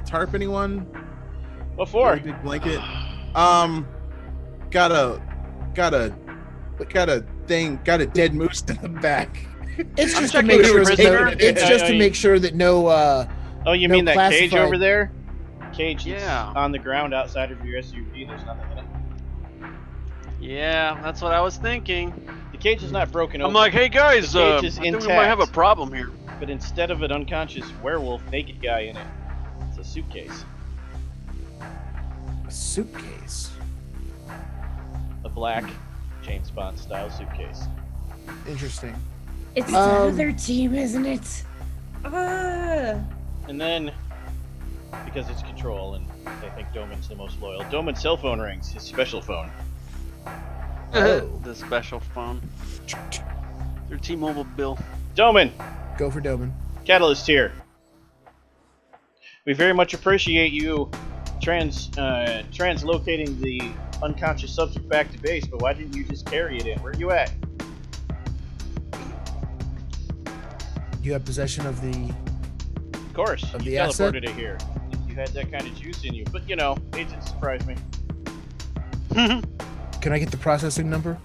Tarp, anyone? What for? Really big blanket. Got a dead moose in the back. It's I'm just to checking make the sure that prisoner. it's just to make sure that no Oh, you No mean that cage classified- over there? Cage that's Yeah. on the ground outside of your SUV. There's nothing in it. Yeah, that's what I was thinking. The cage is not broken I'm open. like, hey guys, The I cage is think we might have a intact. problem here. But instead of an unconscious werewolf naked guy in it, it's a suitcase. a suitcase. A black James Bond style suitcase. Interesting. It's the other team, isn't it? And then, because it's control and they think Doman's the most loyal, Doman's cell phone rings, his special phone. Oh. The special phone. Your T-Mobile bill. Doman, Go for Doman. Catalyst here. We very much appreciate you translocating the unconscious subject back to base, but why didn't you just carry it in? Where are you at? You have possession of the. Of course, Of you the asset? teleported it here. You had that kind of juice in you, but you know, agents surprise me. Can I get the processing number?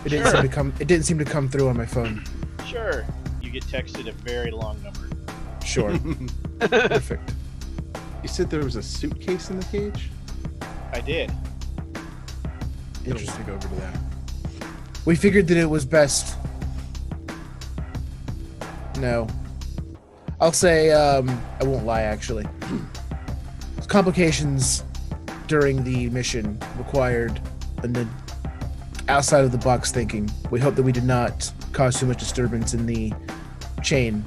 It didn't Sure. seem to come. It didn't seem to come through on my phone. Sure. You get texted a very long number. Sure. Perfect. You said there was a suitcase in the cage? I did. Interesting. Go over to that. We figured that it was best. No. I'll say, I won't lie, actually. Complications during the mission required an outside of the box thinking. We hope that we did not cause too much disturbance in the chain.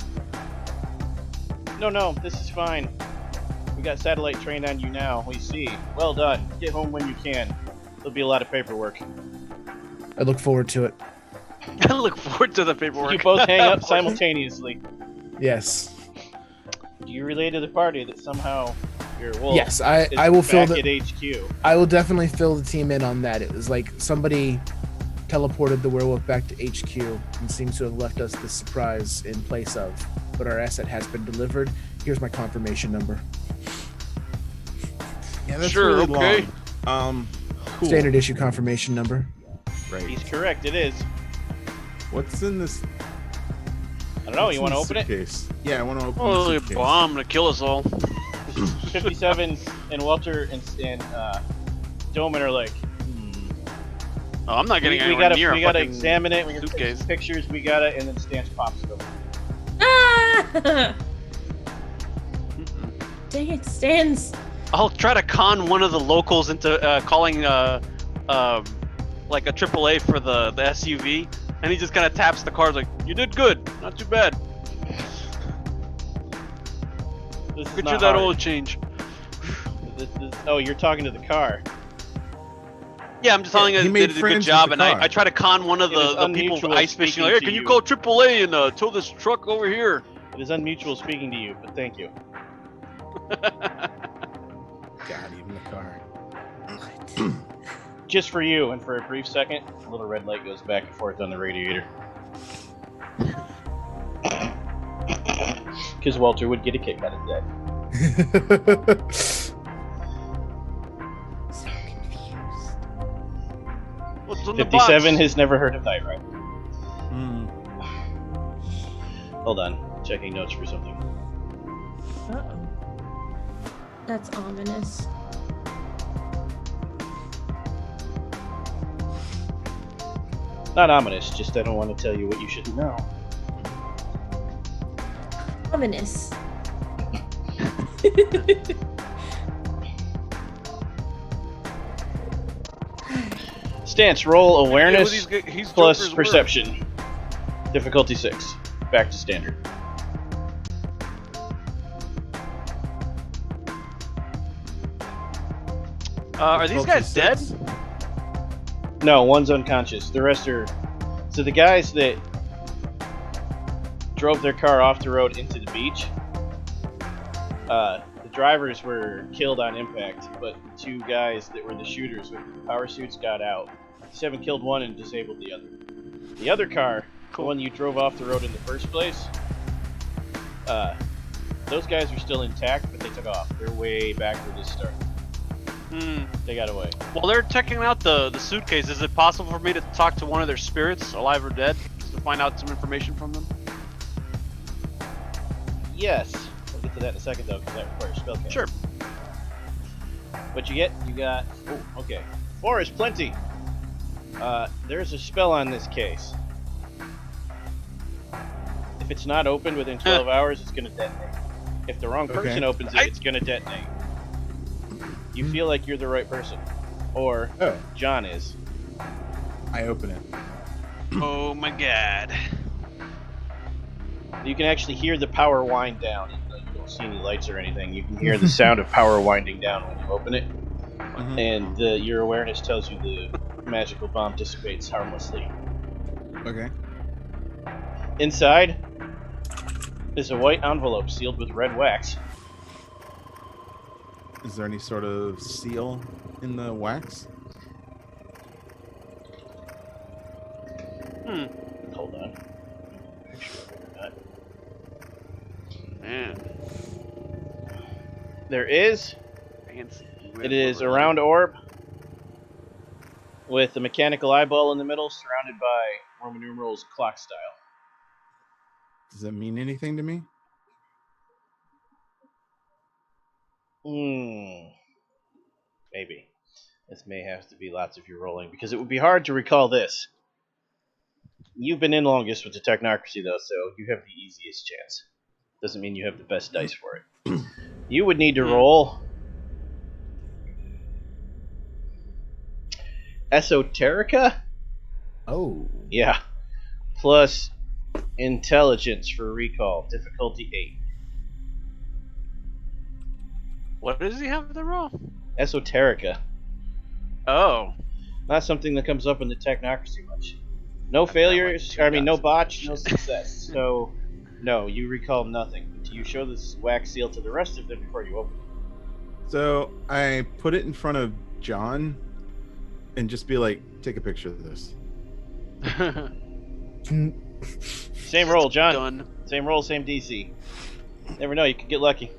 No, this is fine. We got satellite trained on you now. We see. Well done. Get home when you can. There'll be a lot of paperwork. I look forward to it. I look forward to the paperwork. You both hang up simultaneously. Yes. Do you relay to the party that somehow your wolf Yes, is I will fill back the. at HQ? I will definitely fill the team in on that. It was like somebody teleported the werewolf back to HQ and seems to have left us the surprise in place of. But our asset has been delivered. Here's my confirmation number. Yeah, that's Sure, really okay. long. Cool. Standard issue confirmation number. Right. He's correct. It is. What's in this? I don't know. You want to open it? Suitcase? Yeah, I want to open Oh, the a suitcase. bomb to kill us all. 57 and Walter and Doman are like, Oh, I'm not getting we anywhere gotta, near we a gotta fucking examine it. We gotta take suitcase. some pictures. We gotta, and then Stance pops it over. Ah! Dang it, Stans. I'll try to con one of the locals into calling like a AAA for the SUV, and he just kind of taps the car like, "You did good, not too bad. This is Get not you that hard. oil change." Oh, you're talking to the car. Yeah, I'm just telling you he they made did a good friends job, with the and car. I try to con one of It is the people unmutual ice fishing. Like, speaking hey, to can you you. call AAA and tow this truck over here? It is unmutual speaking to you, but thank you. God, even the car. Just for you, and for a brief second, a little red light goes back and forth on the radiator. Because Walter would get a kick out of that. So confused. What's in the box? 57 has never heard of Night Rider. Hmm. Hold on, checking notes for something. Uh-oh. That's ominous. Not ominous, just I don't want to tell you what you shouldn't know. Ominous. Stance, roll awareness He's plus Joker's perception. Difficulty 6. Back to standard. Are these guys dead? No, one's unconscious. The rest are... So the guys that drove their car off the road into the beach, the drivers were killed on impact, but the two guys that were the shooters with the power suits got out. 7 killed one and disabled the other. The other car, the one you drove off the road in the first place, those guys are still intact, but they took off. They're way back where this started. They got away. Well, they're checking out the suitcase. Is it possible for me to talk to one of their spirits, alive or dead, just to find out some information from them? Yes. We'll get to that in a second, though, because that requires spellcasting. Sure. What you got... Oh, okay. 4 is plenty. There's a spell on this case. If it's not opened within 12 hours, it's going to detonate. If the wrong person opens it, it's going to detonate. You feel like you're the right person. Or John is. I open it. Oh my god. You can actually hear the power wind down. Even though you don't see any lights or anything, you can hear the sound of power winding down when you open it. And your awareness tells you the magical bomb dissipates harmlessly. Okay. Inside is a white envelope sealed with red wax. Is there any sort of seal in the wax? Hold on. Man. There is. Fancy. It is a round orb with a mechanical eyeball in the middle, surrounded by Roman numerals clock style. Does that mean anything to me? Maybe. This may have to be lots of your rolling, because it would be hard to recall this. You've been in longest with the Technocracy, though, so you have the easiest chance. Doesn't mean you have the best dice for it. You would need to roll Esoterica? Oh. Yeah. Plus Intelligence for recall. Difficulty 8. What does he have to roll? Esoterica. Oh. Not something that comes up in the Technocracy much. No failures, no botch, no success. So, no, you recall nothing. Do you show this wax seal to the rest of them before you open it? So I put it in front of John and just be like, take a picture of this. Same roll, John. Done. Same roll, same DC. Never know, you could get lucky.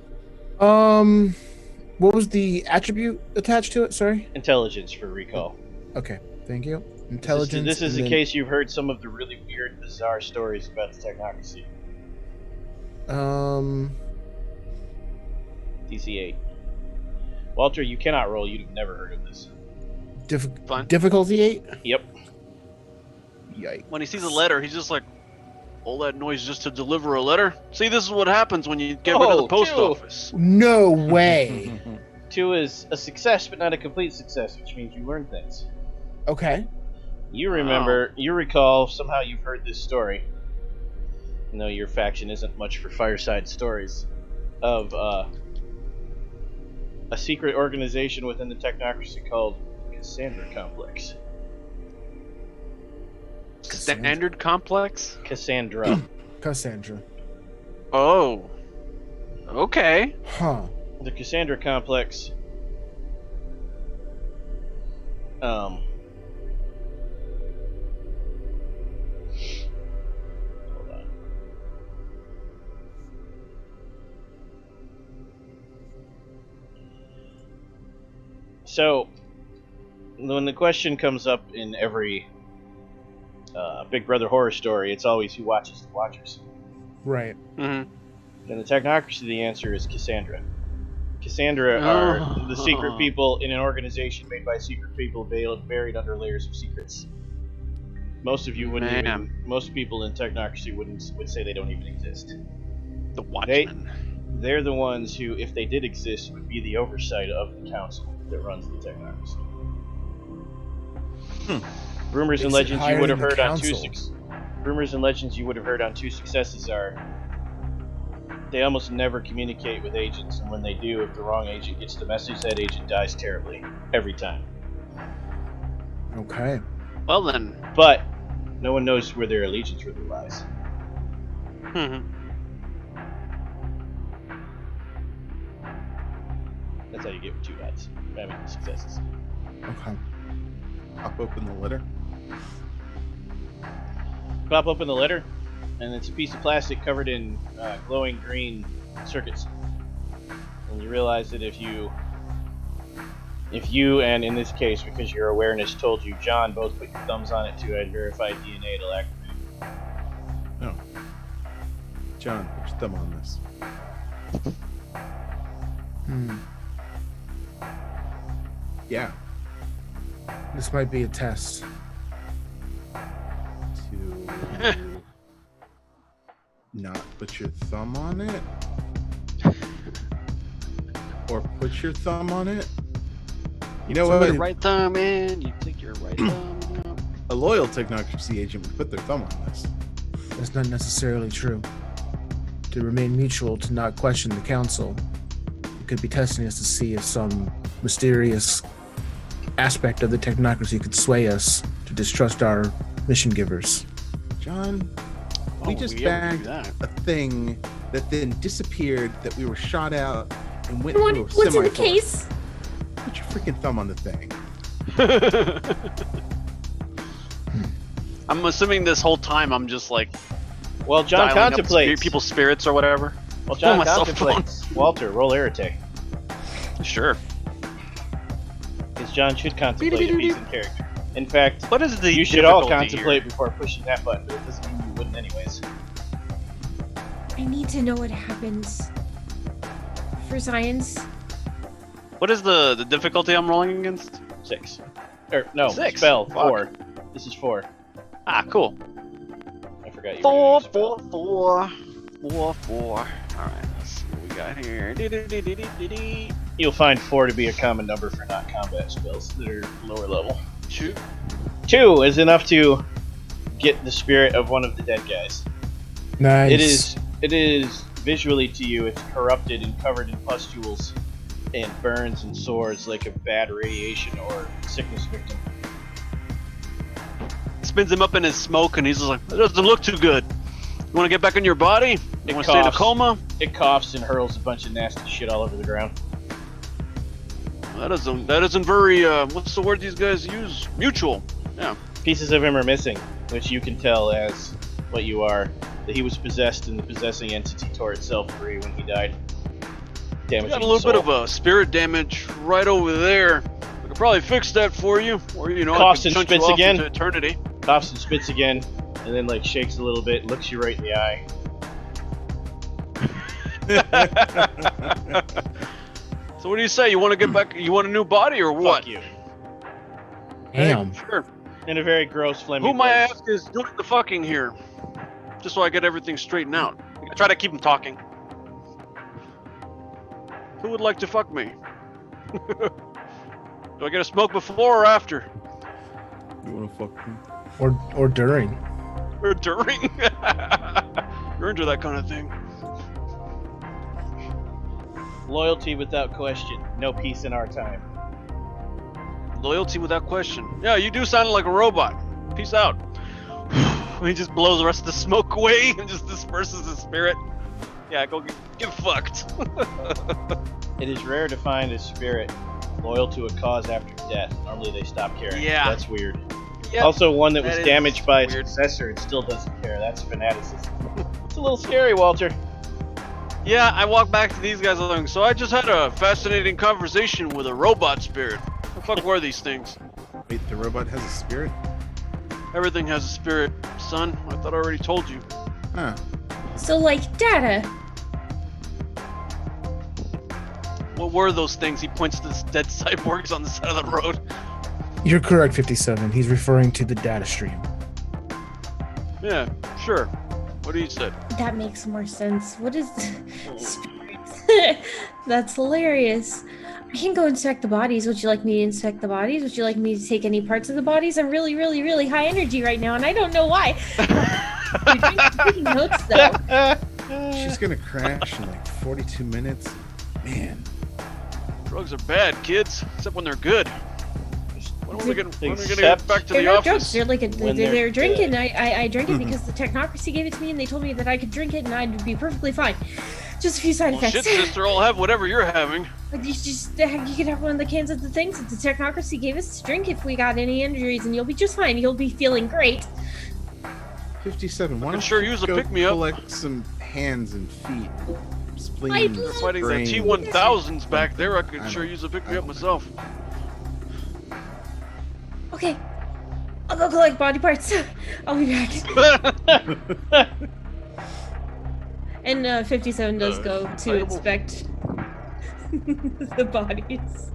What was the attribute attached to it? Sorry. Intelligence for recall. Okay, thank you. Intelligence. This is and in then- case you've heard some of the really weird, bizarre stories about the Technocracy. DC 8. Walter, you cannot roll. You've never heard of this. Fine. Difficulty 8? Yep. Yikes. When he sees a letter, he's just like, all that noise just to deliver a letter? See, this is what happens when you get rid of the post office. No way. 2 is a success, but not a complete success, which means you learn things. Okay. You remember, you recall, somehow you've heard this story, even though your faction isn't much for fireside stories, of a secret organization within the Technocracy called Cassandra Complex. Standard complex? Cassandra. Cassandra. Oh. Okay. Huh. The Cassandra Complex hold on. So when the question comes up in every Big Brother horror story, it's always who watches the Watchers. Right. Mm-hmm. In the Technocracy, the answer is Cassandra. Cassandra are the secret people in an organization made by secret people buried under layers of secrets. Most of you wouldn't even. Most people in Technocracy would say they don't even exist. The Watchmen. They're the ones who, if they did exist, would be the oversight of the council that runs the Technocracy. Rumors and legends you would have heard on Rumors and legends you would have heard on 2 successes are they almost never communicate with agents, and when they do, if the wrong agent gets the message, that agent dies terribly every time. Okay. Well then. But no one knows where their allegiance really lies. That's how you get 2 odds. I mean, successes. Okay. Pop open the letter. Pop open the letter, and it's a piece of plastic covered in glowing green circuits. And you realize that if you, and in this case, because your awareness told you, John, both put your thumbs on it to verified DNA, it'll activate. No. John, put your thumb on this. Yeah. This might be a test. To not put your thumb on it? Or put your thumb on it? You know what? Your right thumb in, you take your right thumb out. A loyal Technocracy agent would put their thumb on this. That's not necessarily true. To remain mutual, to not question the council, it could be testing us to see if some mysterious aspect of the Technocracy could sway us to distrust our mission givers. John, we just bagged a thing that then disappeared, that we were shot out and went through a What's in the semi-force. case? Put your freaking thumb on the thing. I'm assuming this whole time I'm just like, well, John dialing up contemplates. people's spirits or whatever. Well, John my cell contemplates. Walter, roll Arete. Sure. Because John should contemplate if he's in character. In fact, What is the you should all difficulty contemplate here? before pushing that button, but it doesn't mean you wouldn't anyways. I need to know what happens. For science. What is the difficulty I'm rolling against? 6. Or, no, 6. spell, Fuck. 4. This is 4. Ah, cool. I forgot you were Four, doing a spell. 4. All right, let's see what we got here. Dee-dee-dee-dee-dee-dee. You'll find 4 to be a common number for non-combat spells that are lower level. 2. 2 is enough to get the spirit of one of the dead guys. Nice. It is visually to you, it's corrupted and covered in pustules and burns and sores like a bad radiation or sickness victim. Spins him up in his smoke, and he's just like, "That doesn't look too good. You want to get back in your body? You want to stay in a coughs. coma? It coughs and hurls a bunch of nasty shit all over the ground. That isn't very. What's the word these guys use? Mutual. Yeah. Pieces of him are missing, which you can tell as what you are, that he was possessed and the possessing entity tore itself free when he died. Damaging Got a little his bit soul. of spirit damage right over there. We could probably fix that for you, or Coughs I and could chunt you spits off again. into eternity. Coughs and spits again, and then like shakes a little bit, looks you right in the eye. So what do you say? You want to get back? You want a new body or what? Fuck you. Damn. Sure. In a very gross, flaming Who my voice. ask is doing the fucking here? Just so I get everything straightened out. I try to keep him talking. Who would like to fuck me? Do I get a smoke before or after? You wanna fuck me? Or during. Or during? You're into that kind of thing. Loyalty without question. No peace in our time. Loyalty without question. Yeah, you do sound like a robot. Peace out. He just blows the rest of the smoke away and just disperses his spirit. Yeah, go get fucked. It is rare to find a spirit loyal to a cause after death. Normally they stop caring. Yeah. That's weird. Yep, Also, one that was that is damaged by its weird. successor and still doesn't care. That's fanaticism. It's a little scary, Walter. Yeah, I walk back to these guys along. So I just had a fascinating conversation with a robot spirit. What the fuck were these things? Wait, the robot has a spirit? Everything has a spirit, son. I thought I already told you. Huh. So, like, data. What were those things? He points to the dead cyborgs on the side of the road. You're correct, 57. He's referring to the data stream. Yeah, sure. What do you say? That makes more sense. What is spirits? That's hilarious. I can go inspect the bodies. Would you like me to inspect the bodies? Would you like me to take any parts of the bodies? I'm really, really, really high energy right now, and I don't know why. You're taking notes, though. She's gonna crash in like 42 minutes. Man. Drugs are bad, kids. Except when they're good. When are we gonna Except- get back to They're the not office? drugs. They're like When they're they're drinking. I drank it because the Technocracy gave it to me, and they told me that I could drink it and I'd be perfectly fine. Just a few side Well, effects. shit, sister, I'll have whatever you're having. Like, you can have one of the cans of the things that the Technocracy gave us to drink if we got any injuries, and you'll be just fine. You'll be feeling great. 57. Why I don't could sure you use a go pick-me-up. collect some hands and feet? I'd Spleens, love- Fighting the brains. T-1000s back there, I could I sure know. use a pick-me-up myself. Okay, I'll go collect body parts. I'll be back. And 57 does go to Bible. inspect the bodies.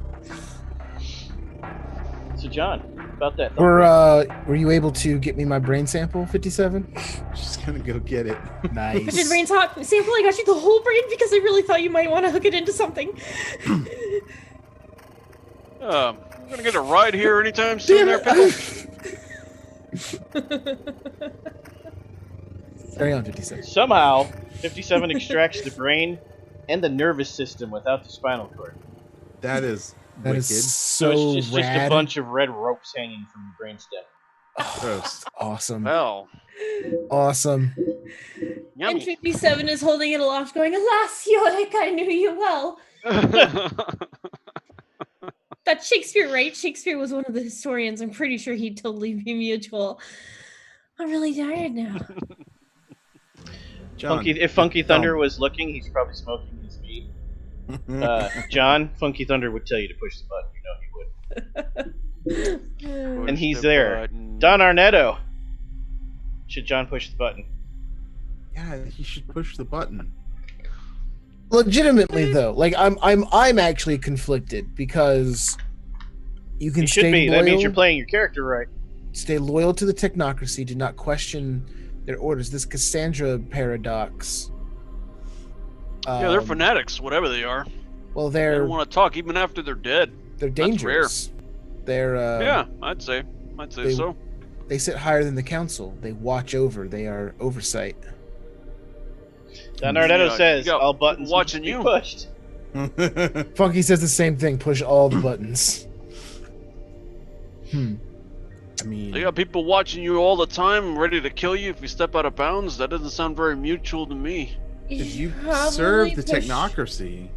So, John, about that. Were you able to get me my brain sample, 57? She's gonna go get it. Nice. But your brain's hot sample. I got you the whole brain because I really thought you might want to hook it into something. I'm gonna get a ride here anytime soon there, Pickle? Carry on, 57. Somehow, 57 extracts the brain and the nervous system without the spinal cord. That is That wicked. is So so it's just a rad. bunch of red ropes hanging from the brainstem. Gross. Awesome. Well, Awesome. And yummy. 57 is holding it aloft, going, "Alas, Yorick, I knew you well." That's Shakespeare, right? Shakespeare was one of the historians. I'm pretty sure he'd totally be mutual. I'm really tired now. John, If Funky Thunder was looking, he's probably smoking his weed. John, Funky Thunder would tell you to push the button. You know he would. And he's Push the there. button. Don Arnetto. Should John push the button? yeah, he should push the button. Legitimately though, like I'm actually conflicted because you can You stay should be. loyal, That means you're playing your character right. stay loyal to the Technocracy, do not question their orders. This Cassandra paradox. Yeah, they're fanatics, whatever they are. Well, They they're don't want to talk even after they're dead. they're that's rare. dangerous. They're Yeah, I'd say they- so. They sit higher than the council. They watch over. They are oversight. Don Arnetto Yeah, says you got all buttons watching must be you. pushed. Funky says the same thing. Push all the buttons. I mean, They got people watching you all the time, ready to kill you if you step out of bounds. That doesn't sound very mutual to me. if you Probably serve the push Technocracy,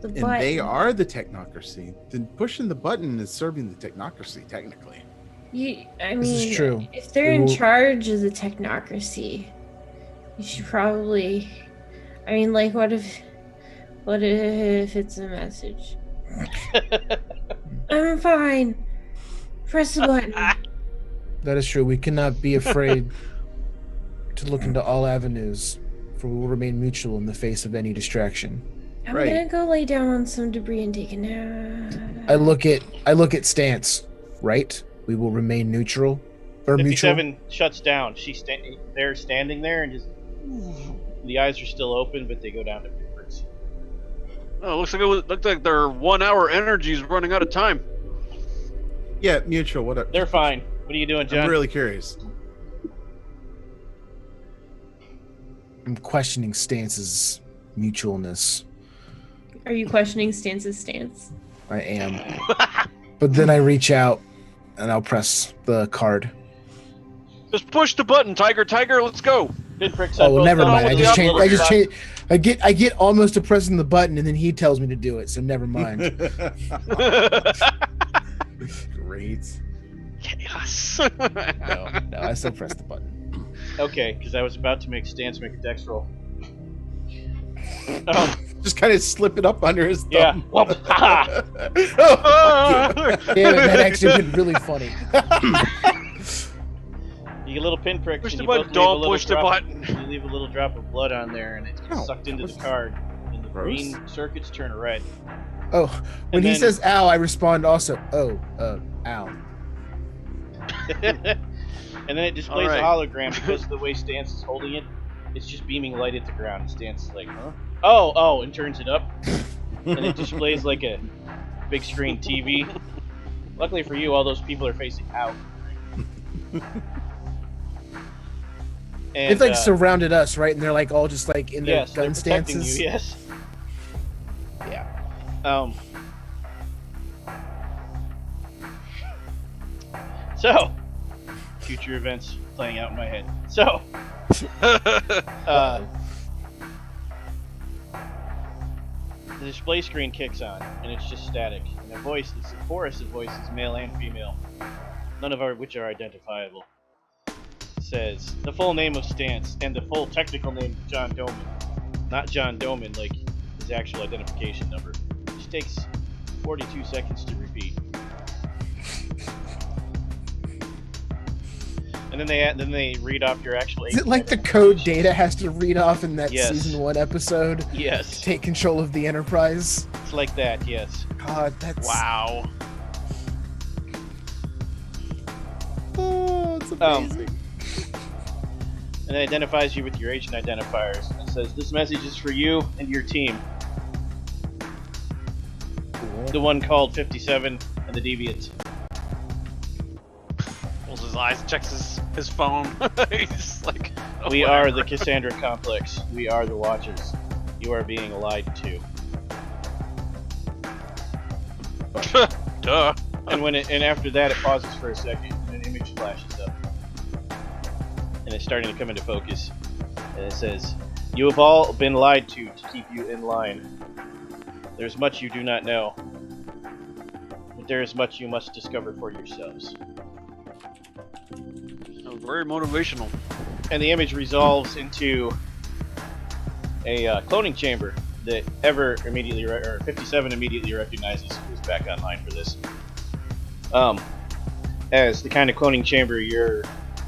the and they button. are the Technocracy, then pushing the button is serving the Technocracy, technically. I mean, This is true. if they're They in will- charge of the Technocracy, you should probably. I mean, like, what if it's a message? I'm fine. Press the button. that is true. We cannot be afraid to look into all avenues, for we will remain mutual in the face of any distraction. I'm Right. gonna go lay down on some debris and take a nap. I look at Stance. Right. We will remain neutral. Or mutual. 57 shuts down. They're standing there and just the eyes are still open, but they go down to pinpricks. Oh, looks like their 1 hour energy is running out of time. Yeah, mutual. What? They're fine. What are you doing, John? I'm really curious. I'm questioning Stance's mutualness. Are you questioning Stance's stance? I am. But then I reach out and I'll press the card. Just push the button, Tiger. Let's go. Pinpricks Oh, on well, both never sides. mind. I with just the changed. upload I just box. changed. I get almost to pressing the button, and then he tells me to do it. So never mind. Great. Chaos. No, I still press the button. Okay, because I was about to make Stance make a dex roll. Oh, Just kind of slip it up under his yeah. thumb. Well, haha. Oh, Damn it, that actually been really funny. You get a little pinprick. Push and the you button. both leave a Don't little push the drop- button. You leave a little drop of blood on there, and it gets Ow. sucked into the What's- card, and the Gross. green circuits turn red. Oh, when And he then- says "ow," I respond also, "Oh, ow." And then it displays All right. a hologram because of the way Stance is holding it. It's just beaming light at the ground. And Stance is like, huh? Oh, and turns it up. And it displays like a big screen TV. Luckily for you, all those people are facing out. And, It's like surrounded us, right? And they're like all just like in their yes, they're gun protecting stances. you, yes. Yeah. So, future events playing out in my head. So, the display screen kicks on, and it's just static. And it's a chorus of voices, male and female, none of which are identifiable. Says the full name of Stance and the full technical name of John Doman. Not John Doman like his actual identification number, which takes 42 seconds to repeat. And then they read off your actual. Is it like the code Data has to read off in that Yes. season 1 episode to Yes, take control of the Enterprise? it's like that. Yes. God, that's Wow. Oh, it's amazing. And it identifies you with your agent identifiers. And it says this message is for you and your team. Cool. The one called 57 and the Deviants. Pulls his eyes, checks his phone. He's like, oh, We are whatever. the Cassandra Complex. We are the Watchers. You are being lied to. Duh. And after that, it pauses for a second, and an image flashes up, and it's starting to come into focus. And it says, "You have all been lied to keep you in line. There's much you do not know, but there is much you must discover for yourselves." Oh, very motivational. And the image resolves into a cloning chamber that 57 immediately recognizes who's back online for this. As the kind of cloning chamber your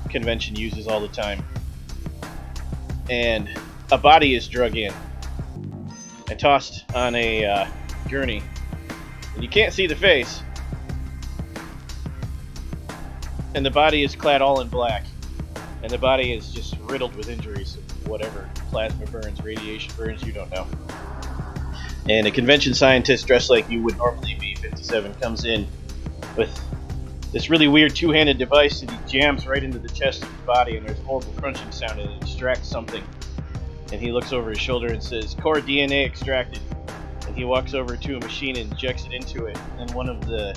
convention uses all the time. And a body is drug in and tossed on a gurney. And you can't see the face. And the body is clad all in black. And the body is just riddled with injuries of whatever. Plasma burns, radiation burns, you don't know. And a convention scientist dressed like you would normally be, 57, comes in with this really weird two-handed device that he jams right into the chest of the body, and there's a horrible crunching sound, and it extracts something. And he looks over his shoulder and says, "Core DNA extracted." And he walks over to a machine and injects it into it, and one of the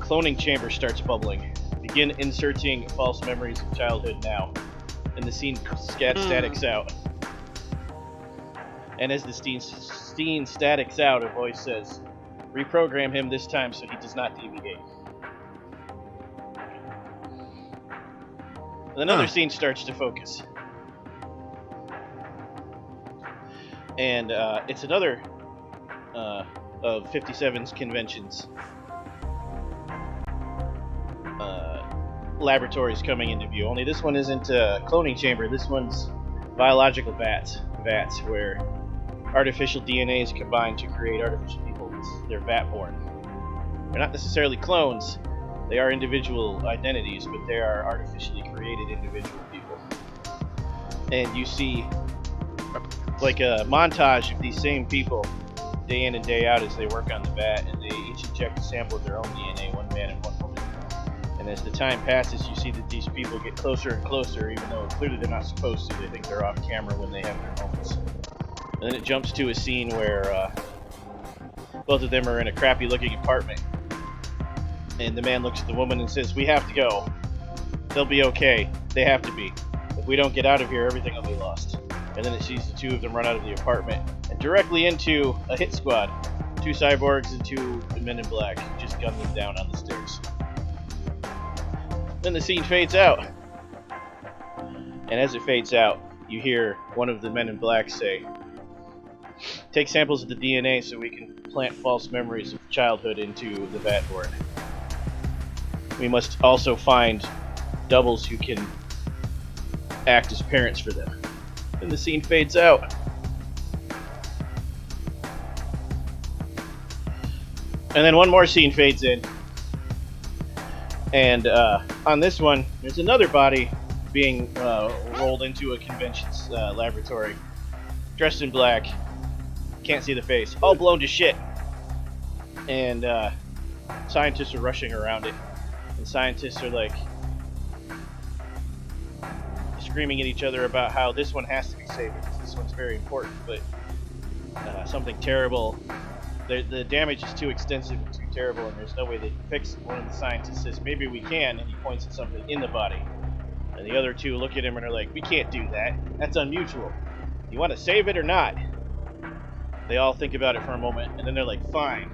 cloning chambers starts bubbling. Begin inserting false memories of childhood now. And the scene statics out. And as the scene statics out, a voice says, "Reprogram him this time so he does not deviate." And another scene starts to focus. And it's another of 57's conventions. Laboratories coming into view. Only this one isn't a cloning chamber. This one's biological vats where artificial DNAs combined to create artificial people. They're vat-born. They're not necessarily clones. They are individual identities, but they are artificially created individual people. And you see like a montage of these same people day in and day out as they work on the vat, and they each inject a sample of their own DNA, one man and one woman. And as the time passes, you see that these people get closer and closer, even though clearly they're not supposed to. They think they're off camera when they have their moments. And then it jumps to a scene where both of them are in a crappy-looking apartment. And the man looks at the woman and says, "We have to go. They'll be okay. They have to be. If we don't get out of here, everything will be lost." And then it sees the two of them run out of the apartment and directly into a hit squad. 2 cyborgs and 2 men in black just gun them down on the stairs. Then the scene fades out. And as it fades out, you hear one of the men in black say, "Take samples of the DNA so we can plant false memories of childhood into the vat-born. We must also find doubles who can act as parents for them." And the scene fades out. And then one more scene fades in. And on this one, there's another body being rolled into a convention's laboratory. Dressed in black. Can't see the face. All blown to shit. And scientists are rushing around it. And scientists are like screaming at each other about how this one has to be saved because this one's very important, but something terrible. The damage is too extensive and too terrible, and there's no way they can fix it. One of the scientists says, "Maybe we can," and he points at something in the body. And the other two look at him and are like, "We can't do that. That's unmutual. You want to save it or not?" They all think about it for a moment, and then they're like, "Fine."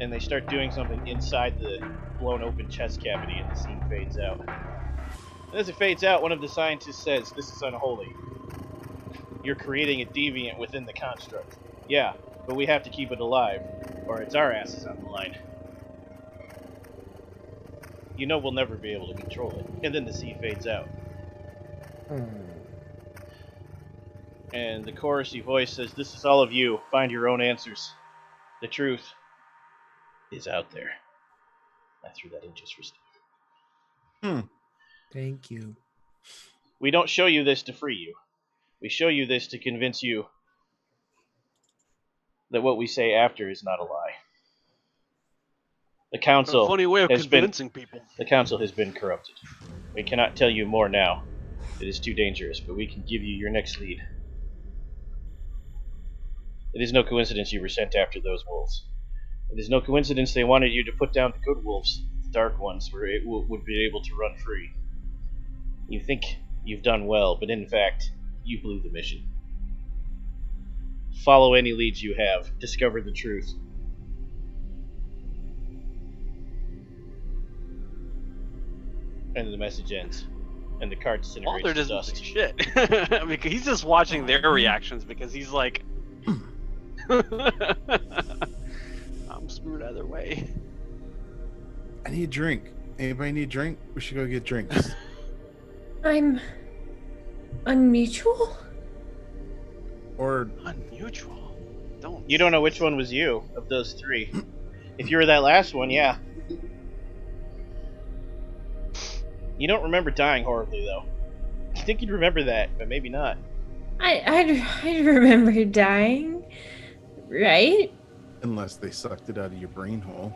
And they start doing something inside the blown open chest cavity, and the scene fades out. And as it fades out, one of the scientists says, "This is unholy. You're creating a deviant within the construct." "Yeah, but we have to keep it alive, or it's our asses on the line. You know we'll never be able to control it." And then the scene fades out. And the chorusy voice says, "This is all of you. Find your own answers. The truth is out there." I threw that in just for Steve. Thank you. We don't show you this to free you. We show you this to convince you that what we say after is not a lie. The council A funny way of has convincing people. The council has been corrupted. We cannot tell you more now. It is too dangerous, but we can give you your next lead. It is no coincidence you were sent after those wolves. It is no coincidence they wanted you to put down the good wolves, the dark ones, where it would be able to run free. You think you've done well, but in fact, you blew the mission. Follow any leads you have. Discover the truth. And the message ends. And the card disintegrates Walter to doesn't dust. say shit. I mean, he's just watching their reactions because he's like, I'm screwed either way. I need a drink. Anybody need a drink? We should go get drinks. I'm unmutual? Or Unusual. You don't know which one was you of those three. If you were that last one, yeah. You don't remember dying horribly, though. You think you'd remember that, but maybe not. I remember dying, right? unless they sucked it out of your brain hole.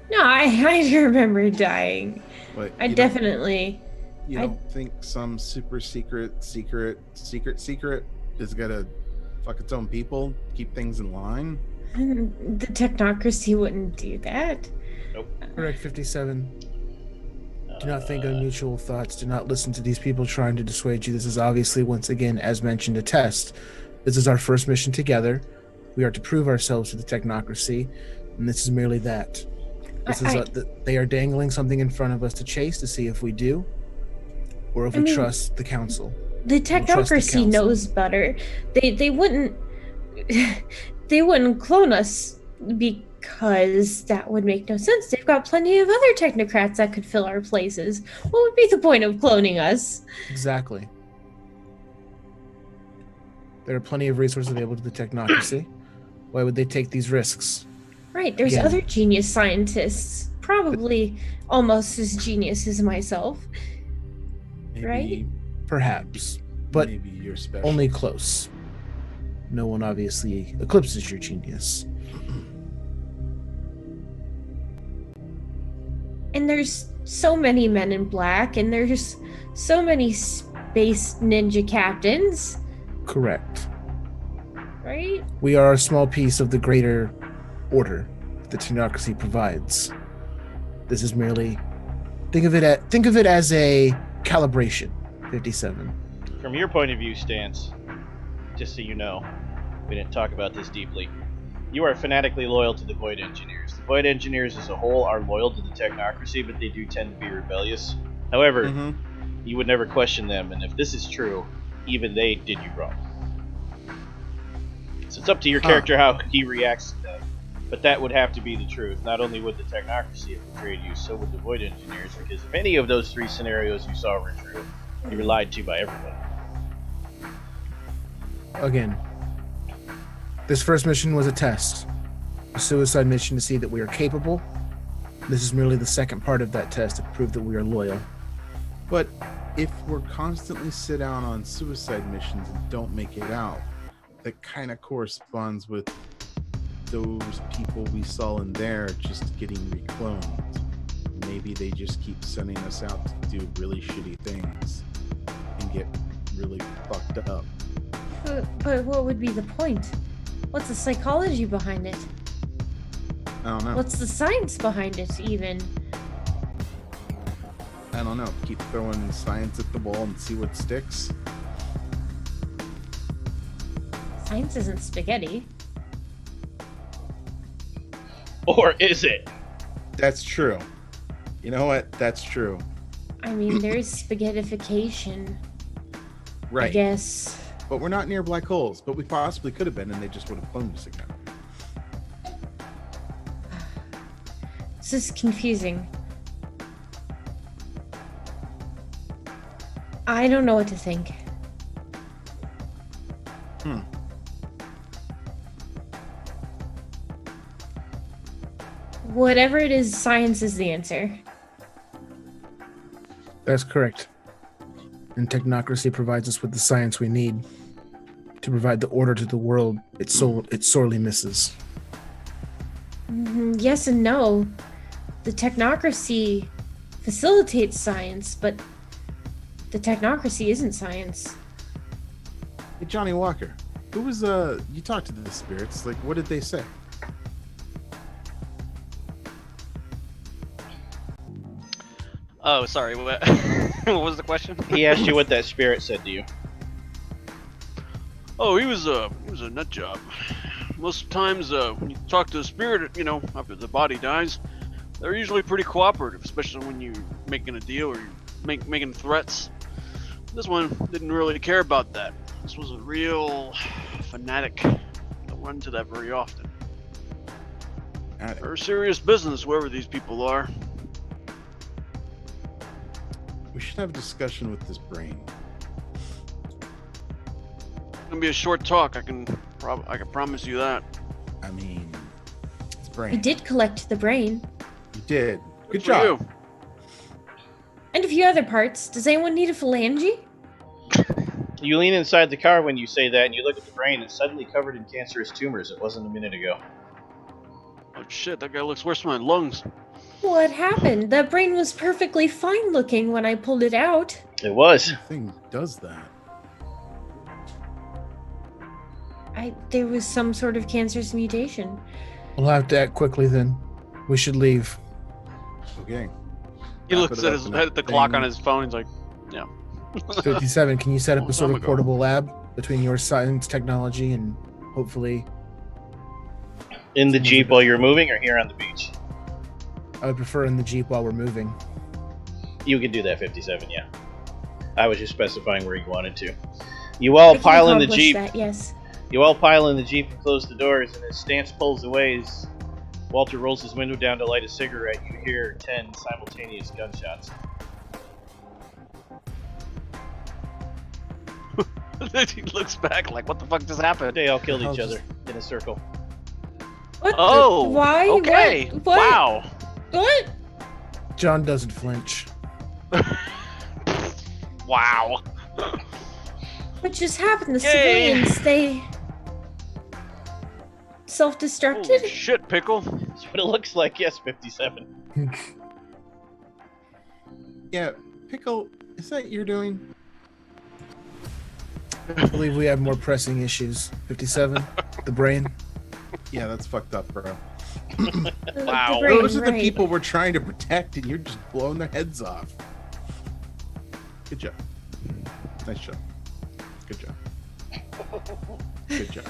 No, I remember dying. But I definitely. You don't think some super secret is gonna fuck its own people, keep things in line? The Technocracy wouldn't do that. Nope. Correct 57. Do not think unusual thoughts. Do not listen to these people trying to dissuade you. This is obviously, once again, as mentioned, a test. This is our first mission together. We are to prove ourselves to the Technocracy, and this is merely that. They are dangling something in front of us to chase to see if we do, or if we trust the council. The Technocracy knows better. They wouldn't. They wouldn't clone us Because that would make no sense. They've got plenty of other technocrats that could fill our places. What would be the point of cloning us? Exactly. There are plenty of resources available to the Technocracy. Why would they take these risks? Right, there's Again. other genius scientists, probably almost as genius as myself. Maybe, Right? Perhaps, but maybe you're special. only close. No one obviously eclipses your genius. And there's so many men in black, and there's so many space ninja captains, Correct. right? We are a small piece of the greater order the Technocracy provides. This is merely think of it as a calibration. 57. From your point of view, Stance, just so you know, we didn't talk about this deeply. You are fanatically loyal to the Void Engineers. The Void Engineers as a whole are loyal to the Technocracy, but they do tend to be rebellious. However, you would never question them, and if this is true, even they did you wrong. So it's up to your character how he reacts to that. But that would have to be the truth. Not only would the Technocracy have betrayed you, so would the Void Engineers, because if any of those three scenarios you saw were true, you were lied to by everyone. Again, this first mission was a test. A suicide mission to see that we are capable. This is merely the second part of that test to prove that we are loyal. But if we're constantly sit down on suicide missions and don't make it out, that kind of corresponds with those people we saw in there just getting recloned. Maybe they just keep sending us out to do really shitty things and get really fucked up. But what would be the point? What's the psychology behind it? I don't know. What's the science behind it, even? I don't know. Keep throwing science at the wall and see what sticks. Science isn't spaghetti. Or is it? That's true. You know what? That's true. I mean, there's spaghettification, I Right. guess. But we're not near black holes. But we possibly could have been, and they just would have cloned us again. This is confusing. I don't know what to think. Whatever it is, science is the answer. That's correct. And Technocracy provides us with the science we need to provide the order to the world it sorely misses. Yes and no. The Technocracy facilitates science, but the Technocracy isn't science. Hey, Johnny Walker, who was you talked to the spirits? Like, what did they say? Oh, sorry. What was the question? He asked you what that spirit said to you. Oh, he was a nut job. Most times, when you talk to a spirit, after the body dies, they're usually pretty cooperative, especially when you're making a deal or you're making threats. This one didn't really care about that. This was a real fanatic. Don't run into that very often. They're serious business, whoever these people are. We should have a discussion with this brain. It's gonna be a short talk. I can promise you that. I mean, it's I brain. did collect the brain. You did. Good For job. you. And a few other parts. Does anyone need a phalange? You lean inside the car when you say that, and you look at the brain. It's suddenly covered in cancerous tumors. It wasn't a minute ago. Oh shit, that guy looks worse than my lungs. What happened? The brain was perfectly fine looking when I pulled it out. It was. The thing does that. There was some sort of cancerous mutation. We'll have to act quickly then. We should leave. Okay. He Wrap looks it at up his in at a the clock thing. on his phone. He's like, yeah. 57, can you set up a sort Long of ago. portable lab between your science technology and hopefully... In the Jeep while you're moving, or here on the beach? I would prefer in the Jeep while we're moving. You can do that, 57, yeah. I was just specifying where you wanted to. You all I can pile in the accomplish Jeep. that, yes. You all pile in the Jeep and close the doors, and as Stance pulls away, Walter rolls his window down to light a cigarette. You hear 10 simultaneous gunshots. He looks back like, what the fuck just happened? They all killed each other in a circle. What? Oh, Why? okay. What? Wow. What? John doesn't flinch. Wow. What just happened? The Yay. civilians, they self-destructed? Holy shit, Pickle. That's what it looks like. Yes, 57. Yeah, Pickle, is that you're doing? I believe we have more pressing issues. 57, the brain. Yeah, that's fucked up, bro. Wow. brain, Those are the right. people we're trying to protect, and you're just blowing their heads off. Good job. Nice job. Good job. Good job.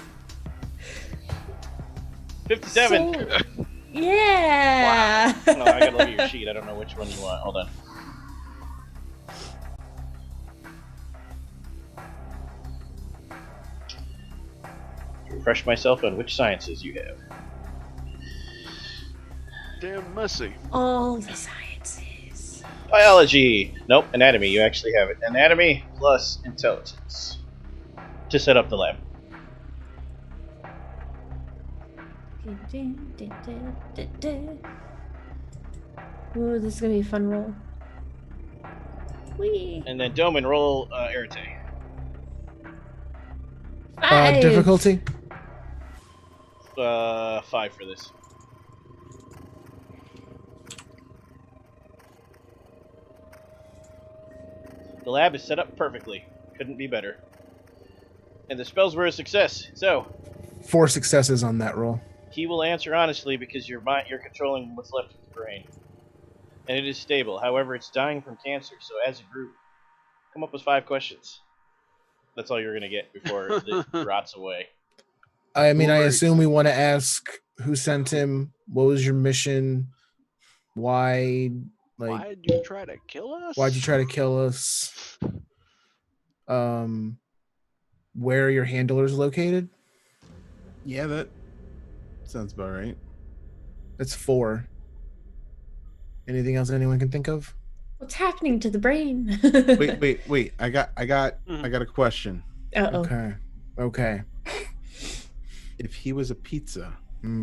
57. So- yeah. No, I gotta look at your sheet. I don't know which one you want. Hold on. Refresh myself on which sciences you have. Damn messy. All the sciences. Biology. Nope. Anatomy. You actually have it. Anatomy plus intelligence to set up the lab. Ooh, this is gonna be a fun roll. Whee! And then Doman, roll Arete. 5. Difficulty? 5 for this. The lab is set up perfectly. Couldn't be better. And the spells were a success. So, 4 successes on that roll. he will answer honestly because you're controlling what's left of the brain. And it is stable. However, it's dying from cancer. So as a group, come up with 5 questions. That's all you're going to get before it rots away. I mean, I Right. assume we want to ask who sent him, what was your mission, why, like, Why'd you try to kill us? why'd you try to kill us, where are your handlers located? Yeah, that sounds about right. That's 4. Anything else anyone can think of? What's happening to the brain? Wait. I got a question. Uh-oh. Okay. If he was a pizza,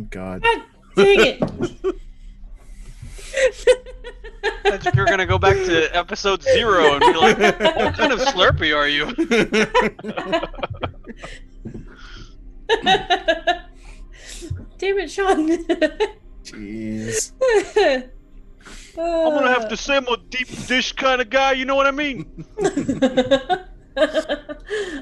God. God dang it. I thought you were gonna go back to episode 0 and be like, what kind of Slurpee are you? Damn it, Sean. Jeez. I'm gonna have to say I'm a deep dish kind of guy, you know what I mean?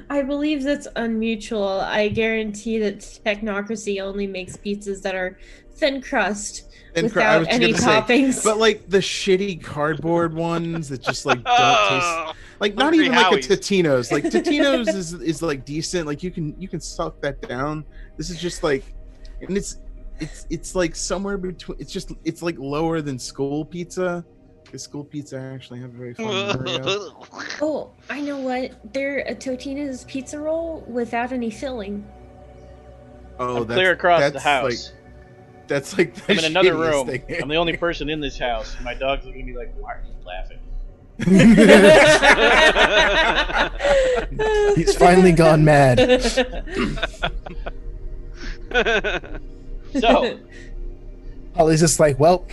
I believe that's unmutual. I guarantee that Technocracy only makes pizzas that are thin crust I without was any gonna say, toppings. but like the shitty cardboard ones that just like don't taste like not Hungry even like a Howie's. Totino's. Like Totino's is like decent. Like you can suck that down. This is just like, and it's like somewhere between. It's like lower than school pizza. Because school pizza I actually have a very fun memory of. Oh, I know what. They're a Totino's pizza roll without any filling. Oh, I'm clear across the house. That's like the I'm in another shittiest room. thing. I'm the only person in this house. My dog's looking at me like, why are you laughing? He's finally gone mad. So, Holly's just like, well,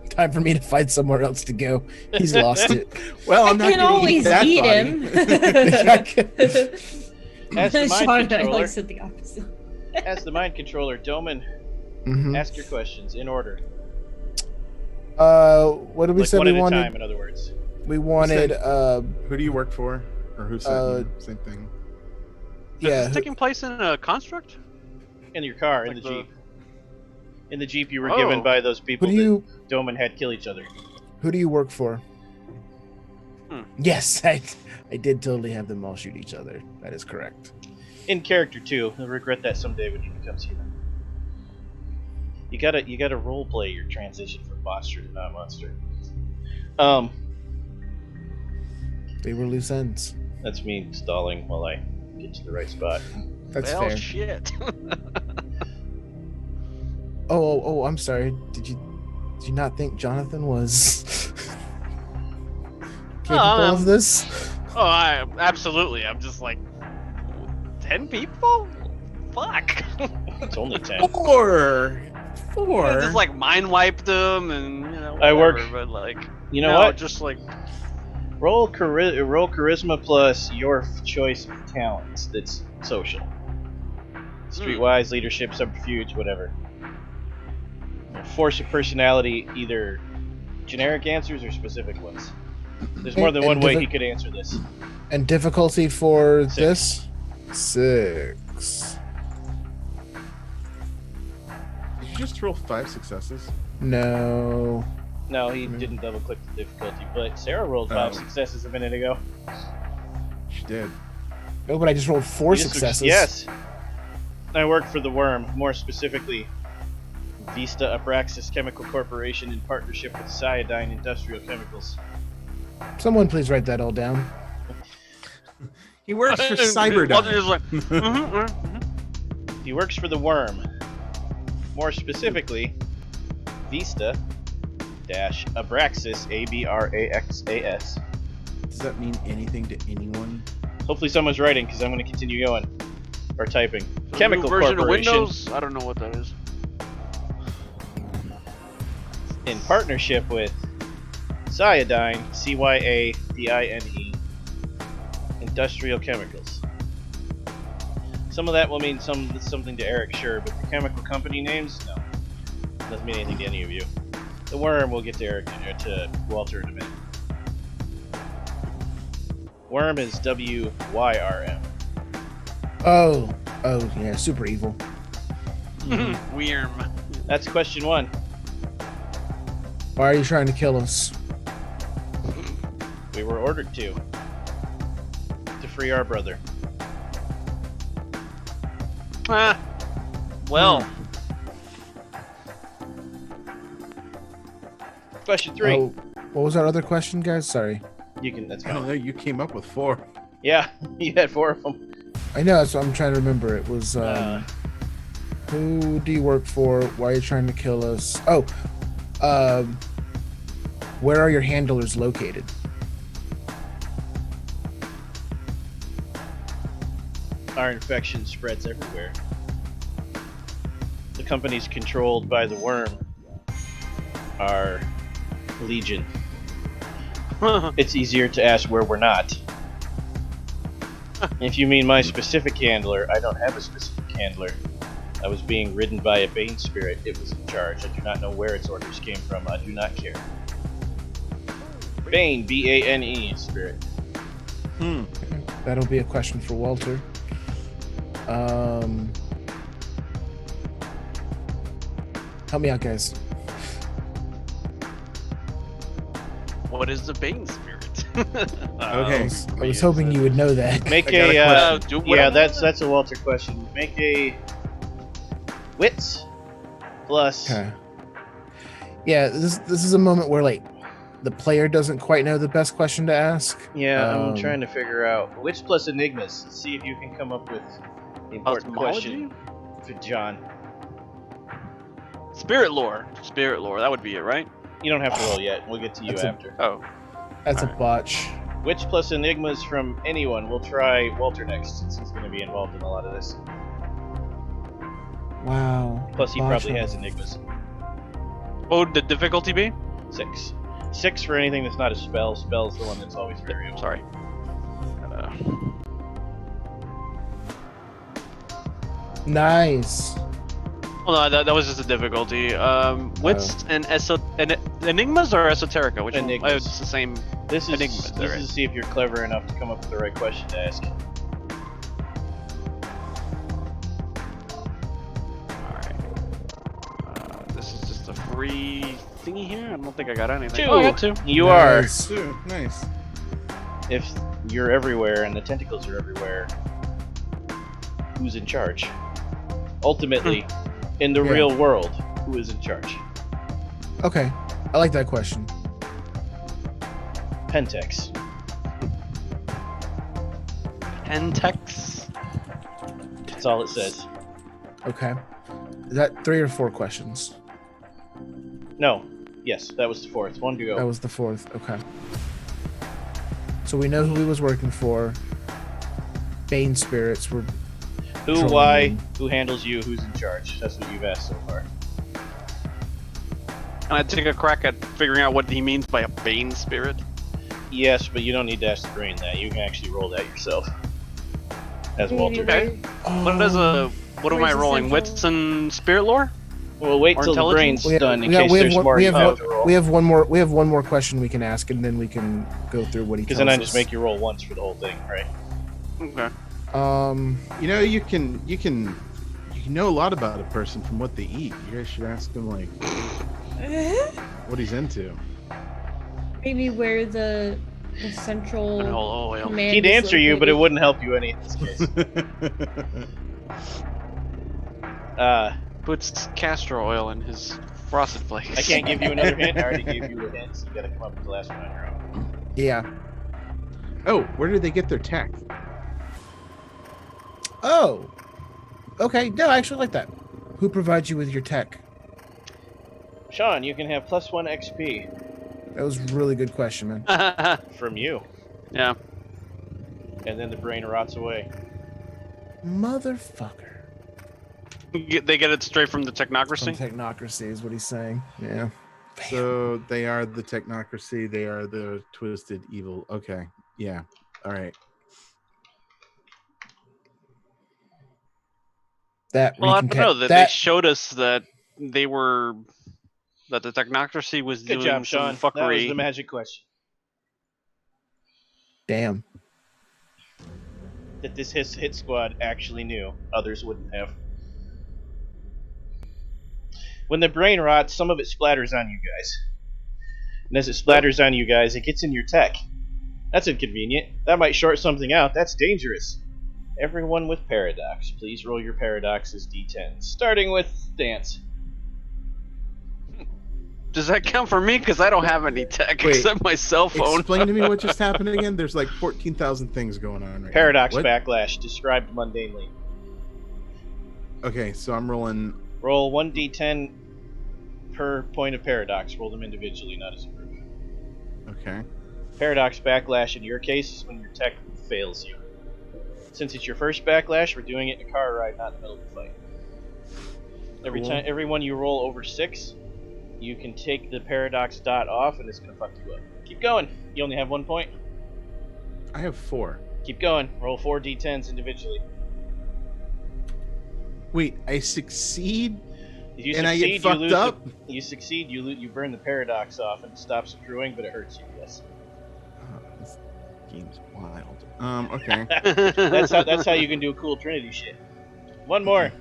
time for me to find somewhere else to go. He's lost it. Well, I'm I not can gonna always that eat body. him. as the mind Sean and I controller, like said the opposite. as the mind controller, Doman, Mhm. ask your questions in order. What did we Like say one we at a wanted? time, in other words. We wanted, Who do you work for, or who sent you? Same thing. Is yeah. this taking place in a construct? In your car, in Like the the- Jeep. In the Jeep you were Oh. given by those people Who do that Doman had kill each other. you work for? Hmm. Yes, I did totally have them all shoot each other. That is correct. In character too. You'll regret that someday when you become human. You gotta role play your transition from monster to non-monster. They were loose ends. That's me stalling while I get to the right spot. That's well, fair. shit. Oh, I'm sorry. Did you not think Jonathan was capable of this? Oh, absolutely. I'm just like 10 people. Fuck. It's only 10. Four. I just like mind wiped them and whatever, I work- but like You know no, what? just like Roll charisma plus your choice of talents that's social. Streetwise, leadership, subterfuge, whatever. Force of personality, either generic answers or specific ones. There's more than one way he could answer this. And difficulty for 6. this? 6. Did you just roll 5 successes? No. No, he didn't double click the difficulty, but Sarah rolled 5 successes a minute ago. She did. No, but I just rolled 4 Yes, successes. Yes. I work for the Worm, more specifically Vista Abraxas Chemical Corporation in partnership with Cyanide Industrial Chemicals. Someone please write that all down. He works for Walter's Cyberdyne. just like, He works for the Worm. More specifically, Vista Abraxas, Abraxas. Does that mean anything to anyone? Hopefully someone's writing, because I'm going to continue going. Or typing. a Chemical new version Corporation. of Windows. I don't know what that is. In partnership with Cyanide, Cyadine, Industrial Chemicals. Some of that will mean something to Eric, sure, but the chemical company names, no. Doesn't mean anything to any of you. The Worm will get to Eric to Walter in a minute. Worm is WYRM. Oh, yeah, super evil. Weird. That's question 1. Why are you trying to kill us? We were ordered to free our brother. Well, Question 3. Oh, what was our other question, guys? Sorry. You can. That's I don't fine. know. You came up with 4. Yeah, you had 4 of them. I know, that's what I'm trying to remember. It was, who do you work for? Why are you trying to kill us? Oh, where are your handlers located? Our infection spreads everywhere. The companies controlled by the Worm are Legion. It's easier to ask where we're not. If you mean my specific handler, I don't have a specific handler. I was being ridden by a Bane spirit. It was in charge. I do not know where its orders came from. I do not care. Bane, B-A-N-E, spirit. That'll be a question for Walter. Help me out, guys. what is the Bane spirit? Okay. I was hoping you would know that. Make I got a a, question. yeah, that's a Walter question. Make a wits plus. Okay. Yeah, this is a moment where like the player doesn't quite know the best question to ask. Yeah, I'm trying to figure out wits plus enigmas. See if you can come up with the important Cosmology? question for John. Spirit lore. That would be it, right? You don't have to roll yet. We'll get to you That's a- after. Oh, That's a Alright. botch. Wits plus enigmas from anyone. We'll try Walter next, since he's going to be involved in a lot of this. Wow. Plus, he Botch probably on- has enigmas. what would the difficulty be? 6. 6 for anything that's not a spell. Spell's the one that's always variable. Sorry. Nice. Well, no, that was just a difficulty. Wits and enigmas or esoterica? Which Enigmas. one? It's the same. This is Enigmas, this alright. is to see if you're clever enough to come up with the right question to ask. Alright. This is just a free thingy here. I don't think I got anything. 2. Oh, I got 2. You are. Nice. Ooh, nice. If you're everywhere and the tentacles are everywhere, who's in charge? Ultimately, in the Yeah. real world, who is in charge? Okay. I like that question. Pentex. Pentex. That's all it says. Okay. Is that 3 or 4 questions? No. Yes, that was the fourth. One to go. That was the 4th. Okay. So we know who he was working for. Bane spirits were. Who, trolling why, him. who handles you, who's in charge? That's what you've asked so far. Can I take a crack at figuring out what he means by a Bane spirit? Yes, but you don't need to ask the brain that. You can actually roll that yourself. As Walter. Okay. What am I Where's the rolling? central- Wits and spirit lore? Well, wait Or till the intelligence? brain's done in case there's more you have to roll. We have one more. We have one more question we can ask, and then we can go through what he. Because Tells then I us. just make you roll once for the whole thing, right? Okay. You know, you can know a lot about a person from what they eat. You guys should ask him like what he's into. Maybe where the central Oil. command He'd is answer you, but it located. wouldn't help you any in this case. Puts castor oil in his frosted flakes. I can't give you another hint. I already gave you a hint, so you gotta come up with the last one on your own. Yeah. Oh, where did they get their tech? Oh. Okay. No, I actually like that. Who provides you with your tech? Sean, you can have +1 XP That was a really good question, man. from you, Yeah. and then the brain rots away. Motherfucker. They get it straight from the From Technocracy? Technocracy is what he's saying. Yeah. So they are the Technocracy. They are the twisted evil. Okay. Yeah. All right. That. Well, I don't know. They that showed us that they were... That the Technocracy was Good doing job, some Sean. That was fuckery. the magic question. Damn. That this hit squad actually knew. Others wouldn't have. When the brain rots, some of it splatters on you guys. And as it splatters on you guys, it gets in your tech. That's inconvenient. That might short something out. That's dangerous. Everyone with Paradox, please roll your Paradox as D10. Starting with Dance. Does that count for me? Because I don't have any tech Wait. except my cell phone. Explain to me what just happened again. There's like 14,000 things going on right Paradox now. What? Backlash, described mundanely. Okay, so I'm rolling. Roll 1d10 per point of Paradox. Roll them individually, not as a group. Okay. Paradox Backlash in your case is when your tech fails you. Since it's your first Backlash, we're doing it in a car ride, not in the middle of the fight. Cool. Every one you roll over 6, you can take the Paradox dot off, and it's gonna fuck you up. Keep going. You only have 1 point. I have 4. Keep going. Roll 4 d10s individually. Wait, I succeed? If you And succeed, I get you fucked lose up? You succeed, you burn the Paradox off, and it stops accruing, but it hurts you. Yes. Oh, this game's wild. Okay. That's how you can do cool Trinity shit. One more.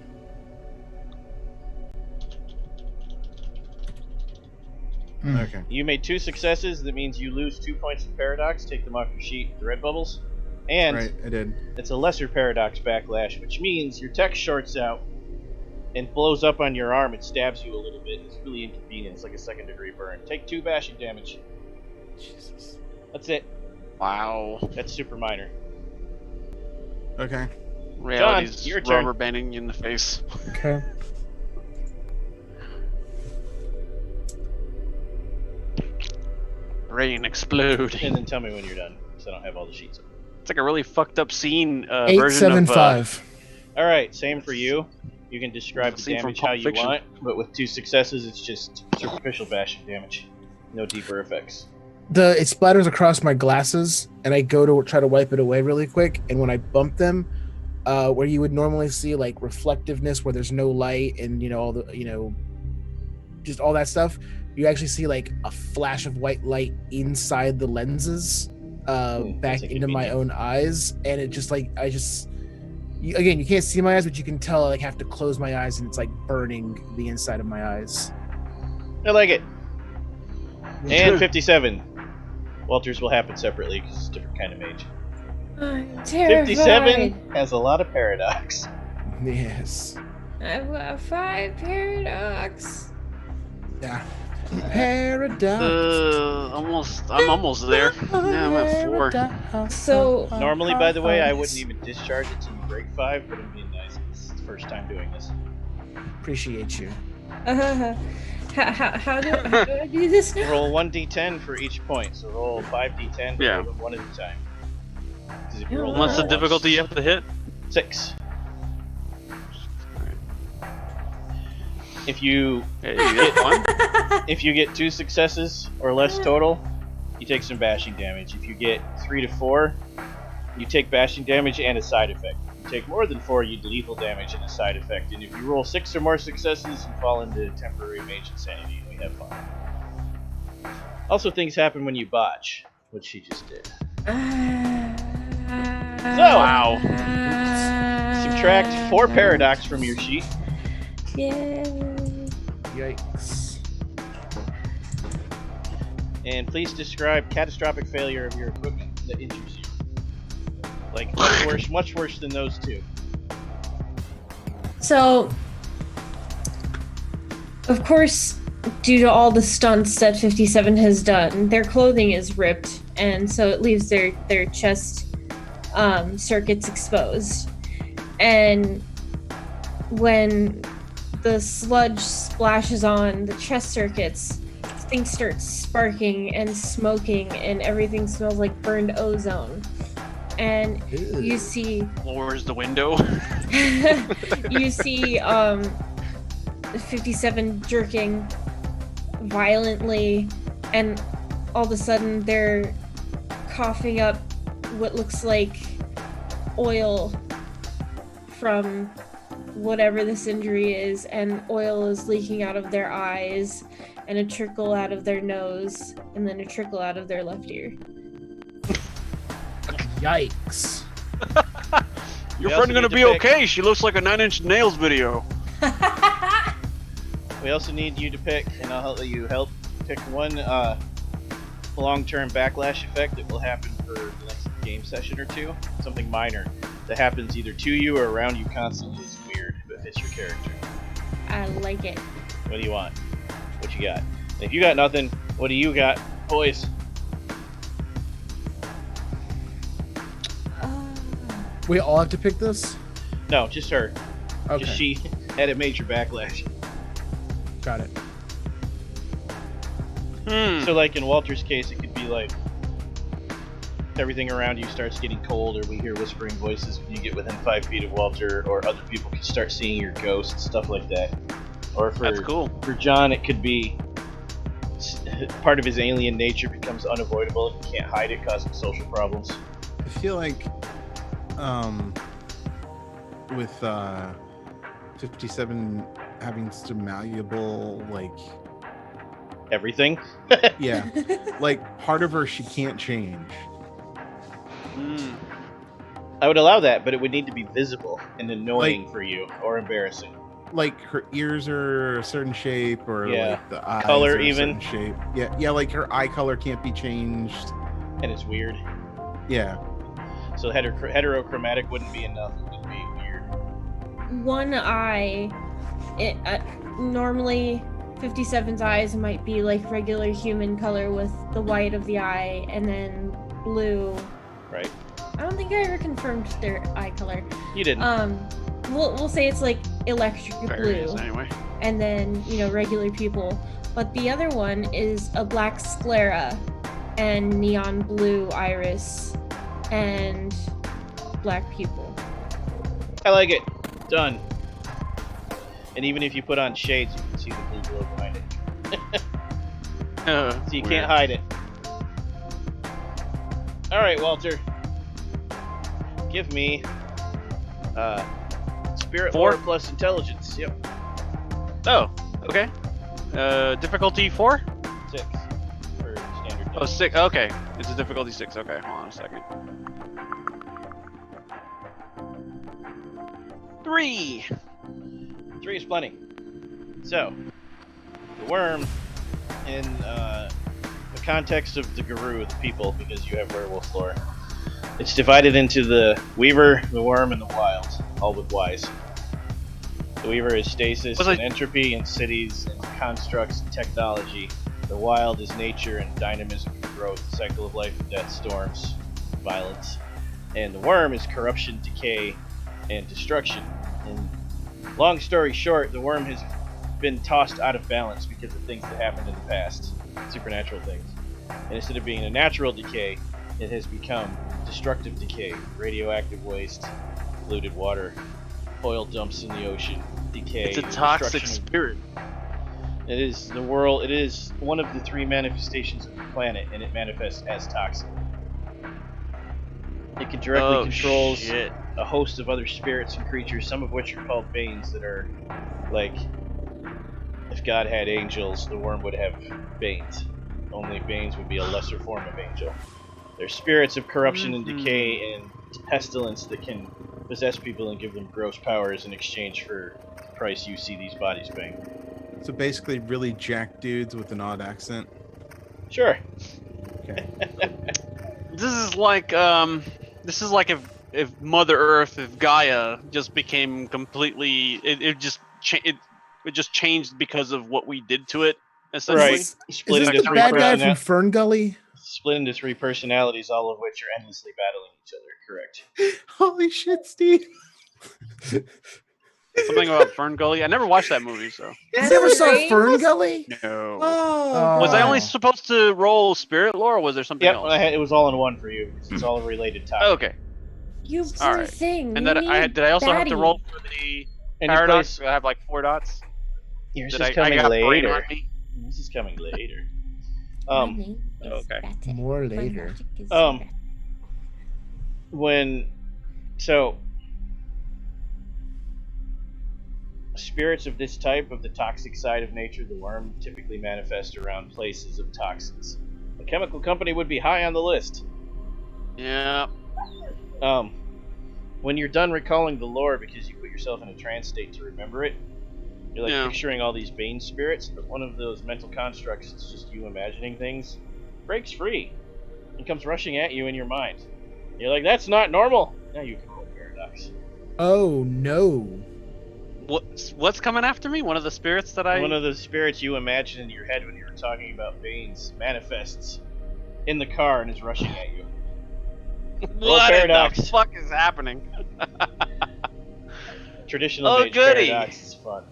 Okay. You made 2 successes. That means you lose 2 points of Paradox. Take them off your sheet. The red bubbles. And Right, I did. it's a lesser Paradox Backlash, which means your tech shorts out and blows up on your arm and stabs you a little bit. It's really inconvenient. It's like a 2nd degree burn. Take 2 bashing damage. Jesus. That's it. Wow. That's super minor. Okay. Reality's your turn. rubber banding you in the face. Okay. Brain exploding. And then tell me when you're done, because I don't have all the sheets up. It's like a really fucked up scene version of 875. All right, same for you. You can describe the Scene from damage how Pulp you Fiction. want, but with 2 successes, it's just superficial bashing damage. No deeper effects. It splatters across my glasses, and I go to try to wipe it away really quick. And when I bump them, where you would normally see like reflectiveness, where there's no light, and all the just all that stuff, you actually see like a flash of white light inside the lenses, back that's into my inconvenient. own eyes, and it just like again, you can't see my eyes, but you can tell I like have to close my eyes, and it's like burning the inside of my eyes. I like it. And 57. Walters will happen separately because it's a different kind of mage. I'm terrified. 57 has a lot of paradox. Yes. I've got 5 paradox. Yeah. Paradox. I'm almost there. Yeah, I'm at 4. So Normally, by the way, I wouldn't even discharge it till you break 5, but I'm being nice. It's the first time doing this. Appreciate you. How do I do this now? Roll 1d10 for each point. So roll 5d10, but Yeah. do them one at a time. 'Cause if you roll What's the them all at difficulty you once- have to hit? 6. If you Hey, you get one. if you get 2 successes or less total, you take some bashing damage. If you get 3 to 4, you take bashing damage and a side effect. If you take more than 4, you do lethal damage and a side effect. And if you roll 6 or more successes, you fall into temporary mage insanity, and we have fun. Also, things happen when you botch, which she just did. Wow. Subtract 4 paradox from your sheet. Yeah. Yikes. And please describe catastrophic failure of your equipment that injures you. Like, much worse than those two. So, of course, due to all the stunts that 57 has done, their clothing is ripped, and so it leaves their chest circuits exposed. And when the sludge splashes on the chest circuits, things start sparking and smoking, and everything smells like burned ozone. And you see Lowers the window. you see 57 jerking violently, and all of a sudden they're coughing up what looks like oil from whatever this injury is, and oil is leaking out of their eyes, and a trickle out of their nose, and then a trickle out of their left ear. Yikes. Your We also friend gonna need be to pick- okay. She looks like a 9 Inch Nails video. We also need you to pick, and I'll let you help pick one long-term backlash effect that will happen for the next game session or two. Something minor that happens either to you or around you constantly. It's weird, but fits your character. I like it. What do you want? What you got? And if you got nothing, what do you got, boys? We all have to pick this? No, just her. Okay. Just she had a major backlash. Got it. So, like in Walter's case, it could be like everything around you starts getting cold, or we hear whispering voices when you get within 5 feet of Walter, or other people can start seeing your ghost, stuff like that. Or That's cool. for John, it could be part of his alien nature becomes unavoidable and he can't hide it, causing social problems. I feel like with 57 having some malleable, like, Everything. yeah, like part of her she can't change. I would allow that, but it would need to be visible and annoying for you, or embarrassing. Like her ears are a certain shape, or Yeah. like the eyes Color are a even. certain shape. Yeah, like her eye color can't be changed. And it's weird. Yeah. So heterochromatic wouldn't be enough. It would be weird. One eye, normally 57's eyes might be like regular human color with the white of the eye and then blue. Right? I don't think I ever confirmed their eye color. You didn't. We'll say it's like electric Fairies, blue, anyway. and then regular people. But the other one is a black sclera and neon blue iris and black pupil. I like it. Done. And even if you put on shades, you can see the blue glow behind it. So you can't hide it. Alright, Walter. Give me Spirit 4 Lore plus Intelligence. Yep. Oh, okay. Difficulty 4? 6. For standard. Oh, 6. Okay. It's a difficulty 6. Okay, hold on a second. 3. 3 is plenty. So, the worm, in the context of the Guru, the people, because you have werewolf lore, it's divided into the Weaver, the Worm, and the Wild, all with Ys. The Weaver is stasis Was and I- entropy and cities and constructs and technology. The Wild is nature and dynamism and growth, cycle of life and death, storms, violence. And the Worm is corruption, decay, and destruction. And Long story short, the worm has been tossed out of balance because of things that happened in the past, supernatural things. And instead of being a natural decay, it has become destructive decay, radioactive waste, polluted water, oil dumps in the ocean, decay. It's a toxic destruction of- spirit. It is the world. It is one of the three manifestations of the planet, and it manifests as toxic. It can directly controls Shit. a host of other spirits and creatures, some of which are called Banes, that are like, if God had angels, the worm would have Banes. Only Banes would be a lesser form of angel. They're spirits of corruption and decay and pestilence that can possess people and give them gross powers in exchange for the price you see these bodies paying. So basically, really jack dudes with an odd accent. Sure. Okay. This is like if Mother Earth, if Gaia just became completely, it just changed because of what we did to it, essentially. Right. Is Split this into the three bad guy persona- from Fern Gully? Split into three personalities, all of which are endlessly battling each other. Correct. Holy shit, Steve! Something about Fern Gully. I never watched that movie, so. You never saw Right? Fern Gully? No. Oh, Was I Oh. only supposed to roll spirit lore, or was there something Yep, else? it was all in one for you. It's all a related topic. Okay. You All poor right. thing. And you then need did I also have to baddie. roll for the And you paradox? place- I have like 4 dots. Yours Did is I coming got brain later. on me? This is coming later. My name is okay. Betty. More My later. magic is Um, So spirits of this type, of the toxic side of nature, the worm, typically manifest around places of toxins. A chemical company would be high on the list. Yeah. When you're done recalling the lore, because you put yourself in a trance state to remember it, you're like picturing all these Bane spirits, but one of those mental constructs, it's just you imagining things, breaks free and comes rushing at you in your mind. You're like, that's not normal! Now you can roll paradox. Oh no. What's coming after me? One of the spirits that I. One of the spirits you imagined in your head when you were talking about Banes manifests in the car and is rushing at you. Roll What in paradox. the fuck is happening? Traditional Oh, Mage goody. paradox is fun.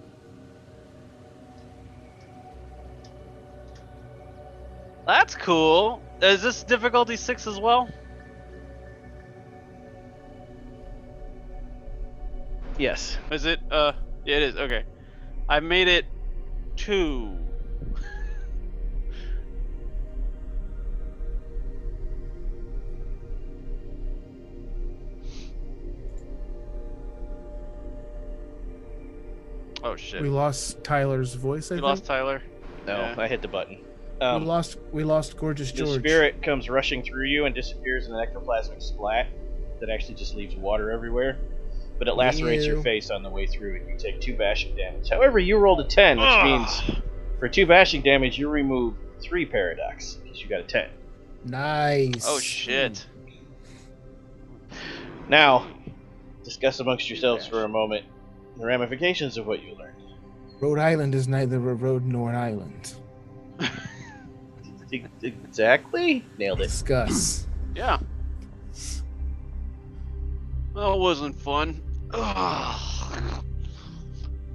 That's cool. Is this difficulty 6 as well? Yes. Is it? Yeah, it is. Okay. I made it 2. Oh shit. We lost Tyler's voice, I We think. lost Tyler. No, Yeah. I hit the button. We lost Gorgeous The George. spirit comes rushing through you and disappears in an ectoplasmic splat that actually just leaves water everywhere. But it lacerates your Ew. face on the way through, and you take 2 bashing damage. However, you rolled a 10, which Ugh. means for 2 bashing damage, you remove 3 paradox, because you got a 10. Nice. Oh shit. Now, discuss amongst yourselves for a moment the ramifications of what you learned. Rhode Island is neither a road nor an island. Exactly? Nailed it. Discuss. Yeah. That wasn't fun. Ugh.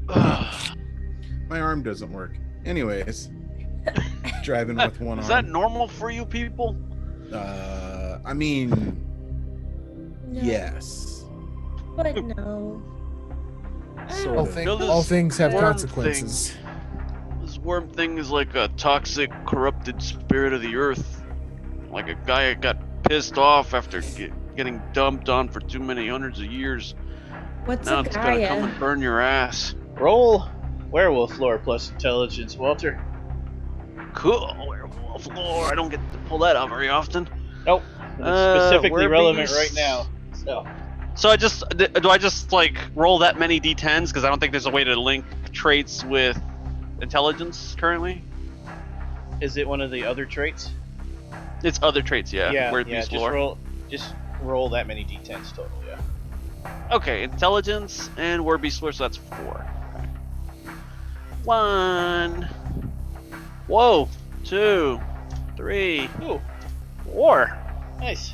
Ugh. My arm doesn't work. Anyways, driving with one Is that arm. normal for you people? I mean, No, yes. But no. Sort All, of. Feel this all things have worm consequences. This worm thing is like a toxic, corrupted spirit of the earth. Like a guy that got pissed off after getting dumped on for too many hundreds of years. What's Now a it's gonna come Gaia? and burn your ass. Roll werewolf lore plus intelligence, Walter. Cool. Werewolf lore. I don't get to pull that out very often. Nope. It's specifically relevant werbeast. right now. So, So do I just like roll that many d10s? Because I don't think there's a way to link traits with intelligence currently. is it one of the other traits? It's other traits, yeah. Word yeah. beast lore. Just roll that many d10s total. Yeah. Okay, intelligence and word beast lore, so that's 4. Okay. 1. Whoa. 2. 3. Ooh, 4. nice.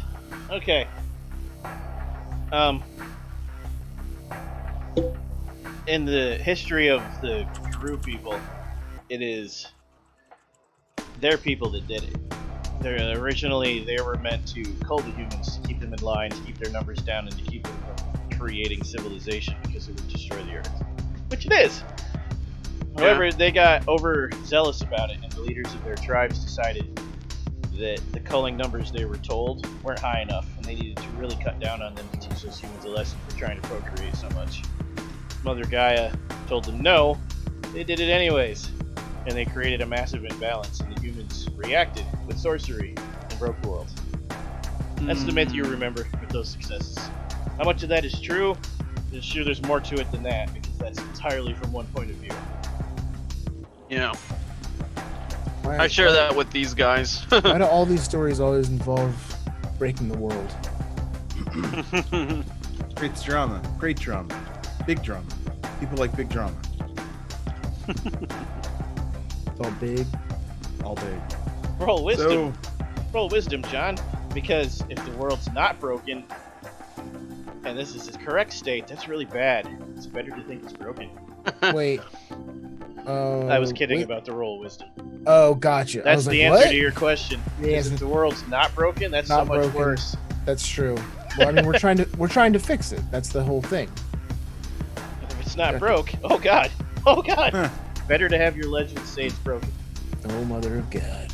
in the history of the Gru people, it is their people that did it. Originally, they were meant to cull the humans, to keep them in line, to keep their numbers down, and to keep them from creating civilization because it would destroy the Earth. Which it is! However, they got overzealous about it, and the leaders of their tribes decided that the culling numbers they were told weren't high enough, and they needed to really cut down on them to teach those humans a lesson for trying to procreate so much. Mother Gaia told them no, they did it anyways, and they created a massive imbalance, and the humans reacted with sorcery and broke the world. That's the myth you remember with those successes. How much of that is true? I'm sure there's more to it than that, because that's entirely from one point of view. Yeah. I share that with these guys. Why do all these stories always involve breaking the world? Great drama. Great drama. Big drama. People like big drama. It's all big. All big. Roll wisdom. Roll wisdom, John. Because if the world's not broken, and this is its correct state, that's really bad. It's better to think it's broken. Wait. I was kidding about the roll wisdom. Oh, gotcha. That's the answer to your question. Yes. If the world's not broken, that's Not so much broken. worse. That's true. Well, I mean, we're trying to fix it. That's the whole thing. If it's not broke, oh god. Oh god. Huh. Better to have your legend say it's broken. Oh, mother of God.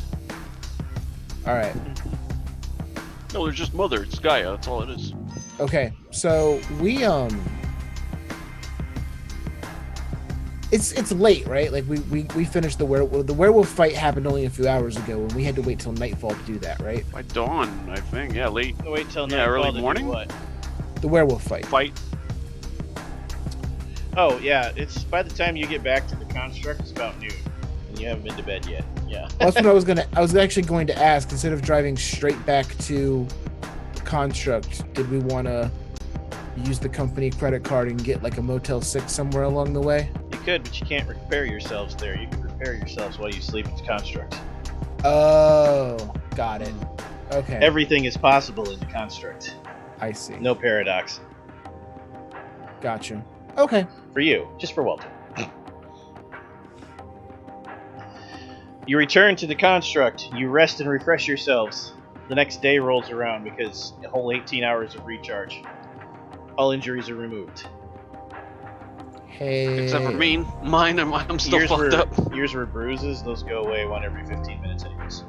All right. No, there's just Mother. It's Gaia. That's all it is. Okay. So we It's late, right? Like we finished the werewolf fight happened only a few hours ago, and we had to wait till nightfall to do that, right? By dawn, I think. Yeah, late. Wait till Yeah, nightfall early to do morning? what? The werewolf fight. Oh yeah, it's by the time you get back to the construct, it's about noon, and you haven't been to bed yet. Yeah. That's what I was actually going to ask. Instead of driving straight back to the construct, did we want to use the company credit card and get like a Motel 6 somewhere along the way? You could, but you can't repair yourselves there. You can repair yourselves while you sleep at the construct. Oh, got it. Okay. Everything is possible in the construct. I see. No paradox. Gotcha. Okay. For you, just for Walter. You return to the construct. You rest and refresh yourselves. The next day rolls around because a whole 18 hours of recharge. All injuries are removed. Hey. Except for me. I'm still fucked up. Yours were bruises. Those go away 1 every 15 minutes anyways.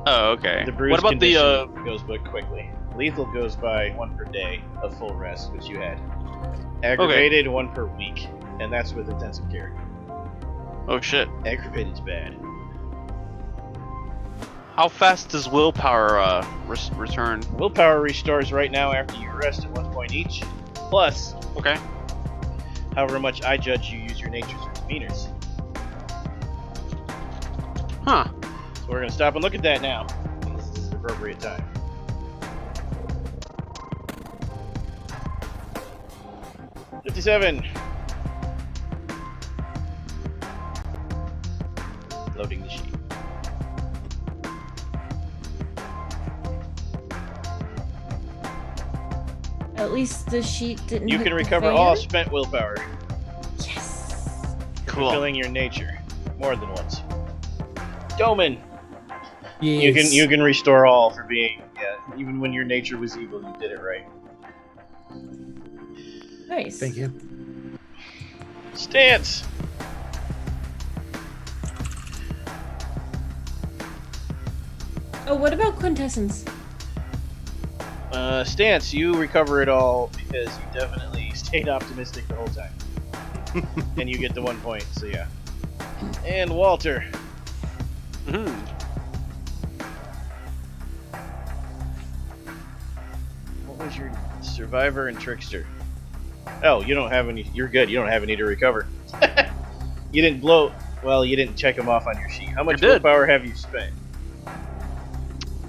Oh, okay. The bruise What about the condition goes by quickly. Lethal goes by 1 per day of full rest, which you had. Aggravated 1 per week, and that's with intensive care. Oh shit. Aggravated's bad. How fast does willpower return? Willpower restores right now after you rest at 1 point each. Plus, Okay. however much I judge you use your natures or demeanors. Huh. So we're gonna stop and look at that now. This is the appropriate time. $57. Loading the sheet. At least the sheet didn't. You hit can the recover fan. all spent willpower. Yes. Cool. Fulfilling your nature more than once. Doman, Yes. you can restore all for being even when your nature was evil, you did it right. Nice. Thank you. Stance. Oh, what about quintessence? Stance, you recover it all because you definitely stayed optimistic the whole time. And you get the 1 point, so yeah. And Walter. Mhm. What was your survivor and trickster? Oh, you don't have any. You're good. You don't have any to recover. You didn't blow. Well, you didn't check them off on your sheet. How much did. willpower have you spent?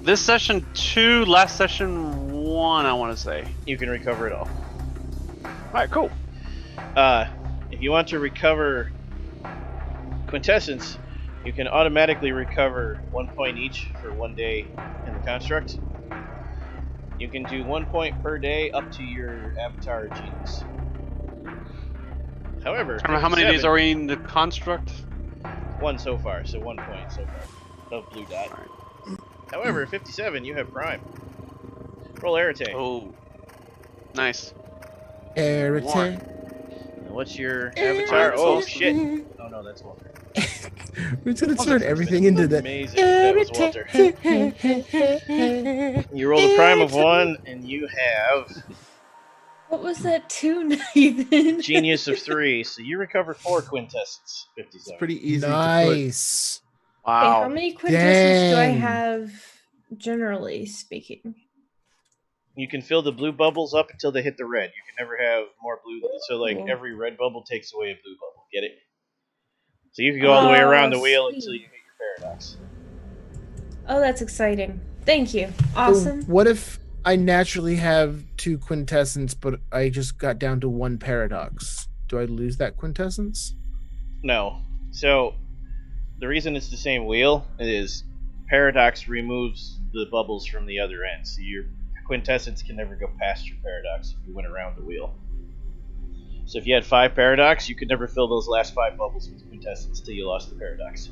This session 2, last session 1, I want to say. You can recover it all. Alright, cool. If you want to recover quintessence, you can automatically recover 1 point each for 1 day in the construct. You can do 1 point per day up to your avatar genius. However, How many days 57 are we in the construct? 1 so far, so 1 point so far. Of blue dot. Alright. However, 57, you have prime. Roll Arete. Oh. Nice. Arete. What's your avatar? Oh, shit. Oh, no, that's Walter. We're just gonna turn everything into that. Amazing. That was Walter. You roll a prime of 1, and you have What was that tune, Nathan? genius of 3, so you recover 4 quintessence. It's 57. pretty easy Nice. Okay, how Wow. many quintessence do I Dang. have, generally speaking? You can fill the blue bubbles up until they hit the red. You can never have more blue. So, like, Ooh. every red bubble takes away a blue bubble. Get it? So you can go all the way around the wheel sweet. until you hit your paradox. Oh, that's exciting. Thank you. So Awesome. what if I naturally have 2 quintessence, but I just got down to 1 paradox? Do I lose that quintessence? No. So, the reason it's the same wheel is paradox removes the bubbles from the other end. So your quintessence can never go past your paradox if you went around the wheel. So if you had 5 paradox, you could never fill those last 5 bubbles with quintessence till you lost the paradox.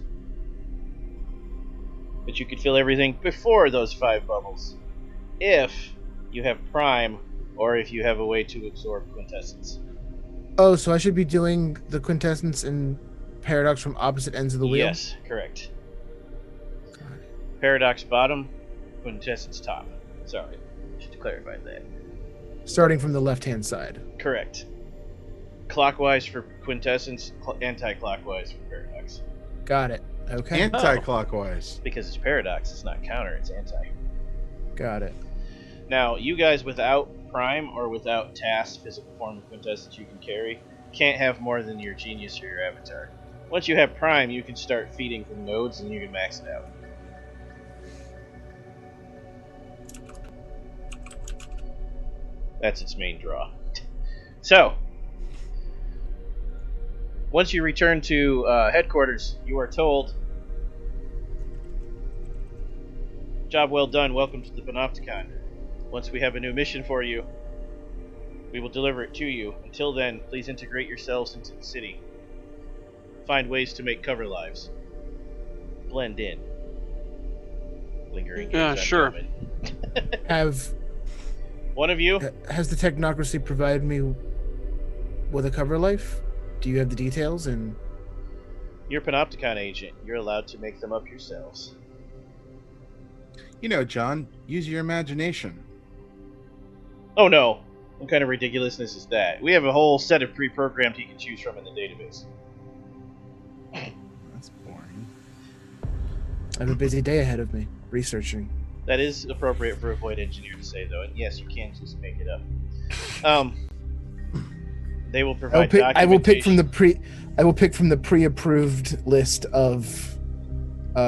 But you could fill everything before those 5 bubbles if you have prime or if you have a way to absorb quintessence. Oh, so I should be doing the quintessence and paradox from opposite ends of the wheel? Yes, correct. Paradox bottom, quintessence top. Sorry, should have clarified that. Starting from the left-hand side. Correct. Clockwise for quintessence, anti-clockwise for paradox. Got it. to put Okay. anti-clockwise. Because it's paradox, it's not counter, it's anti. Got it. Now, you guys without prime or without task, physical form of quintessence you can carry, can't have more than your genius or your avatar. Once you have prime, you can start feeding from nodes and you can max it out. That's its main draw. So, once you return to headquarters, you are told, job well done, welcome to the Panopticon. Once we have a new mission for you, we will deliver it to you. Until then, please integrate yourselves into the city. Find ways to make cover lives. Blend in. Lingering. Yeah, gaze on sure. Gilman. One of you? Has the Technocracy provided me with a cover life? Do you have the details? And You're Panopticon agent. You're allowed to make them up yourselves. You know, John, use your imagination. Oh no. What kind of ridiculousness is that? We have a whole set of pre-programmed he can choose from in the database. That's boring. I have a busy day ahead of me researching. That is appropriate for a Void Engineer to say, though, and yes, you can just make it up. They will provide I will pick from documentation. I will pick from the pre-approved list of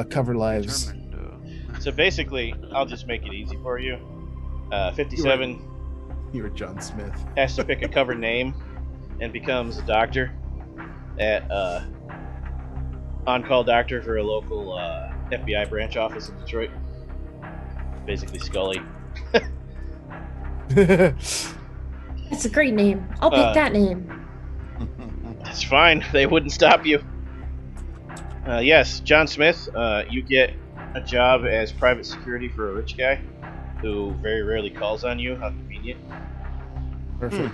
cover lives. Determined, So basically, I'll just make it easy for you. 57 You were John Smith. has to pick a cover name and becomes a doctor at on-call doctor for a local FBI branch office in Detroit. Basically Scully. That's a great name. I'll pick that name. That's fine. They wouldn't stop you. Yes, John Smith, you get a job as private security for a rich guy who very rarely calls on you. How convenient. Perfect.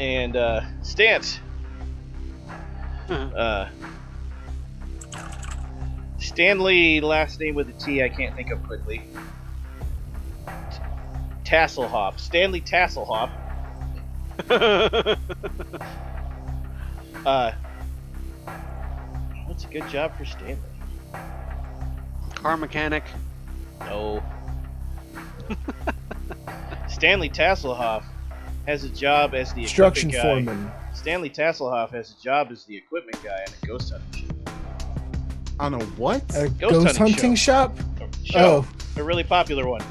And Stance. Stanley, last name with a T, I can't think of quickly. Tasselhoff. Stanley Tasselhoff. What's a good job for Stanley? Car mechanic. No. Stanley Tasselhoff has a job as the Construction equipment guy. foreman. Stanley Tasselhoff has a job as the equipment guy on a ghost hunting ship. On a what? A Ghost ghost hunting hunting shop? Show. A really popular one.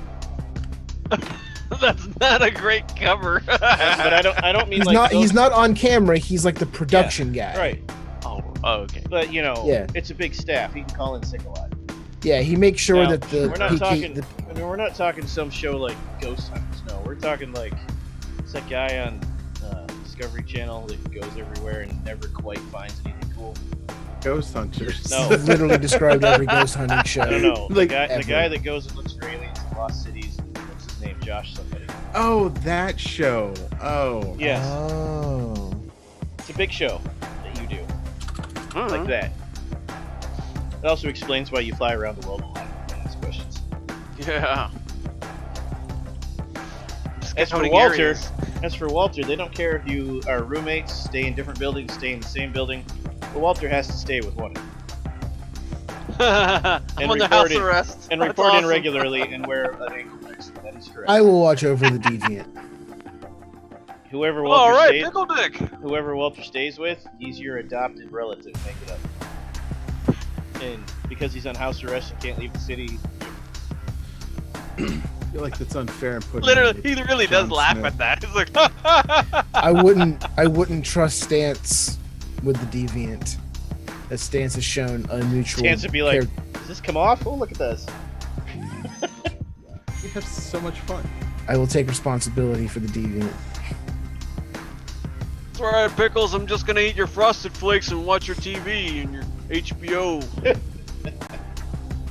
That's not a great cover. But I don't mean He's like not. ghost- He's not on camera. He's like the production guy. right. Oh, okay. But you know, Yeah. it's a big staff. He can call in sick a lot. Yeah, he makes sure Now, that the we're not PK talking. I mean, we're not talking some show like Ghost Hunters. No, we're talking like it's that guy on Discovery Channel that goes everywhere and never quite finds anything cool? Ghost Hunters. No. Literally described every ghost hunting show. No. Like, the ever. guy that goes and looks for aliens in lost cities. What's his name? Josh somebody. Oh, that show. Oh. Yes. Oh. It's a big show that you do. Uh-huh. Like that. It also explains why you fly around the world a lot and ask questions. Yeah. As for Scouting Walter, areas. they don't care if you are roommates, stay in different buildings, stay in the same building. But Walter has to stay with one of you. I'm And under report house in- arrest. And That's report in awesome. regularly and wear an ankle bracelet. That is correct. I will watch over the deviant. Whoever All Walter right, stays, Pickle Dick. whoever Walter stays with, he's your adopted relative. Make it up. And because he's on house arrest and can't leave the city, I feel like that's unfair and putting Literally, him he really John does laugh Smith. at that. He's like, I wouldn't trust Stance with the deviant. As Stance has shown a mutual. Stance would be like, char- does this come off? Oh, look at this. We have so much fun. I will take responsibility for the deviant. "It's all right, Pickles. I'm just gonna eat your Frosted Flakes and watch your TV and your HBO."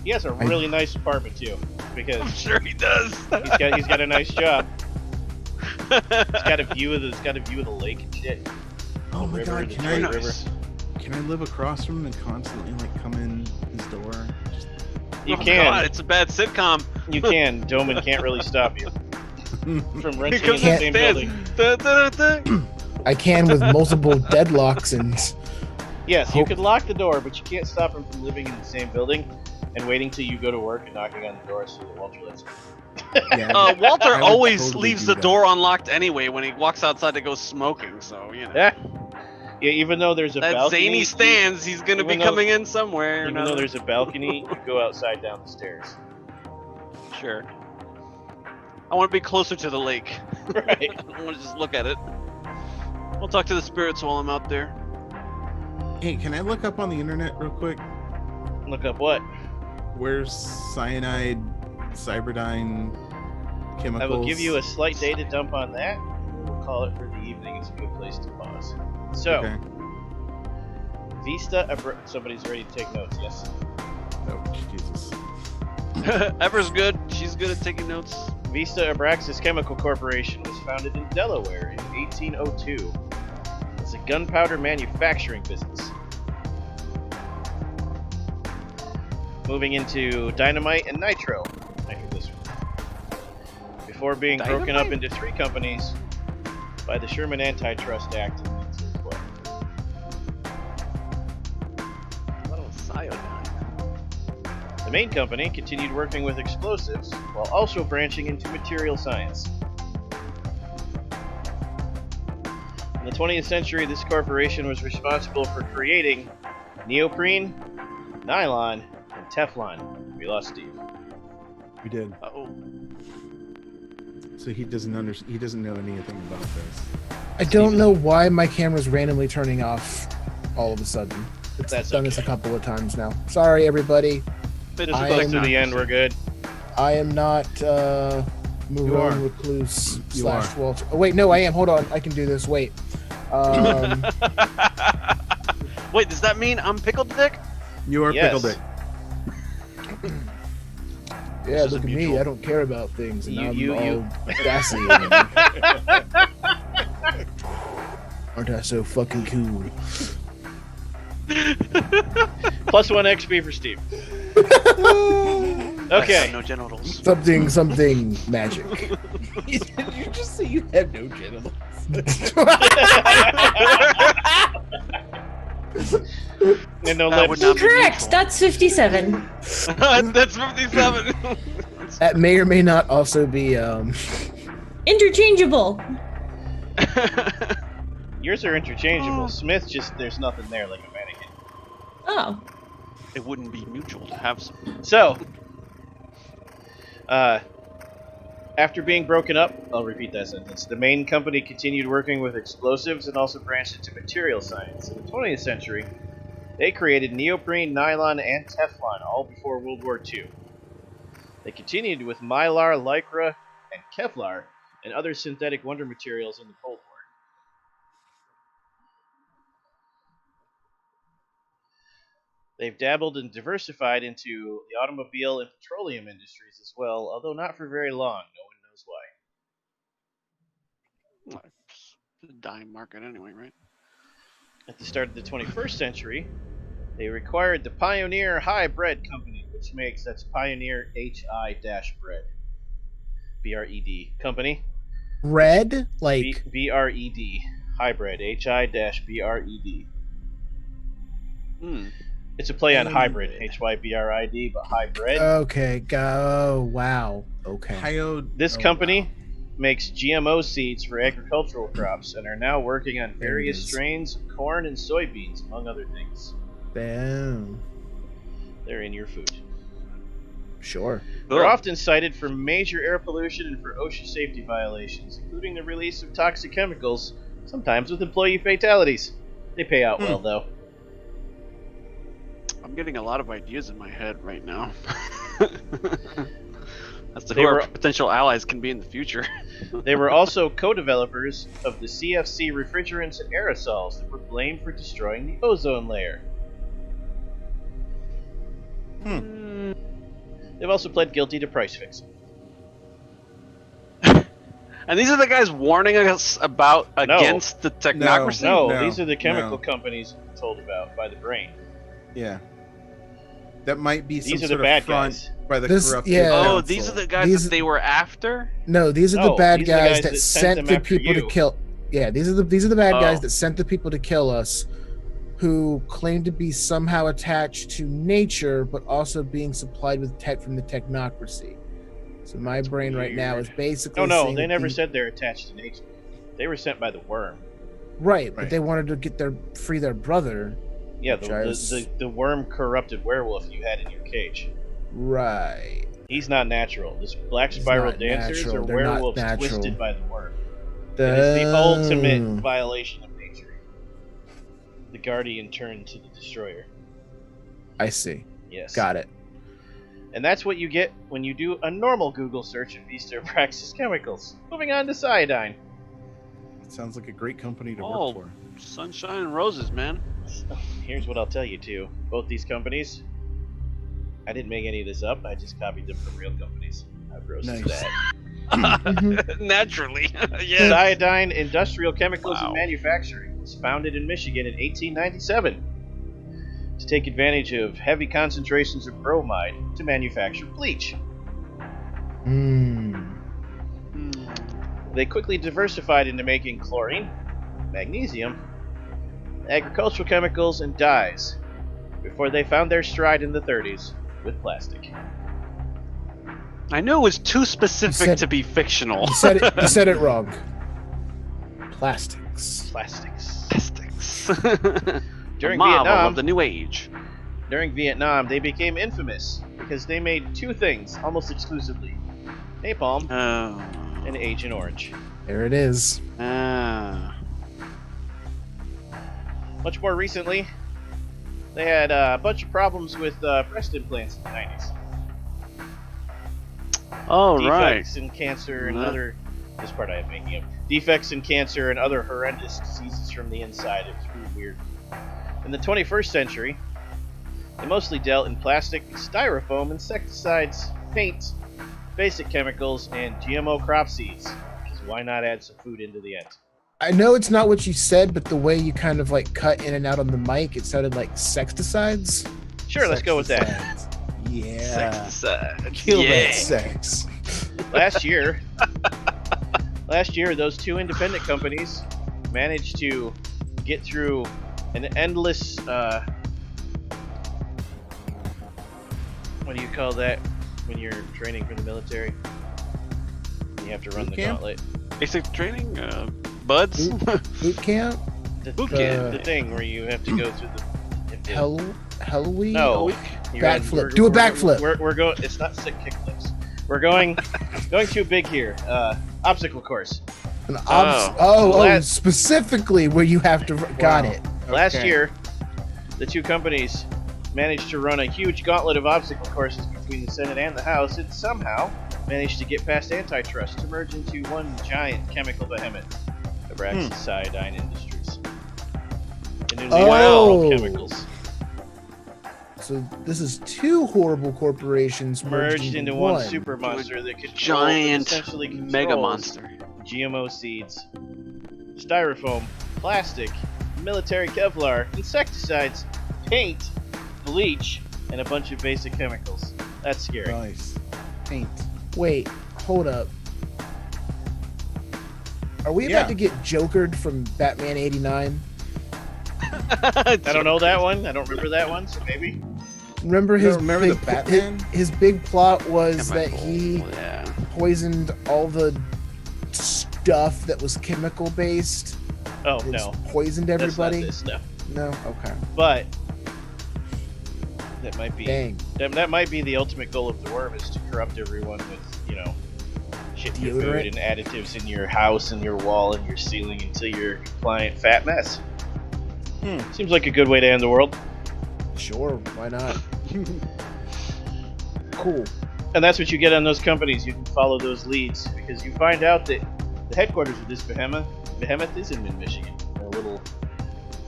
He has a really nice apartment too, I'm because sure he does. he's got a nice job. It's got a view of the lake and shit. Oh The my river, god, the can Very Detroit I, River. nice. can I live across from him and constantly like come in his door? Just- You Oh my can. God, it's a bad sitcom. You can. Doman can't really stop you from renting in Because the it same stands. building. Da, da, da, da. I can with multiple deadlocks and Yes, you Hope- could lock the door, but you can't stop him from living in the same building and waiting till you go to work and knocking on the door so that Walter lets you. yeah, Walter I would always totally leaves do the that. door unlocked anyway when he walks outside to go smoking. So you know Yeah. Yeah, even though there's a that balcony. zany stands. He's gonna be even though- coming in somewhere. or Even though another. there's a balcony, you go outside down the stairs. Sure. I want to be closer to the lake. Right. I don't want to just look at it. I'll talk to the spirits while I'm out there. Hey, can I look up on the internet real quick? Look up what? Where's cyanide, cyberdyne chemicals? I will give you a slight data dump on that. We'll call it for the evening. It's a good place to pause. So, Okay. somebody's ready to take notes, yes? Oh, Jesus. Ever's good. She's good at taking notes. Vista Abraxas Chemical Corporation was founded in Delaware in 1802. It's a gunpowder manufacturing business. Moving into dynamite and nitro after this one. Before being broken up Dynamite? into 3 companies by the Sherman Antitrust Act in 1912. What was iodine? The main company continued working with explosives while also branching into material science. In the 20th century, this corporation was responsible for creating neoprene, nylon, and Teflon. We lost Steve. We did. Uh-oh. So he doesn't know anything about this. I don't know why my camera's randomly turning off all of a sudden. It's That's done this a okay. couple of times now. Sorry, everybody. Just I click am to the not- end, we're good. I am not are. Maroon Recluse You slash are. Walter. Oh, wait, no, I am. Hold on. I can do this. Wait. Wait, does that mean I'm Pickled Dick? You are Yes. Pickle Dick. Yeah, is a look at me. mutual- I don't care about things. And You- I'm you- all gassy. Aren't I so fucking cool? Plus 1 XP for Steve. I Okay. have no genitals. Something magic. Did you just say you have no genitals? And no That would lips. not be Incorrect. mutual. That's 57. That's 57. That may or may not also be Interchangeable. Yours are interchangeable. Smith just, there's nothing there like a mannequin. Oh. It wouldn't be mutual to have some. So, after being broken up, I'll repeat that sentence. The main company continued working with explosives and also branched into material science. In the 20th century, they created neoprene, nylon, and Teflon, all before World War II. They continued with mylar, lycra, and Kevlar, and other synthetic wonder materials in the Cold War. They've dabbled and diversified into the automobile and petroleum industries as well, although not for very long. No one knows why. Well, it's a dying market anyway, right? At the start of the 21st century, they acquired the Pioneer High Bread Company, which makes that's Pioneer HI-Bread. BRED Company. Red, like BRED. Hybrid. HI-BRED. Hmm. It's a play on hybrid. HYBRID, but hybrid. Okay, go. Wow. Okay. This company makes GMO seeds for agricultural crops and are now working on There it various is. strains of corn and soybeans, among other things. Damn. They're in your food. Sure. They're often cited for major air pollution and for OSHA safety violations, including the release of toxic chemicals, sometimes with employee fatalities. They pay out well, though. I'm getting a lot of ideas in my head right now. As to They who were- our potential allies can be in the future. They were also co-developers of the CFC refrigerants and aerosols that were blamed for destroying the ozone layer. They've also pled guilty to price fixing. And these are the guys warning us about against the technocracy? No, these are the chemical companies told about by the brain. Yeah. That might be These some are sort the bad of front guys. by the This- corrupted yeah. Oh, council. these are the guys These- that they were after? No, these are No, the bad these are the guys guys that that sent sent them the after people you. to kill. Yeah, these are the bad guys Oh. that sent the people to kill us, who claim to be somehow attached to nature, but also being supplied with tech from the technocracy. So my brain right now is basically. Oh no, saying they that never the- said they're attached to nature. They were sent by the worm. Right, but Right. they wanted to get free their brother. Yeah, Which I was- the worm corrupted werewolf you had in your cage. Right. He's not natural. This black He's spiral not dancers natural. are They're not werewolves natural. twisted by the worm. It is the ultimate Damn. violation of nature. The guardian turned to the destroyer. I see. Yes. Got it. And that's what you get when you do a normal Google search of Vista Praxis chemicals. Moving on to Cyanide. It sounds like a great company to Oh. work for. Sunshine and roses, man. Here's what I'll tell you too. Both these companies, I didn't make any of this up. I just copied them from real companies. How gross is Nice. that? Naturally. Yeah. Cyanide Industrial Chemicals Wow. and Manufacturing was founded in Michigan in 1897 to take advantage of heavy concentrations of bromide to manufacture bleach. Hmm. They quickly diversified into making chlorine, magnesium, agricultural chemicals, and dyes before they found their stride in the 30s with plastic. I knew it was too specific said- to be fictional. You said it. You said it wrong. Plastics. Plastics. Plastics. During a marvel Vietnam, of the new age. During Vietnam, they became infamous because they made two things almost exclusively: napalm Oh. and Agent Orange. There it is. Ah. Much more recently, they had a bunch of problems with breast implants in the 90s. Oh, right. Defects in cancer and Mhm. other. This part I am making up. Defects in cancer and other horrendous diseases from the inside. It was really weird. In the 21st century, they mostly dealt in plastic, styrofoam, insecticides, paint, basic chemicals, and GMO crop seeds. Because why not add some food into the end? I know it's not what you said, but the way you kind of like cut in and out on the mic, it sounded like sexticides. Sure, let's go with that. Sexticides. Yeah. Sexticide. Kill Yeah. that sex. Last year, those two independent companies managed to get through an endless, what do you call that when you're training for the military? You have to run Boot the camp? gauntlet. Basic training? Buds? Boot camp? The, camp. the thing where you have to go through the... Halloween? No. Backflip. We're- Do a we're- backflip. We're going... It's not sick kickflips. We're going too big here. Obstacle course. Last- Specifically where you have to. Got Wow. it. Last Okay. year, the two companies managed to run a huge gauntlet of obstacle courses between the Senate and the House, and somehow managed to get past antitrust to merge into one giant chemical behemoth, Abraxas Cyanide Industries. The new Oh. world of chemicals. So this is two horrible corporations merged into one super monster that could giant essentially mega monster. GMO seeds, styrofoam, plastic, military Kevlar, insecticides, paint, bleach, and a bunch of basic chemicals. That's scary. Nice. Paint. Wait, hold up. Are we Yeah. about to get Jokered from Batman 89? I don't know that one. I don't remember that one, so maybe. Remember his remember big the Batman? His big plot was that Chemical, he yeah. poisoned all the stuff that was chemical based. Oh It no, poisoned that's not everybody. this. No, No, okay. but that might be. Dang. That might be the ultimate goal of the worm, is to corrupt everyone with, shit in your food Deodorant? and additives in your house and your wall and your ceiling until you're a compliant fat mess. Seems like a good way to end the world. Sure, why not? Cool. And that's what you get on those companies. You can follow those leads because you find out that the headquarters of this behemoth isn't in Michigan. A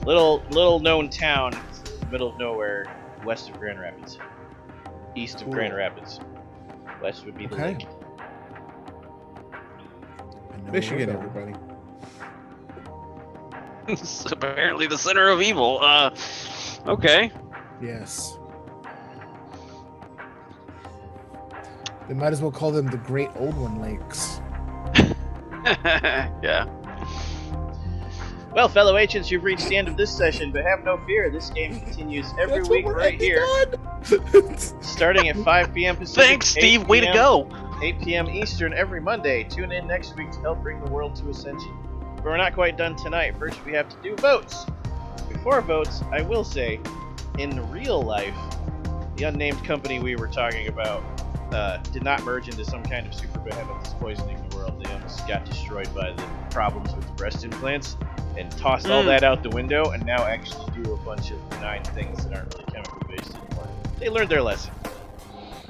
little known town in the middle of nowhere, west of Grand Rapids, east of Grand Rapids. West would be the Okay. lake. I know Michigan, where to go. everybody. It's apparently the center of evil. Okay. Yes. They might as well call them the Great Old One Lakes. Yeah. Well, fellow agents, you've reached the end of this session, but have no fear. This game continues every That's what week we're right ending here, on. starting at 5 p.m. Pacific. Thanks, 8 Steve. Way to p.m. go. 8 p.m. Eastern every Monday. Tune in next week to help bring the world to Ascension. But we're not quite done tonight. First, we have to do votes. Before votes, I will say, in real life, the unnamed company we were talking about did not merge into some kind of super behemoth that's poisoning the world. They almost got destroyed by the problems with the breast implants and tossed all that out the window, and now actually do a bunch of benign things that aren't really chemical based anymore. They learned their lesson.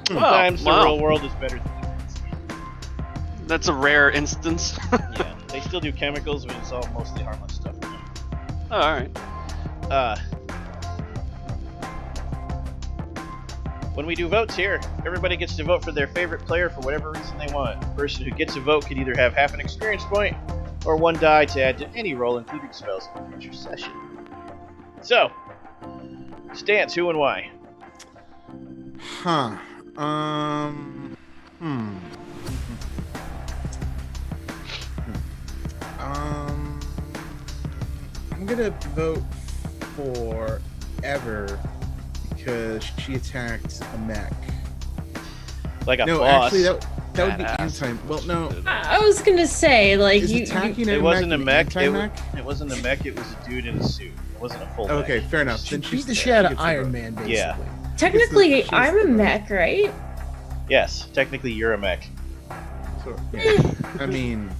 Sometimes the real world is better than the fantasy. That's a rare instance. Yeah, they still do chemicals, but it's all mostly harmless stuff. Oh, all right. When we do votes here, everybody gets to vote for their favorite player for whatever reason they want. The person who gets a vote could either have half an experience point or one die to add to any roll, including spells in a future session. So, stance, who and why? Huh. I'm gonna vote for Ever because she attacked a mech. Like a No, boss. actually, that would be Badass. anti. Well, no. I was gonna say, like, Is you attacking it a wasn't a mech mech. an anti-mech? It wasn't a mech. It was a dude in a suit. It wasn't a full mech. Okay, fair enough. She Then beat the she's- shit out she of gets a Iron vote. Man, basically. Yeah. technically, She's I'm the a vote. mech, right? Yes, technically you're a mech. So, yeah. I mean,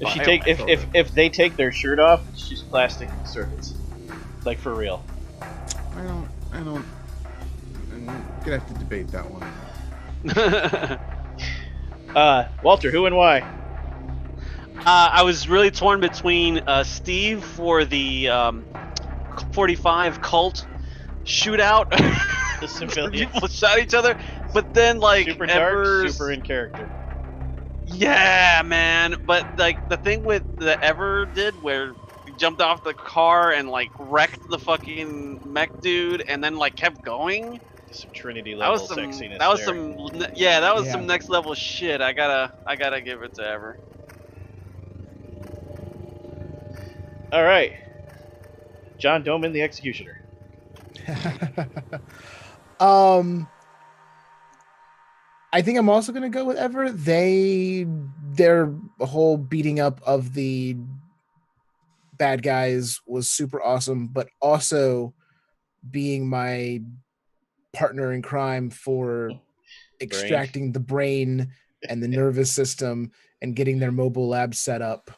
If they take their shirt off, it's just plastic circuits. Like for real. I don't. I'm gonna have to debate that one. Walter, who and why? I was really torn between Steve for the 45 cult shootout. The civilians. People shot each other, but then like Super dark, Ever's- super in character. Yeah, man. But like the thing with the Ever did, where he jumped off the car and like wrecked the fucking mech dude, and then like kept going. Some Trinity That level was some. sexiness. That was there. some. Yeah, that was Yeah. some next level shit. I gotta give it to Ever. All right. John Doman, the Executioner. I think I'm also gonna go with Ever. Their whole beating up of the bad guys was super awesome, but also being my partner in crime for extracting the brain and the nervous system and getting their mobile lab set up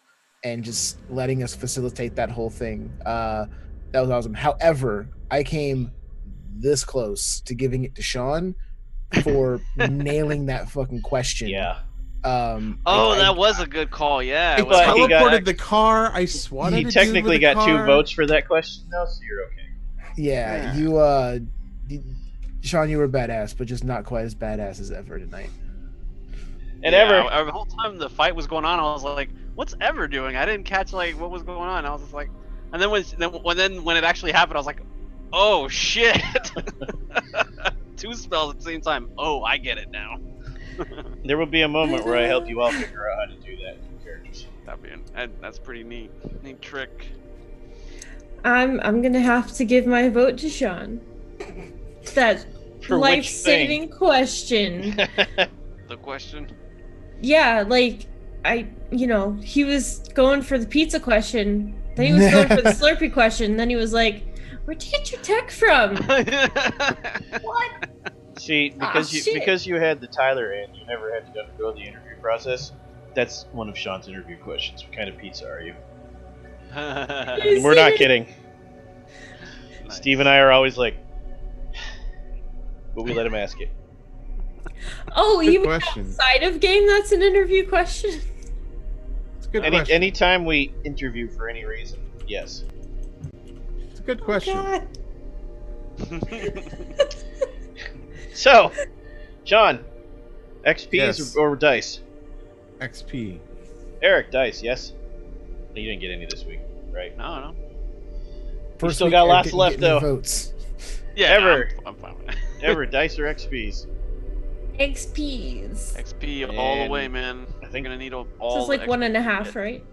and just letting us facilitate that whole thing. That was awesome. However, I came this close to giving it to Sean for nailing that fucking question. Yeah. That was a good call. Yeah. I it was- But he teleported got- the car. I swatted. He a dude technically with a got 2 car. votes for that question, though, so you're okay. Yeah, Yeah. Sean, you were badass, but just not quite as badass as Ever tonight. And Yeah, the whole time the fight was going on, I was like, "What's Ever doing?" I didn't catch like what was going on. I was just like, and then when it actually happened, I was like, "Oh shit!" 2 spells at the same time. Oh, I get it now. there will be a moment where I help you all figure out how to do that with characters. That's pretty neat trick. I'm gonna have to give my vote to Sean. That For which life-saving question. The question. Yeah, like he was going for the pizza question, then he was going for the Slurpee question, then he was like, "Where'd you get your tech from?" What? See, because you had the Tyler and you never had to undergo the interview process. That's one of Sean's interview questions. What kind of pizza are you? We're not kidding. Nice. Steve and I are always like, but we let him ask it. Oh, Good even question. outside of game, that's an interview question. It's a good question. Anytime we interview for any reason, yes. It's a good question. God. So, John, XPs Yes. or dice? XP. Eric, dice, yes? No, you didn't get any this week, right? No. You still week, got Eric lots didn't left, get any though. Votes. Yeah, Ever. I'm fine with it. Ever, dice or XPs? XPs. XP all the And way, man. I I'm think- gonna need all. So it's the like 1.5, XP. right?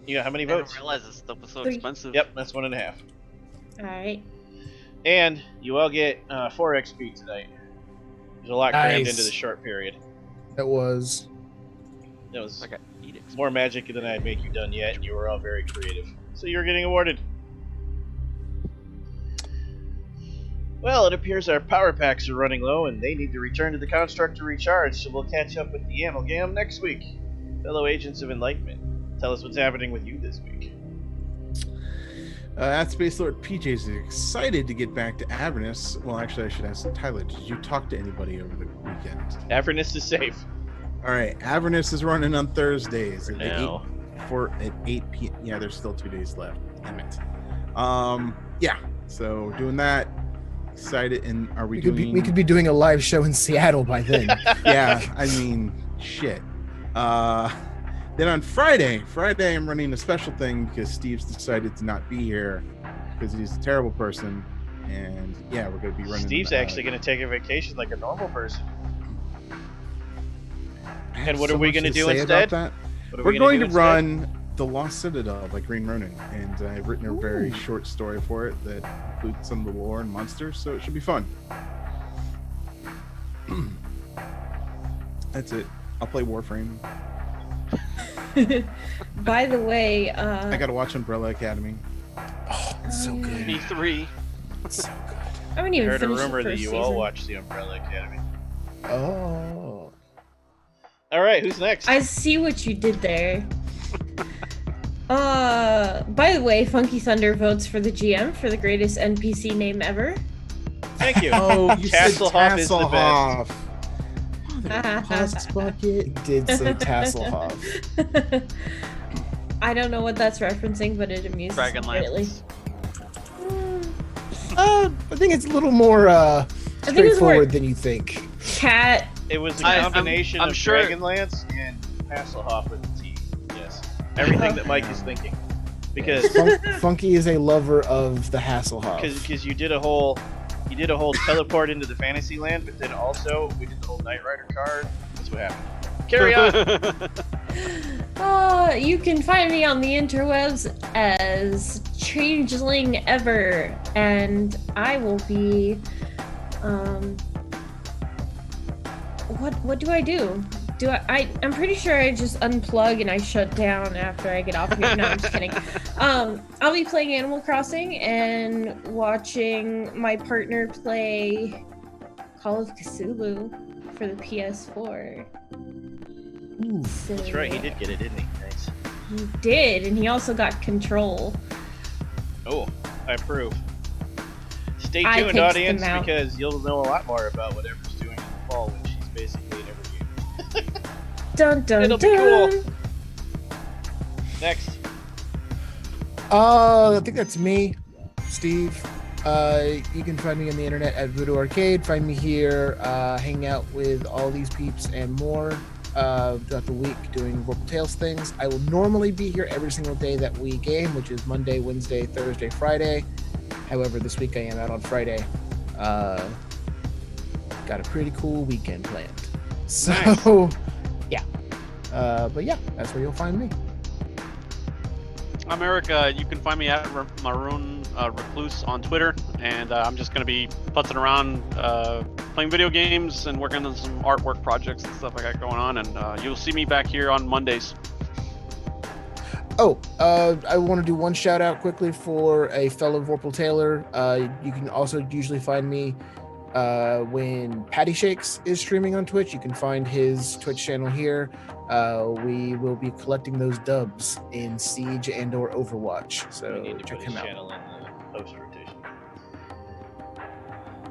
You got how many I didn't votes? realize this stuff was so 3. expensive. Yep, that's 1.5. Alright. And you all get 4 XP tonight. There's a lot crammed Nice. into the short period. That was. That was Like I eat XP. more magic than I'd make you done yet, and you were all very creative. So you're getting awarded. Well, it appears our power packs are running low, and they need to return to the construct to recharge, so we'll catch up with the amalgam next week. Fellow agents of enlightenment, tell us what's happening with you this week. At Space Lord PJ is excited to get back to Avernus. Well, actually, I should ask Tyler, did you talk to anybody over the weekend? Avernus is safe. All right, Avernus is running on Thursdays at Now. 8 p.m. Yeah, there's still 2 days left. Damn it. Yeah. So doing that. Excited, and are we doing? We could be doing a live show in Seattle by then. Yeah, I mean, shit. Then on Friday I'm running a special thing because Steve's decided to not be here because he's a terrible person, and yeah, we're gonna be running. Steve's actually going to take a vacation like a normal person. I have And what so are we much gonna to do say instead? about that. What are We're we gonna going do to instead? run The Lost Citadel by Green Ronin, and I've written a very short story for it that includes some of the lore and monsters, so it should be fun. That's it. I'll play Warframe. By the way, I gotta watch Umbrella Academy. Oh, it's so good. B3. It's so good. I haven't I even heard a finished the rumor that first you season. all watched the Umbrella Academy. Oh. All right, who's next? I see what you did there. By the way, Funky Thunder votes for the GM for the greatest NPC name ever. Thank you. Oh, you said Tasselhoff is the best. Tasselhoff. Husk bucket. He did say Tasselhoff. I don't know what that's referencing, but it amuses me greatly. Dragonlance. I think it's a little more think it's more- straightforward than you think. Cat. It was a I'm combination of sure- Dragonlance and Hasselhoff with the T. Yes. Everything that Mike is thinking. Because Funky is a lover of the Hasselhoff. because you did a whole teleport into the fantasy land, but then also we did the whole Knight Rider card. That's what happened. Carry on. You can find me on the interwebs as Changeling Ever, and I will be. What do I do? I'm pretty sure I just unplug and I shut down after I get off here. No, I'm just kidding. I'll be playing Animal Crossing and watching my partner play Call of Cthulhu for the PS4. Ooh. So, That's right, he did get it, didn't he? Nice. He did, and he also got Control. Oh, I approve. Stay I tuned, picked audience, them out. because you'll know a lot more about what Ever's doing in the fall when she's basically in every game. Dun dun It'll be dun. cool. Next. I think that's me, Steve. You can find me on the internet at Voodoo Arcade. Find me here, hanging out with all these peeps and more throughout the week doing Vorpal Tales things. I will normally be here every single day that we game, which is Monday, Wednesday, Thursday, Friday. However, this week I am out on Friday. Got a pretty cool weekend planned. So, Nice. yeah. But yeah, that's where you'll find me. I'm Eric. You can find me at Maroon Recluse on Twitter, and I'm just going to be putzing around, playing video games and working on some artwork projects and stuff I got going on, and you'll see me back here on Mondays. Oh, I want to do one shout out quickly for a fellow Vorpal Tailor. You can also usually find me when Patty Shakes is streaming on Twitch. You can find his Twitch channel here. We will be collecting those dubs in Siege and or Overwatch. We So need to check put him his out. channel in the post rotation.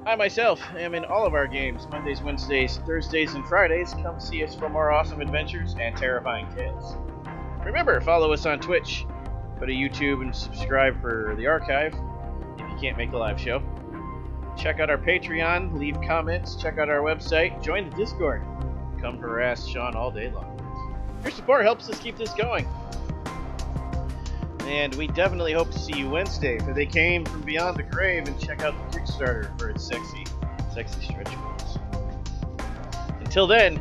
I myself am in all of our games Mondays, Wednesdays, Thursdays, and Fridays. Come see us for more awesome adventures and terrifying tales. Remember, follow us on Twitch. Go to YouTube and subscribe for the archive if you can't make a live show. Check out our Patreon, leave comments, check out our website, join the Discord. Come harass Sean all day long. Your support helps us keep this going. And we definitely hope to see you Wednesday, for they came from beyond the grave, and check out the Kickstarter for its sexy stretch goals. Until then,